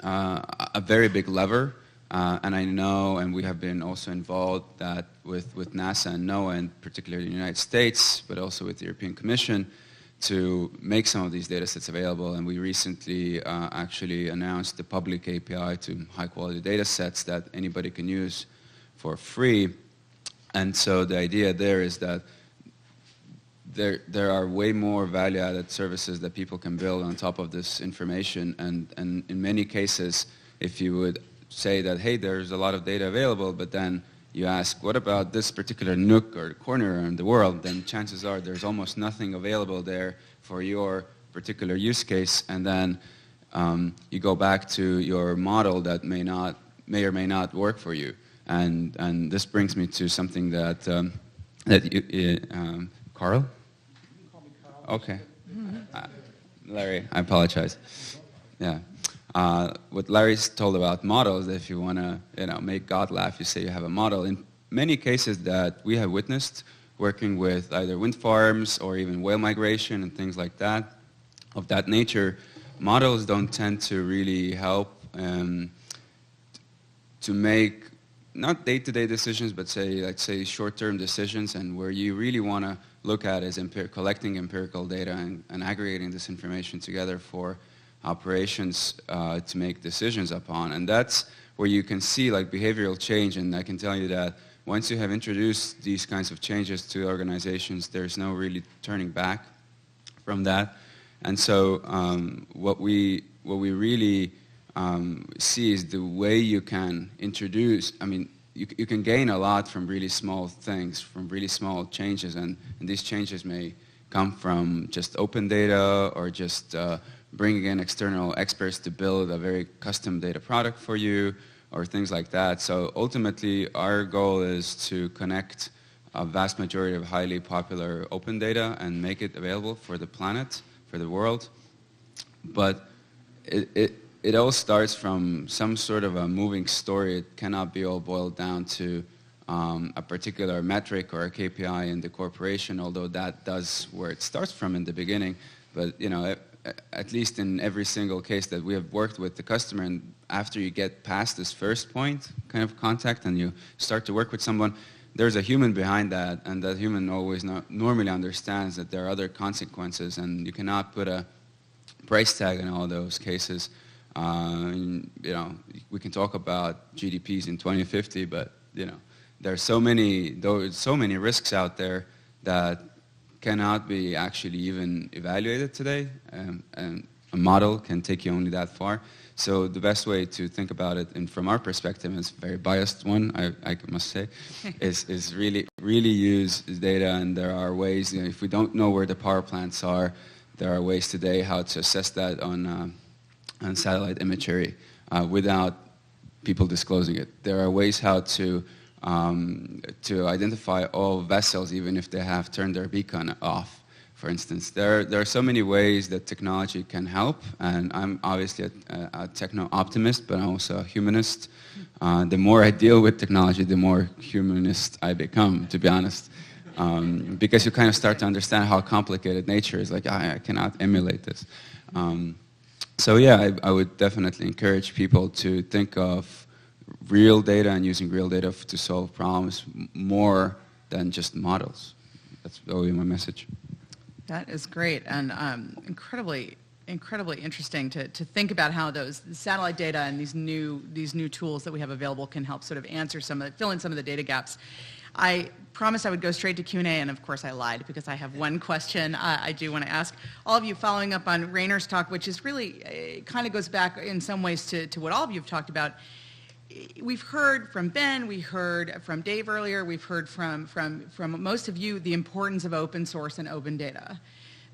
a very big lever. And I know, and we have been also involved that with NASA and NOAA, and particularly in the United States, but also with the European Commission, to make some of these data sets available. And we recently actually announced the public API to high-quality data sets that anybody can use for free. And so the idea there is that there are way more value-added services that people can build on top of this information. And in many cases, if you would say that, hey, there's a lot of data available, but then you ask, what about this particular nook or corner in the world, then chances are there's almost nothing available there for your particular use case. And then you go back to your model that may or may not work for you. And this brings me to something that Carl? Okay. Larry, I apologize. Yeah. What Larry's told about models, if you want to make God laugh, you say you have a model. In many cases that we have witnessed working with either wind farms or even whale migration and things like that, of that nature, models don't tend to really help to make not day-to-day decisions, but let's say short-term decisions, and where you really want to look at is collecting empirical data and aggregating this information together for operations to make decisions upon. And that's where you can see like behavioral change. And I can tell you that once you have introduced these kinds of changes to organizations, there's no really turning back from that. And so what we really see is the way you can introduce, you can gain a lot from really small things, from really small changes, and these changes may come from just open data or just bringing in external experts to build a very custom data product for you or things like that. So ultimately, our goal is to connect a vast majority of highly popular open data and make it available for the planet, for the world. But it all starts from some sort of a moving story. It cannot be all boiled down to a particular metric or a KPI in the corporation, although that does where it starts from in the beginning. But at least in every single case that we have worked with the customer, and after you get past this first point kind of contact and you start to work with someone, there's a human behind that, and that human always normally understands that there are other consequences, and you cannot put a price tag in all those cases. We can talk about GDPs in 2050, but there are so many risks out there that cannot be actually even evaluated today, and a model can take you only that far. So the best way to think about it, and from our perspective, it's a very biased one, I must say, is really use data. And there are ways, if we don't know where the power plants are, there are ways today how to assess that on satellite imagery without people disclosing it. There are ways how to to identify all vessels, even if they have turned their beacon off, for instance. There are so many ways that technology can help, and I'm obviously a techno-optimist, but I'm also a humanist. The more I deal with technology, the more humanist I become, to be honest. Because you kind of start to understand how complicated nature is. Like, I cannot emulate this. So yeah, I would definitely encourage people to think of real data and using real data to solve problems more than just models. That's always my message. That is great, and incredibly interesting to think about how those satellite data and these new tools that we have available can help sort of fill in some of the data gaps. I promised I would go straight to Q&A, and of course I lied because I have one question I do want to ask all of you, following up on Rainer's talk, which is really kind of goes back in some ways to what all of you have talked about. We've heard from Ben, we heard from Dave earlier, we've heard from most of you the importance of open source and open data.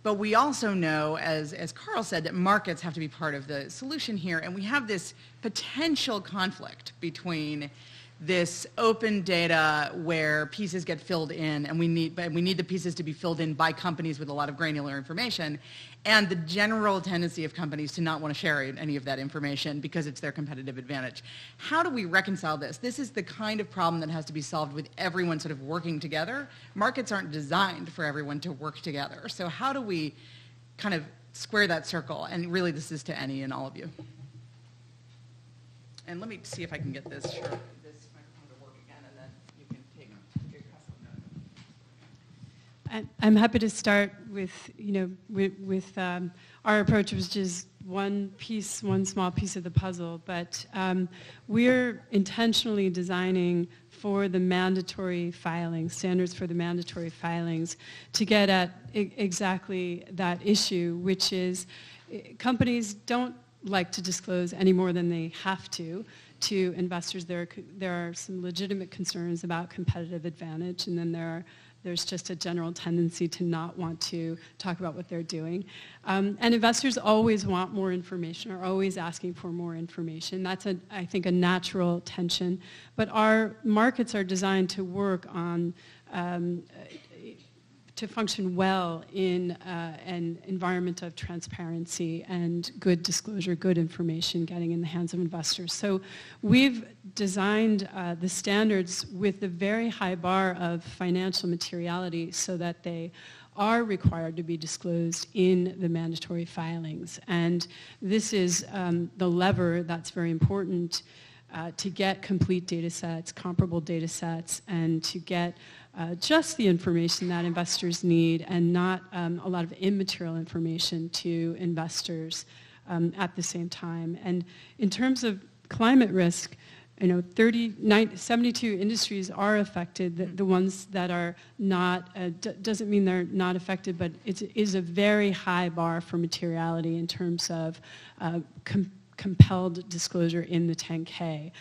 But we also know, as Carl said, that markets have to be part of the solution here, and we have this potential conflict between this open data where pieces get filled in, and we need the pieces to be filled in by companies with a lot of granular information, and the general tendency of companies to not want to share any of that information because it's their competitive advantage. How do we reconcile this? This is the kind of problem that has to be solved with everyone sort of working together. Markets aren't designed for everyone to work together. So how do we kind of square that circle? And really this is to any and all of you. And let me see if I can get this microphone to work again, and then you can take your question. I'm happy to start with, our approach, which is one small piece of the puzzle, but we're intentionally designing for the mandatory filings, standards for the mandatory filings, to get at exactly that issue, which is companies don't like to disclose any more than they have to investors. There are some legitimate concerns about competitive advantage, and then there's just a general tendency to not want to talk about what they're doing. And investors always want more information, are always asking for more information. That's, I think, a natural tension. But our markets are designed to work on to function well in an environment of transparency and good disclosure, good information getting in the hands of investors. So we've designed the standards with the very high bar of financial materiality so that they are required to be disclosed in the mandatory filings. And this is the lever that's very important to get complete data sets, comparable data sets, and to get just the information that investors need and not a lot of immaterial information to investors at the same time. And in terms of climate risk, 72 industries are affected. The ones that are not, doesn't mean they're not affected, but it is a very high bar for materiality in terms of compelled disclosure in the 10K.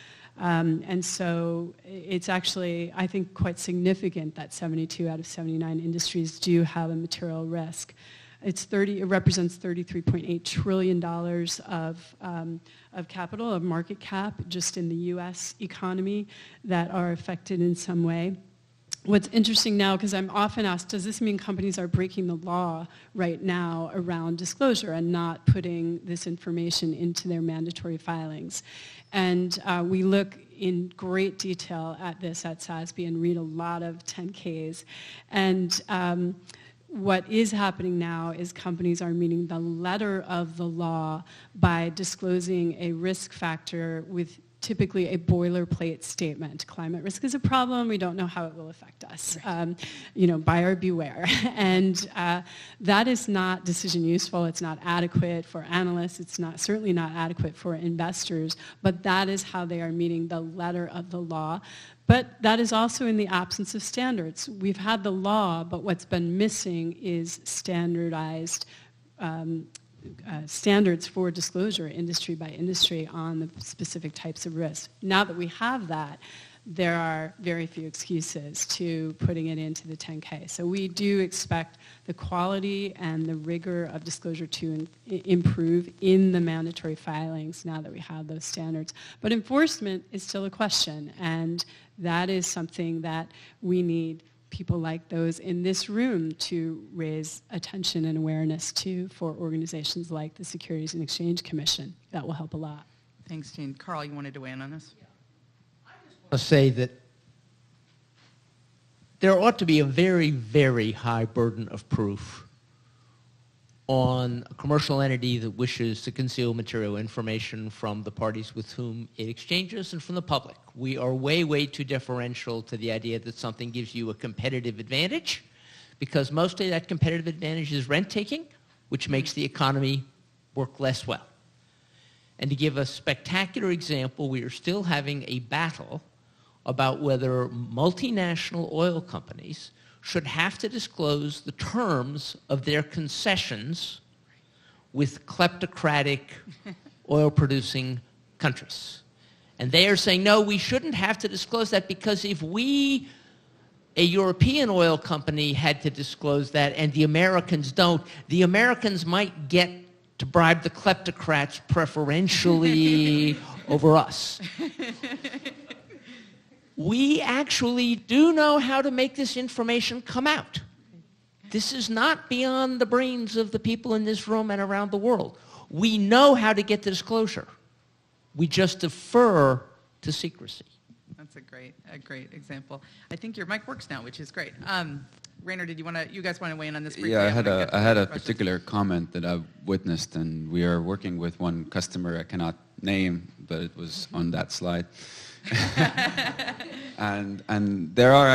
And so it's actually, I think, quite significant that 72 out of 79 industries do have a material risk. It represents $33.8 trillion of capital, of market cap, just in the US economy that are affected in some way. What's interesting now, because I'm often asked, does this mean companies are breaking the law right now around disclosure and not putting this information into their mandatory filings? And we look in great detail at this at SASB and read a lot of 10Ks. And what is happening now is companies are meeting the letter of the law by disclosing a risk factor with typically a boilerplate statement. Climate risk is a problem. We don't know how it will affect us. Right. Buyer beware. And that is not decision useful. It's not adequate for analysts. It's certainly not adequate for investors. But that is how they are meeting the letter of the law. But that is also in the absence of standards. We've had the law, but what's been missing is standardized standards for disclosure industry by industry on the specific types of risk. Now that we have that, there are very few excuses to putting it into the 10K. So we do expect the quality and the rigor of disclosure to improve in the mandatory filings now that we have those standards. But enforcement is still a question, and That is something that we need people like those in this room to raise attention and awareness to for organizations like the Securities and Exchange Commission. That will help a lot. Thanks, Jean. Carl, you wanted to weigh in on this? I want to say that there ought to be a very, very high burden of proof on a commercial entity that wishes to conceal material information from the parties with whom it exchanges and from the public. We are way, way too deferential to the idea that something gives you a competitive advantage, because mostly that competitive advantage is rent-taking, which makes the economy work less well. And to give a spectacular example, we are still having a battle about whether multinational oil companies should have to disclose the terms of their concessions with kleptocratic oil-producing countries. And they are saying, no, we shouldn't have to disclose that, because if we, a European oil company, had to disclose that and the Americans don't, the Americans might get to bribe the kleptocrats preferentially over us. We actually do know how to make this information come out. This is not beyond the brains of the people in this room and around the world. We know how to get the disclosure. We just defer to secrecy. That's a great example. I think your mic works now, which is great. Rainer, you guys want to weigh in on this briefly? Yeah, I had a particular comment that I've witnessed, and we are working with one customer I cannot name, but it was on that slide. and there are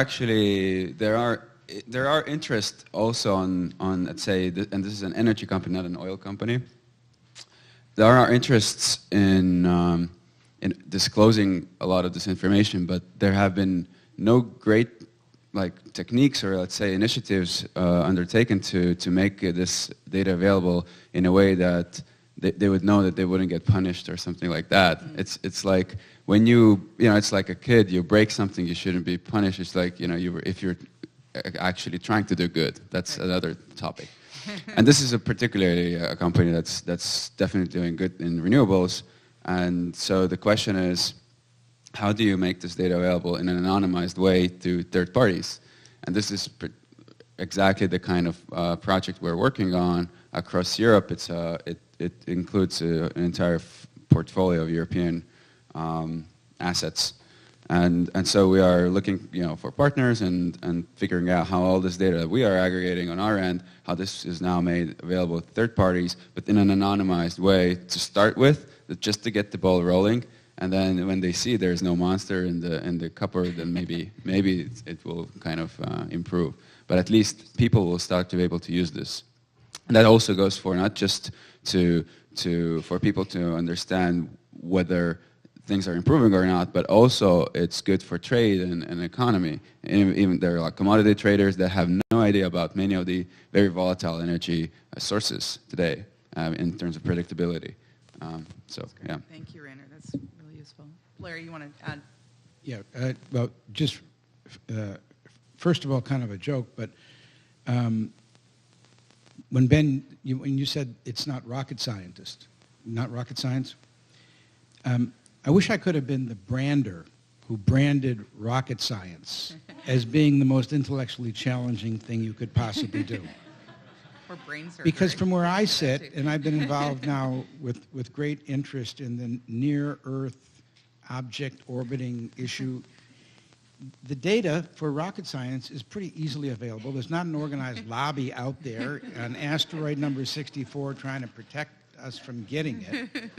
interest also on let's say, and this is an energy company, not an oil company. There are interests in disclosing a lot of this information, but there have been no great techniques or, let's say, initiatives undertaken to make this data available in a way that they would know that they wouldn't get punished or something like that. It's like when it's like a kid, you break something, you shouldn't be punished. It's like, if you're actually trying to do good. That's another topic. And this is particularly a company that's definitely doing good in renewables. And so the question is, how do you make this data available in an anonymized way to third parties? And this is exactly the kind of project we're working on across Europe. It includes an entire portfolio of European assets. And so we are looking for partners and figuring out how all this data that we are aggregating on our end, how this is now made available to third parties, but in an anonymized way to start with, just to get the ball rolling. And then when they see there's no monster in the cupboard, then maybe it will kind of improve. But at least people will start to be able to use this. And that also goes for not just for people to understand whether things are improving or not, but also it's good for trade and economy. And even there are commodity traders that have no idea about many of the very volatile energy sources today in terms of predictability. Yeah. Thank you, Rainer. That's really useful. Larry, you want to add? Yeah. Well, just first of all, kind of a joke, but when Ben, when you said it's not rocket science, I wish I could have been the brander who branded rocket science as being the most intellectually challenging thing you could possibly do. Or brain surgery. Because from where I sit, and I've been involved now with great interest in the near-Earth object orbiting issue, the data for rocket science is pretty easily available. There's not an organized lobby out there on asteroid number 64 trying to protect us from getting it.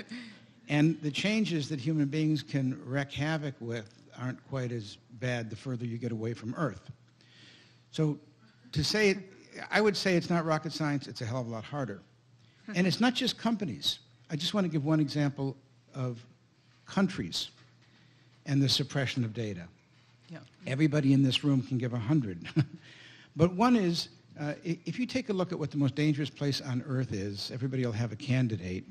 And the changes that human beings can wreak havoc with aren't quite as bad the further you get away from Earth. So I would say it's not rocket science, it's a hell of a lot harder. And it's not just companies. I just want to give one example of countries and the suppression of data. Yeah. Everybody in this room can give 100. But one is, if you take a look at what the most dangerous place on Earth is, everybody will have a candidate.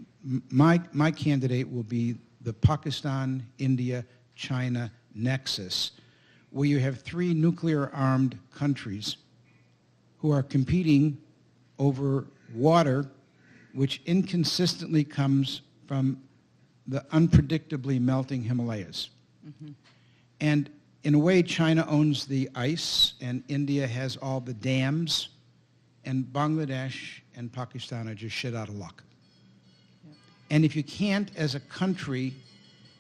My candidate will be the Pakistan, India, China nexus, where you have 3 nuclear-armed countries who are competing over water, which inconsistently comes from the unpredictably melting Himalayas. Mm-hmm. And In a way, China owns the ice, and India has all the dams, and Bangladesh and Pakistan are just shit out of luck. And if you can't, as a country,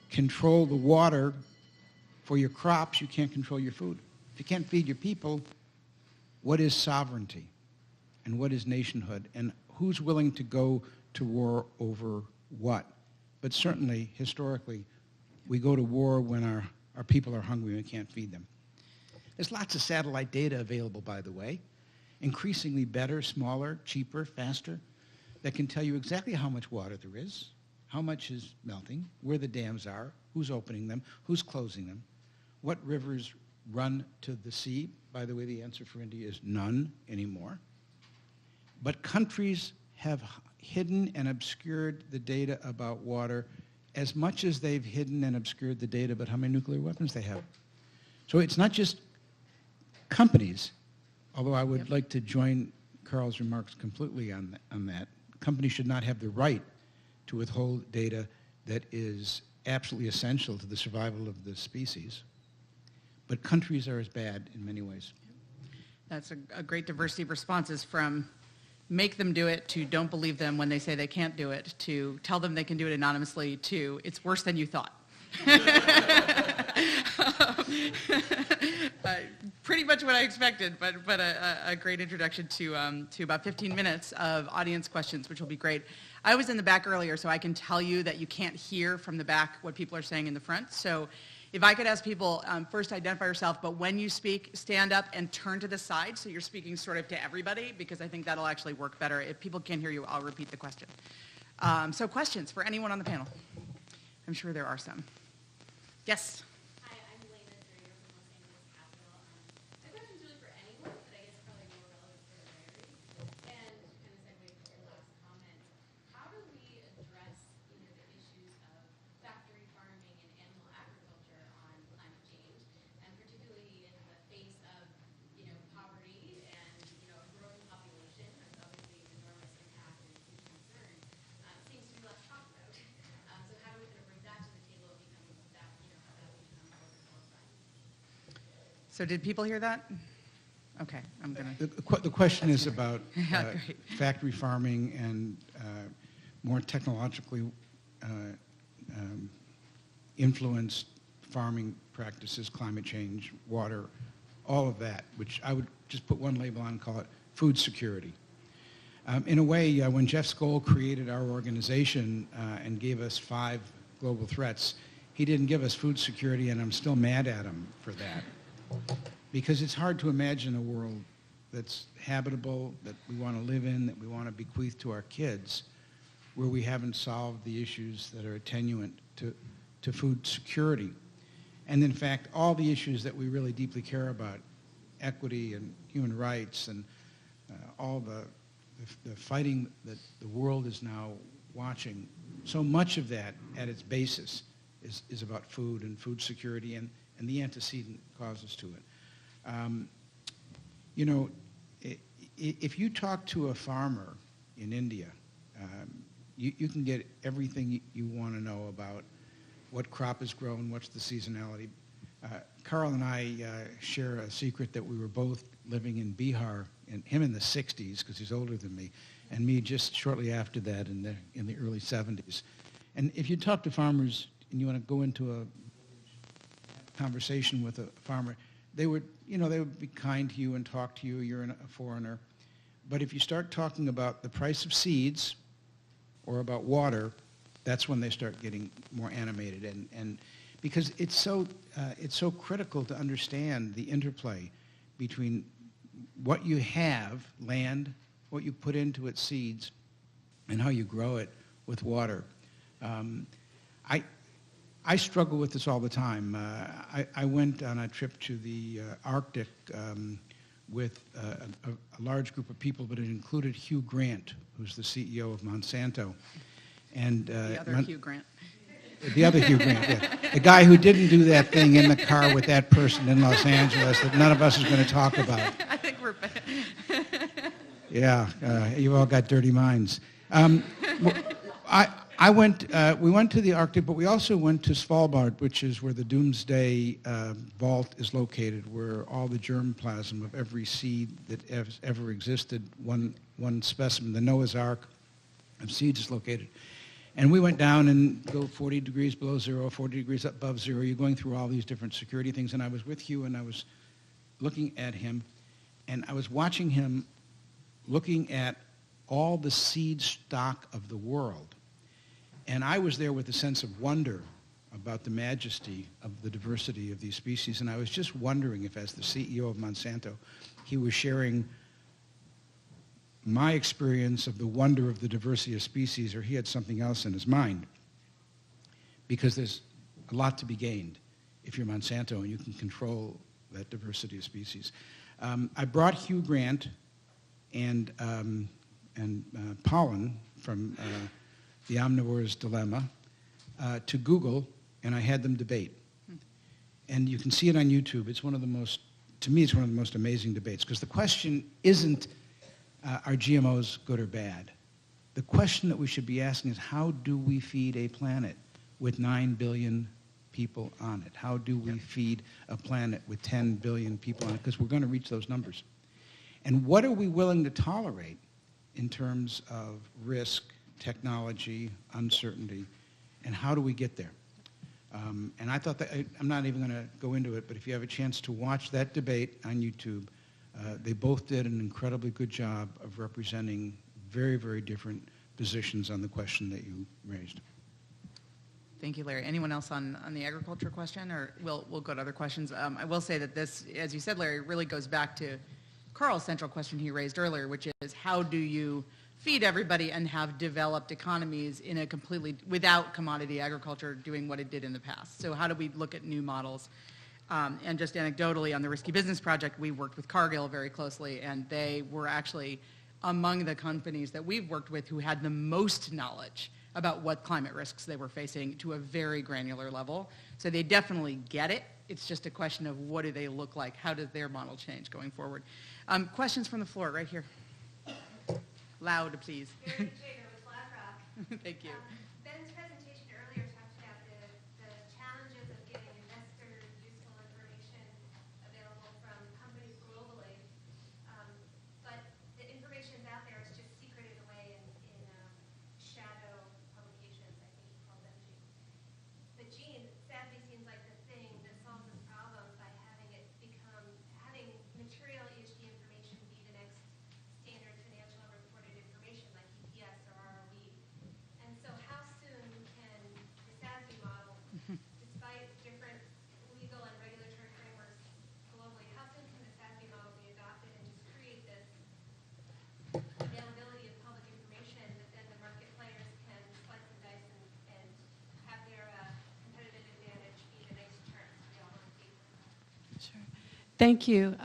control the water for your crops, you can't control your food. If you can't feed your people, what is sovereignty? And what is nationhood? And who's willing to go to war over what? But certainly, historically, we go to war when our people are hungry and we can't feed them. There's lots of satellite data available, by the way, increasingly better, smaller, cheaper, faster, that can tell you exactly how much water there is, how much is melting, where the dams are, who's opening them, who's closing them, what rivers run to the sea. By the way, the answer for India is none anymore. But countries have hidden and obscured the data about water as much as they've hidden and obscured the data about how many nuclear weapons they have. So it's not just companies, although I would like to join Carl's remarks completely on that. Companies should not have the right to withhold data that is absolutely essential to the survival of the species. But countries are as bad in many ways. That's a great diversity of responses, from make them do it to don't believe them when they say they can't do it, to tell them they can do it anonymously, to it's worse than you thought. Pretty much what I expected, but a great introduction to about 15 minutes of audience questions, which will be great. I was in the back earlier, so I can tell you that you can't hear from the back what people are saying in the front. So if I could ask people, first identify yourself, but when you speak, stand up and turn to the side so you're speaking sort of to everybody, because I think that'll actually work better. If people can't hear you, I'll repeat the question. So questions for anyone on the panel? I'm sure there are some. Yes? Hi, I'm Elena Dreher from Los Angeles Capital. My question's really for anyone, but I guess probably more relevant for Larry. And kind of segue to your last comment, how do we address the issues of factory farming and animal agriculture on climate change, and particularly in the face of poverty and a growing population? That's obviously an enormous impact and huge concern. Seems to be less talked about. So how do we kind of bring that to the table and become that So did people hear that? Okay, I'm going to... The question is about Yeah, factory farming and more technologically influenced farming practices, climate change, water, all of that, which I would just put one label on and call it food security. In a way, when Jeff Skoll created our organization and gave us 5 global threats, he didn't give us food security, and I'm still mad at him for that. Because it's hard to imagine a world that's habitable, that we want to live in, that we want to bequeath to our kids, where we haven't solved the issues that are attenuant to food security. And in fact, all the issues that we really deeply care about, equity and human rights and all the fighting that the world is now watching, so much of that at its basis is about food and food security and the antecedent causes to it. If you talk to a farmer in India, you can get everything you want to know about what crop is grown, what's the seasonality. Carl and I share a secret that we were both living in Bihar, and him in the 60s, because he's older than me, and me just shortly after that in the early 70s. And if you talk to farmers and you want to go into a conversation with a farmer, they would be kind to you and talk to you. You're a foreigner. But if you start talking about the price of seeds or about water, that's when they start getting more animated. And because it's so critical to understand the interplay between what you have, land, what you put into it, seeds, and how you grow it with water. I struggle with this all the time. I went on a trip to the Arctic with a large group of people, but it included Hugh Grant, who's the CEO of Monsanto. And the other Hugh Grant. The other Hugh Grant, yeah. The guy who didn't do that thing in the car with that person in Los Angeles that none of us is going to talk about. I think we're... Yeah. Yeah, you all got dirty minds. I We went to the Arctic, but we also went to Svalbard, which is where the Doomsday Vault is located, where all the germplasm of every seed that ever existed, one specimen, the Noah's Ark of seeds is located. And we went down and go 40 degrees below zero, 40 degrees above zero. You're going through all these different security things. And I was with Hugh, and I was looking at him, and I was watching him looking at all the seed stock of the world. And I was there with a sense of wonder about the majesty of the diversity of these species. And I was just wondering if, as the CEO of Monsanto, he was sharing my experience of the wonder of the diversity of species, or he had something else in his mind. Because there's a lot to be gained if you're Monsanto and you can control that diversity of species. I brought Hugh Grant and Pollen from The Omnivore's Dilemma to Google, and I had them debate. And you can see it on YouTube. It's one of the most, to me, it's one of the most amazing debates, because the question isn't, are GMOs good or bad? The question that we should be asking is, how do we feed a planet with 9 billion people on it? How do we feed a planet with 10 billion people on it? Because we're going to reach those numbers. And what are we willing to tolerate in terms of risk, technology, uncertainty, and how do we get there? And I thought that, I'm not even going to go into it, but if you have a chance to watch that debate on YouTube, they both did an incredibly good job of representing very, very different positions on the question that you raised. Thank you, Larry. Anyone else on the agriculture question, or we'll go to other questions? I will say that this, as you said, Larry, really goes back to Carl's central question he raised earlier, which is, how do you feed everybody and have developed economies in a completely, without commodity agriculture doing what it did in the past? So how do we look at new models? And just anecdotally, on the Risky Business Project, we worked with Cargill very closely, and they were actually among the companies that we've worked with who had the most knowledge about what climate risks they were facing to a very granular level. So they definitely get it. It's just a question of what do they look like? How does their model change going forward? Questions from the floor, right here. Loud, please. Mary Jager with BlackRock. Thank you. Ben's presentation earlier talked about the challenges of getting investor useful information available from companies globally. But the information's out there, it's just secreted away in shadow publications, I think he called them, Gene. But Gene, sadly, seems like the thing that solves this problem by having material ESG information be the next standard financial reported information like EPS or ROE. And so how soon can the SASB model, despite different legal and regulatory frameworks globally, how soon can the SASB model be adopted and just create this availability of public information that then the market players can slice and dice and have their competitive advantage be the nice terms we all want to see? Sure. Thank you.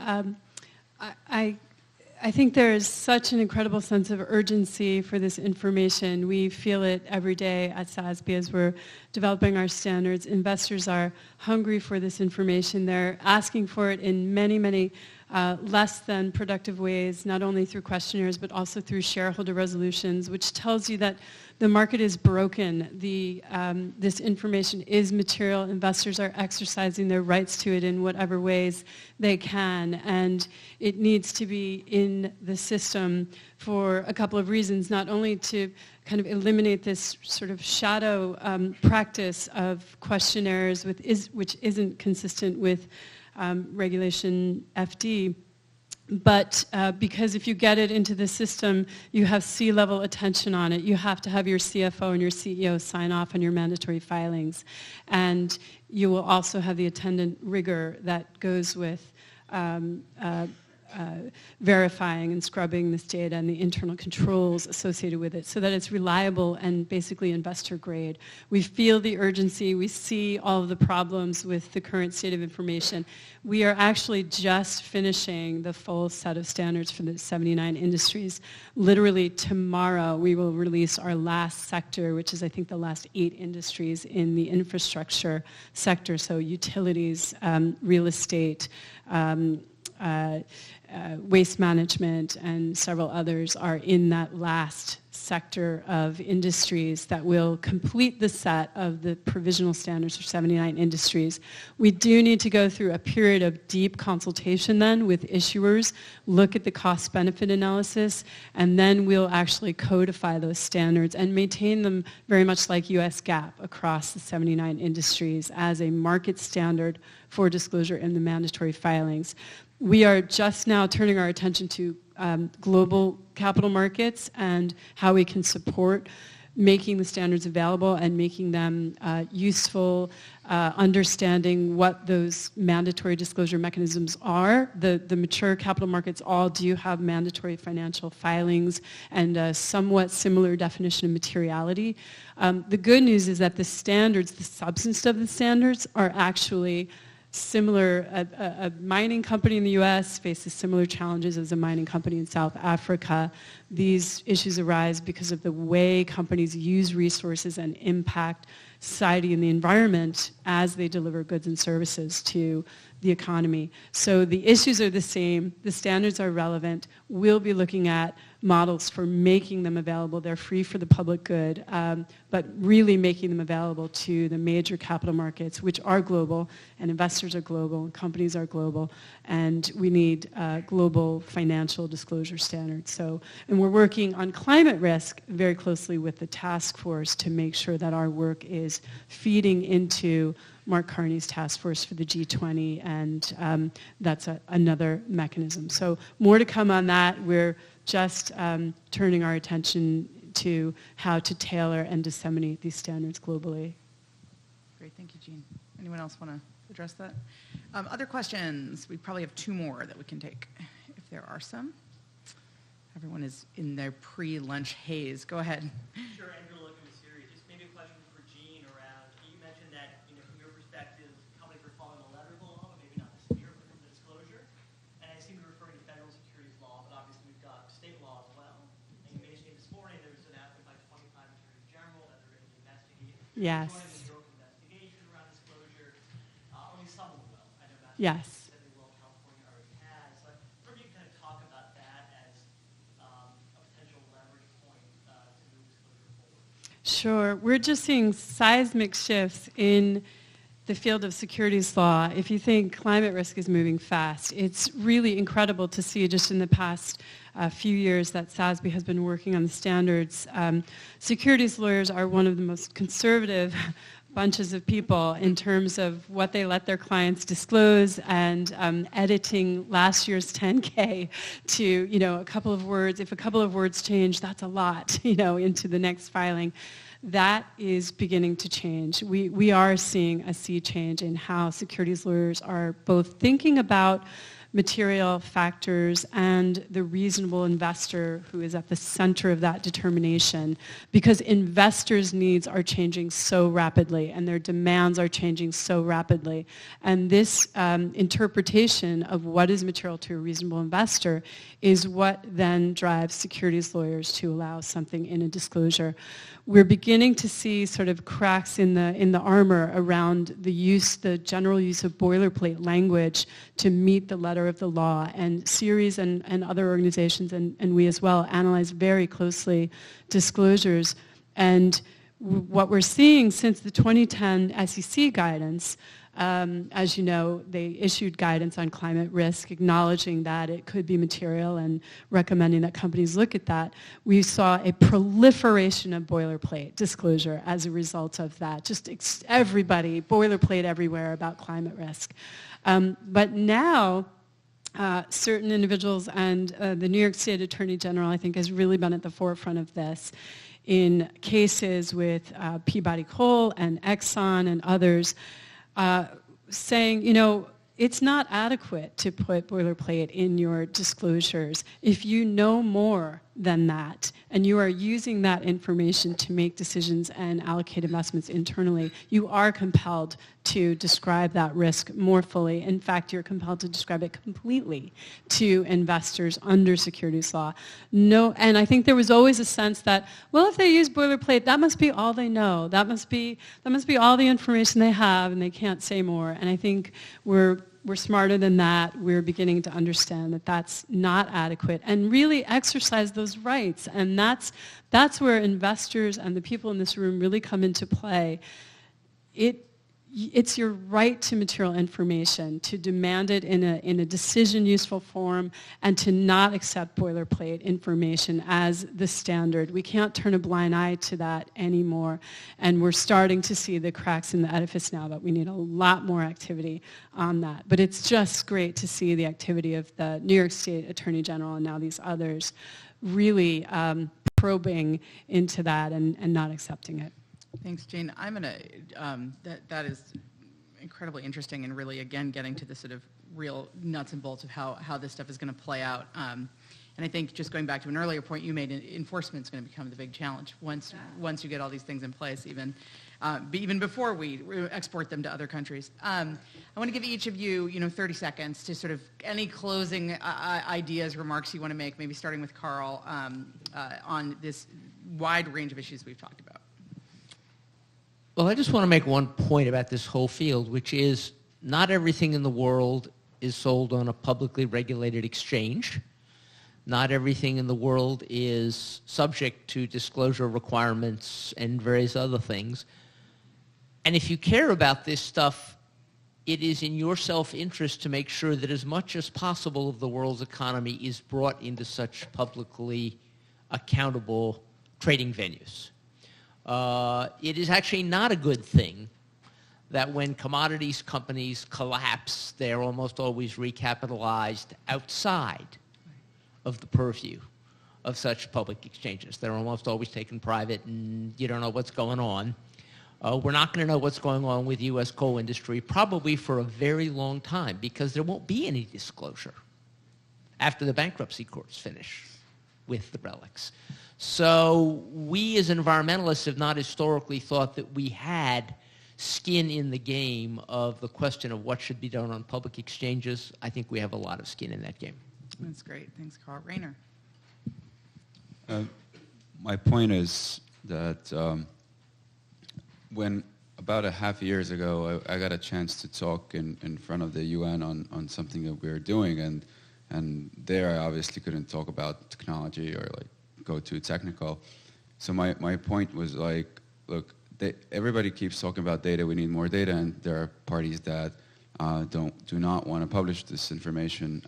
I think there is such an incredible sense of urgency for this information. We feel it every day at SASB as we're developing our standards. Investors are hungry for this information. They're asking for it in many, many less than productive ways, not only through questionnaires, but also through shareholder resolutions, which tells you that the market is broken. This information is material. Investors are exercising their rights to it in whatever ways they can, and it needs to be in the system for a couple of reasons, not only to kind of eliminate this sort of shadow practice of questionnaires which isn't consistent with Regulation FD, but because if you get it into the system, you have C-level attention on it. You have to have your CFO and your CEO sign off on your mandatory filings. And you will also have the attendant rigor that goes with verifying and scrubbing this data and the internal controls associated with it so that it's reliable and basically investor grade. We feel the urgency. We see all of the problems with the current state of information. We are actually just finishing the full set of standards for the 79 industries. Literally tomorrow we will release our last sector, which is I think the last 8 industries in the infrastructure sector, so utilities, real estate, waste management, and several others are in that last sector of industries that will complete the set of the provisional standards for 79 industries. We do need to go through a period of deep consultation then with issuers, look at the cost-benefit analysis, and then we'll actually codify those standards and maintain them very much like US GAAP across the 79 industries as a market standard for disclosure in the mandatory filings. We are just now turning our attention to global capital markets and how we can support making the standards available and making them useful, understanding what those mandatory disclosure mechanisms are. The mature capital markets all do have mandatory financial filings and a somewhat similar definition of materiality. The good news is that the standards, the substance of the standards, are actually similar. A mining company in the US faces similar challenges as a mining company in South Africa. These issues arise because of the way companies use resources and impact society and the environment as they deliver goods and services to the economy. So the issues are the same, the standards are relevant. We'll be looking at models for making them available. They're free for the public good, but really making them available to the major capital markets, which are global, and investors are global, and companies are global, and we need global financial disclosure standards. So, and we're working on climate risk very closely with the task force to make sure that our work is feeding into Mark Carney's task force for the G20, and that's another mechanism. So more to come on that. We're just turning our attention to how to tailor and disseminate these standards globally. Great, thank you, Jean. Anyone else want to address that? Other questions? We probably have two more that we can take, if there are some. Everyone is in their pre-lunch haze. Go ahead. Sure, Andrew, looking at the series. Just maybe a question for Jean around, you mentioned that, from your perspective, companies are following the letter of the law, but maybe not the spirit of the disclosure. And I seem to be referring to federal securities law, but obviously we've got state law as well. And you mentioned this morning there was an announcement by 25 attorneys general that they're going to be investigating. Yes. Joining the New York investigation around disclosure. Only some of them will. I know that's Yes. that the World California already has. So maybe you can kind of talk about that as a potential leverage point to move disclosure forward. Sure. We're just seeing seismic shifts in the field of securities law. If you think climate risk is moving fast, it's really incredible to see just in the past few years that SASB has been working on the standards. Securities lawyers are one of the most conservative bunches of people in terms of what they let their clients disclose, and editing last year's 10K to, a couple of words. If a couple of words change, that's a lot, into the next filing. That is beginning to change. We are seeing a sea change in how securities lawyers are both thinking about material factors and the reasonable investor who is at the center of that determination, because investors' needs are changing so rapidly and their demands are changing so rapidly. And this interpretation of what is material to a reasonable investor is what then drives securities lawyers to allow something in a disclosure. We're beginning to see sort of cracks in the armor around the general use of boilerplate language to meet the letter of the law. And Ceres and other organizations, and we as well, analyze very closely disclosures. And what we're seeing since the 2010 SEC guidance, as you know, they issued guidance on climate risk, acknowledging that it could be material and recommending that companies look at that. We saw a proliferation of boilerplate disclosure as a result of that. Just everybody, boilerplate everywhere about climate risk. But now, certain individuals and the New York State Attorney General, I think, has really been at the forefront of this in cases with Peabody Coal and Exxon and others, saying, it's not adequate to put boilerplate in your disclosures. If you know more than that, and you are using that information to make decisions and allocate investments internally, you are compelled to describe that risk more fully. In fact, you're compelled to describe it completely to investors under securities law. No, and I think there was always a sense that, well, if they use boilerplate, that must be all they know. That must be all the information they have, and they can't say more. And I think we're smarter than that. We're beginning to understand that that's not adequate and really exercise those rights. And that's where investors and the people in this room really come into play. It's your right to material information, to demand it in a decision-useful form, and to not accept boilerplate information as the standard. We can't turn a blind eye to that anymore, and we're starting to see the cracks in the edifice now, but we need a lot more activity on that. But it's just great to see the activity of the New York State Attorney General and now these others really probing into that and not accepting it. Thanks, Jane. I'm going to, that is incredibly interesting and really, again, getting to the sort of real nuts and bolts of how this stuff is going to play out. And I think just going back to an earlier point you made, enforcement is going to become the big challenge once you get all these things in place, even before we export them to other countries. I want to give each of you, 30 seconds to sort of any closing ideas, remarks you want to make, maybe starting with Carl, on this wide range of issues we've talked about. Well, I just want to make one point about this whole field, which is not everything in the world is sold on a publicly regulated exchange. Not everything in the world is subject to disclosure requirements and various other things. And if you care about this stuff, it is in your self-interest to make sure that as much as possible of the world's economy is brought into such publicly accountable trading venues. It is actually not a good thing that when commodities companies collapse, they're almost always recapitalized outside of the purview of such public exchanges. They're almost always taken private, and you don't know what's going on. We're not going to know what's going on with U.S. coal industry probably for a very long time, because there won't be any disclosure after the bankruptcy courts finish with the relics. So we as environmentalists have not historically thought that we had skin in the game of the question of what should be done on public exchanges. I think we have a lot of skin in that game. That's great. Thanks, Carl. Rainer. My point is that when about a half years ago, I got a chance to talk in front of the UN on something that we were doing, and there I obviously couldn't talk about technology or like go too technical. So my point was like, look, everybody keeps talking about data, we need more data, and there are parties that do not want to publish this information,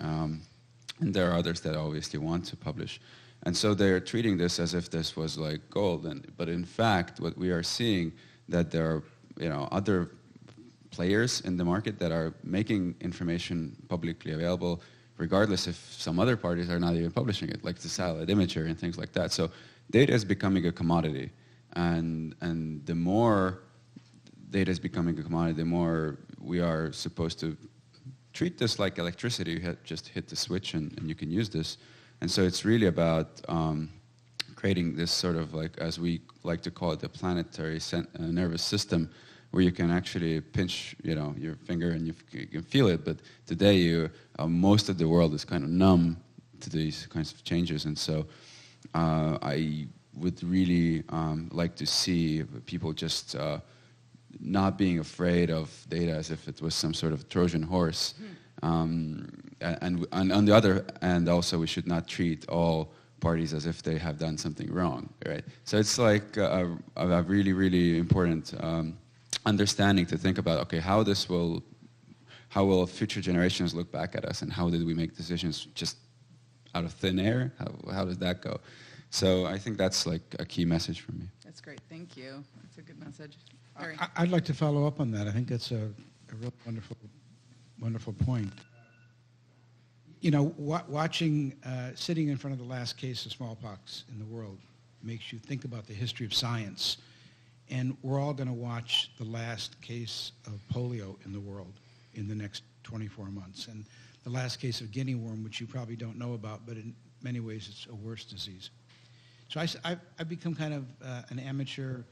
and there are others that obviously want to publish. And so they're treating this as if this was like gold, but in fact, what we are seeing that there are other players in the market that are making information publicly available, regardless if some other parties are not even publishing it, like the satellite imager and things like that. So data is becoming a commodity, and the more data is becoming a commodity, the more we are supposed to treat this like electricity. You just hit the switch and you can use this. And so it's really about creating this sort of, like, as we like to call it, the planetary nervous system, where you can actually pinch, your finger and you can feel it. But today, most of the world is kind of numb to these kinds of changes. And so I would really like to see people just not being afraid of data as if it was some sort of Trojan horse. And on the other hand, also, we should not treat all parties as if they have done something wrong, right? So it's like a really, really important understanding to think about, okay, how will future generations look back at us, and how did we make decisions just out of thin air? How does that go? So I think that's like a key message for me. That's great. Thank you. That's a good message. I'd like to follow up on that. I think that's a real wonderful point. Watching, sitting in front of the last case of smallpox in the world makes you think about the history of science. And we're all going to watch the last case of polio in the world in the next 24 months. And the last case of guinea worm, which you probably don't know about, but in many ways it's a worse disease. So I've become kind of an amateur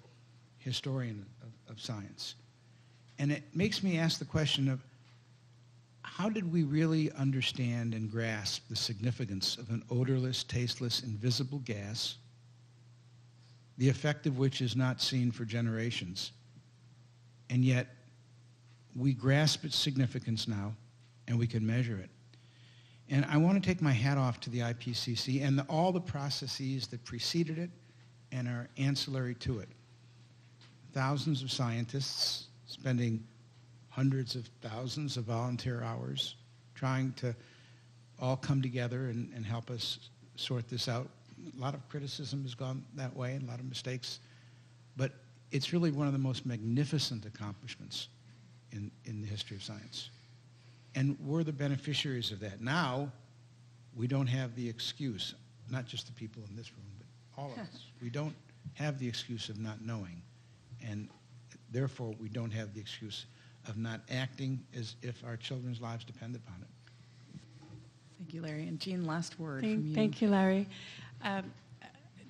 historian of science. And it makes me ask the question of, how did we really understand and grasp the significance of an odorless, tasteless, invisible gas, the effect of which is not seen for generations? And yet, we grasp its significance now, and we can measure it. And I want to take my hat off to the IPCC and all the processes that preceded it and are ancillary to it. Thousands of scientists spending hundreds of thousands of volunteer hours trying to all come together and help us sort this out. A lot of criticism has gone that way, and a lot of mistakes. But it's really one of the most magnificent accomplishments in the history of science. And we're the beneficiaries of that. Now, we don't have the excuse, not just the people in this room, but all of us. We don't have the excuse of not knowing. And therefore, we don't have the excuse of not acting as if our children's lives depend upon it. Thank you, Larry. And Jean, last word from you. Thank you, Larry.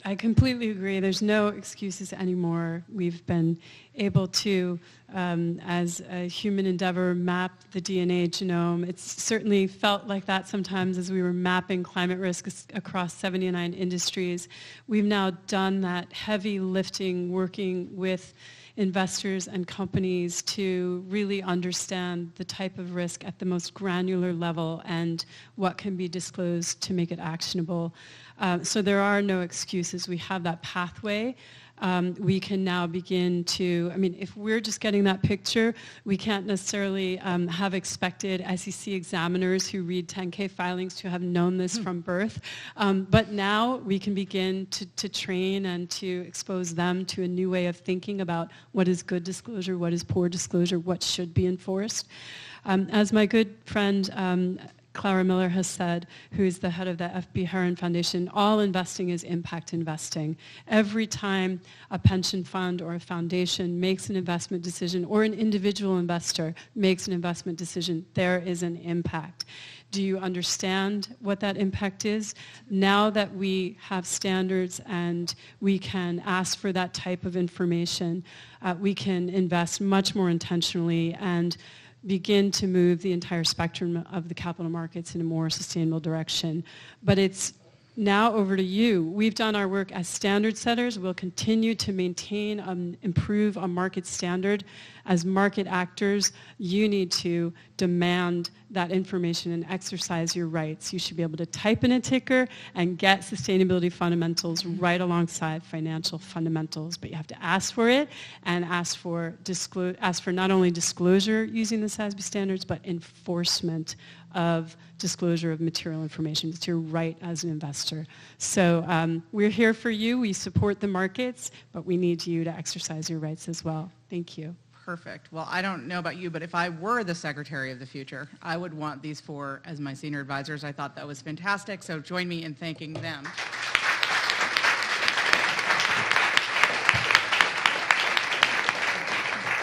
I completely agree. There's no excuses anymore. We've been able to, as a human endeavor, map the DNA genome. It's certainly felt like that sometimes as we were mapping climate risk across 79 industries. We've now done that heavy lifting, working with investors and companies to really understand the type of risk at the most granular level and what can be disclosed to make it actionable. So there are no excuses. We have that pathway. We can now begin to, I mean, if we're just getting that picture, we can't necessarily have expected SEC examiners who read 10K filings to have known this from birth. But now we can begin to train and to expose them to a new way of thinking about what is good disclosure, what is poor disclosure, what should be enforced. As my good friend Clara Miller has said, who is the head of the FB Heron Foundation, all investing is impact investing. Every time a pension fund or a foundation makes an investment decision, or an individual investor makes an investment decision, there is an impact. Do you understand what that impact is? Now that we have standards and we can ask for that type of information, we can invest much more intentionally and begin to move the entire spectrum of the capital markets in a more sustainable direction. But it's now over to you. We've done our work as standard setters. We'll continue to maintain, improve on market standard. As market actors, you need to demand that information and exercise your rights. You should be able to type in a ticker and get sustainability fundamentals right alongside financial fundamentals, but you have to ask for it and ask for not only disclosure using the SASB standards, but enforcement of disclosure of material information. It's your right as an investor. So we're here for you. We support the markets, but we need you to exercise your rights as well. Thank you. Perfect. Well, I don't know about you, but if I were the Secretary of the future, I would want these four as my senior advisors. I thought that was fantastic, so join me in thanking them.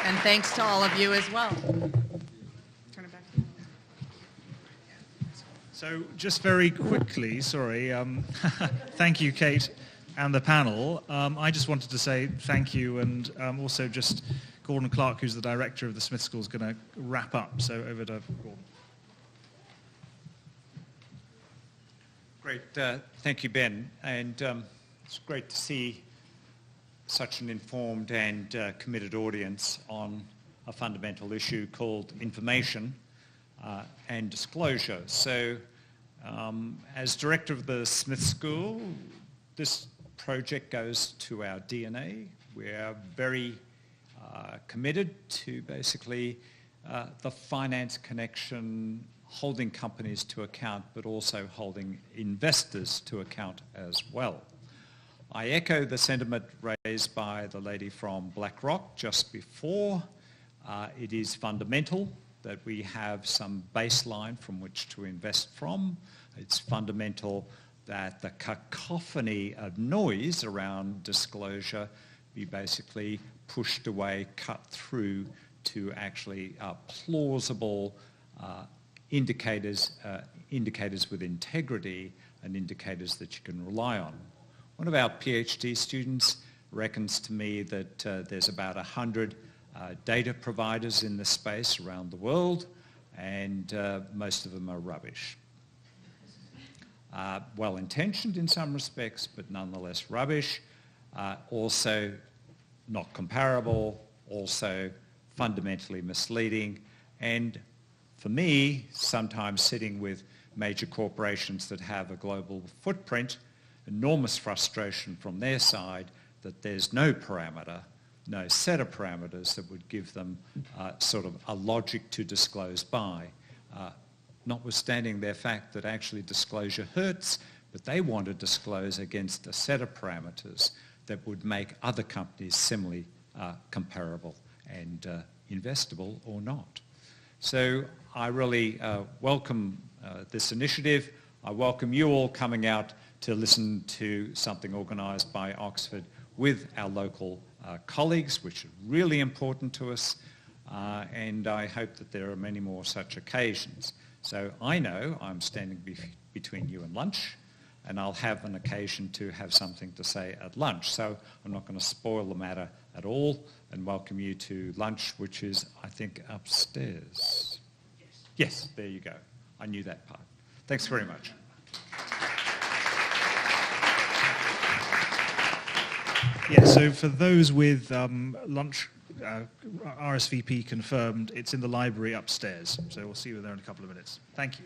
And thanks to all of you as well. Turn it back to you. So just very quickly, sorry, thank you, Kate, and the panel. I just wanted to say thank you, and also just Gordon Clark, who's the director of the Smith School, is going to wrap up. So over to Gordon. Great. Thank you, Ben. And it's great to see such an informed and committed audience on a fundamental issue called information and disclosure. So as director of the Smith School, this project goes to our DNA. We're very committed to basically the finance connection, holding companies to account, but also holding investors to account as well. I echo the sentiment raised by the lady from BlackRock just before. It is fundamental that we have some baseline from which to invest from. It's fundamental that the cacophony of noise around disclosure be basically pushed away, cut through to actually plausible indicators with integrity and indicators that you can rely on. One of our PhD students reckons to me that there's about 100 data providers in this space around the world, and most of them are rubbish. Well-intentioned in some respects, but nonetheless rubbish. Also not comparable, also fundamentally misleading, and for me, sometimes sitting with major corporations that have a global footprint, enormous frustration from their side that there's no parameter, no set of parameters that would give them sort of a logic to disclose by, notwithstanding their fact that actually disclosure hurts, but they want to disclose against a set of parameters that would make other companies similarly comparable and investable or not. So I really welcome this initiative. I welcome you all coming out to listen to something organised by Oxford with our local colleagues, which are really important to us, and I hope that there are many more such occasions. So I know I'm standing between you and lunch, and I'll have an occasion to have something to say at lunch. So I'm not going to spoil the matter at all and welcome you to lunch, which is, I think, upstairs. Yes, there you go. I knew that part. Thanks very much. Yeah, so for those with lunch RSVP confirmed, it's in the library upstairs. So we'll see you there in a couple of minutes. Thank you.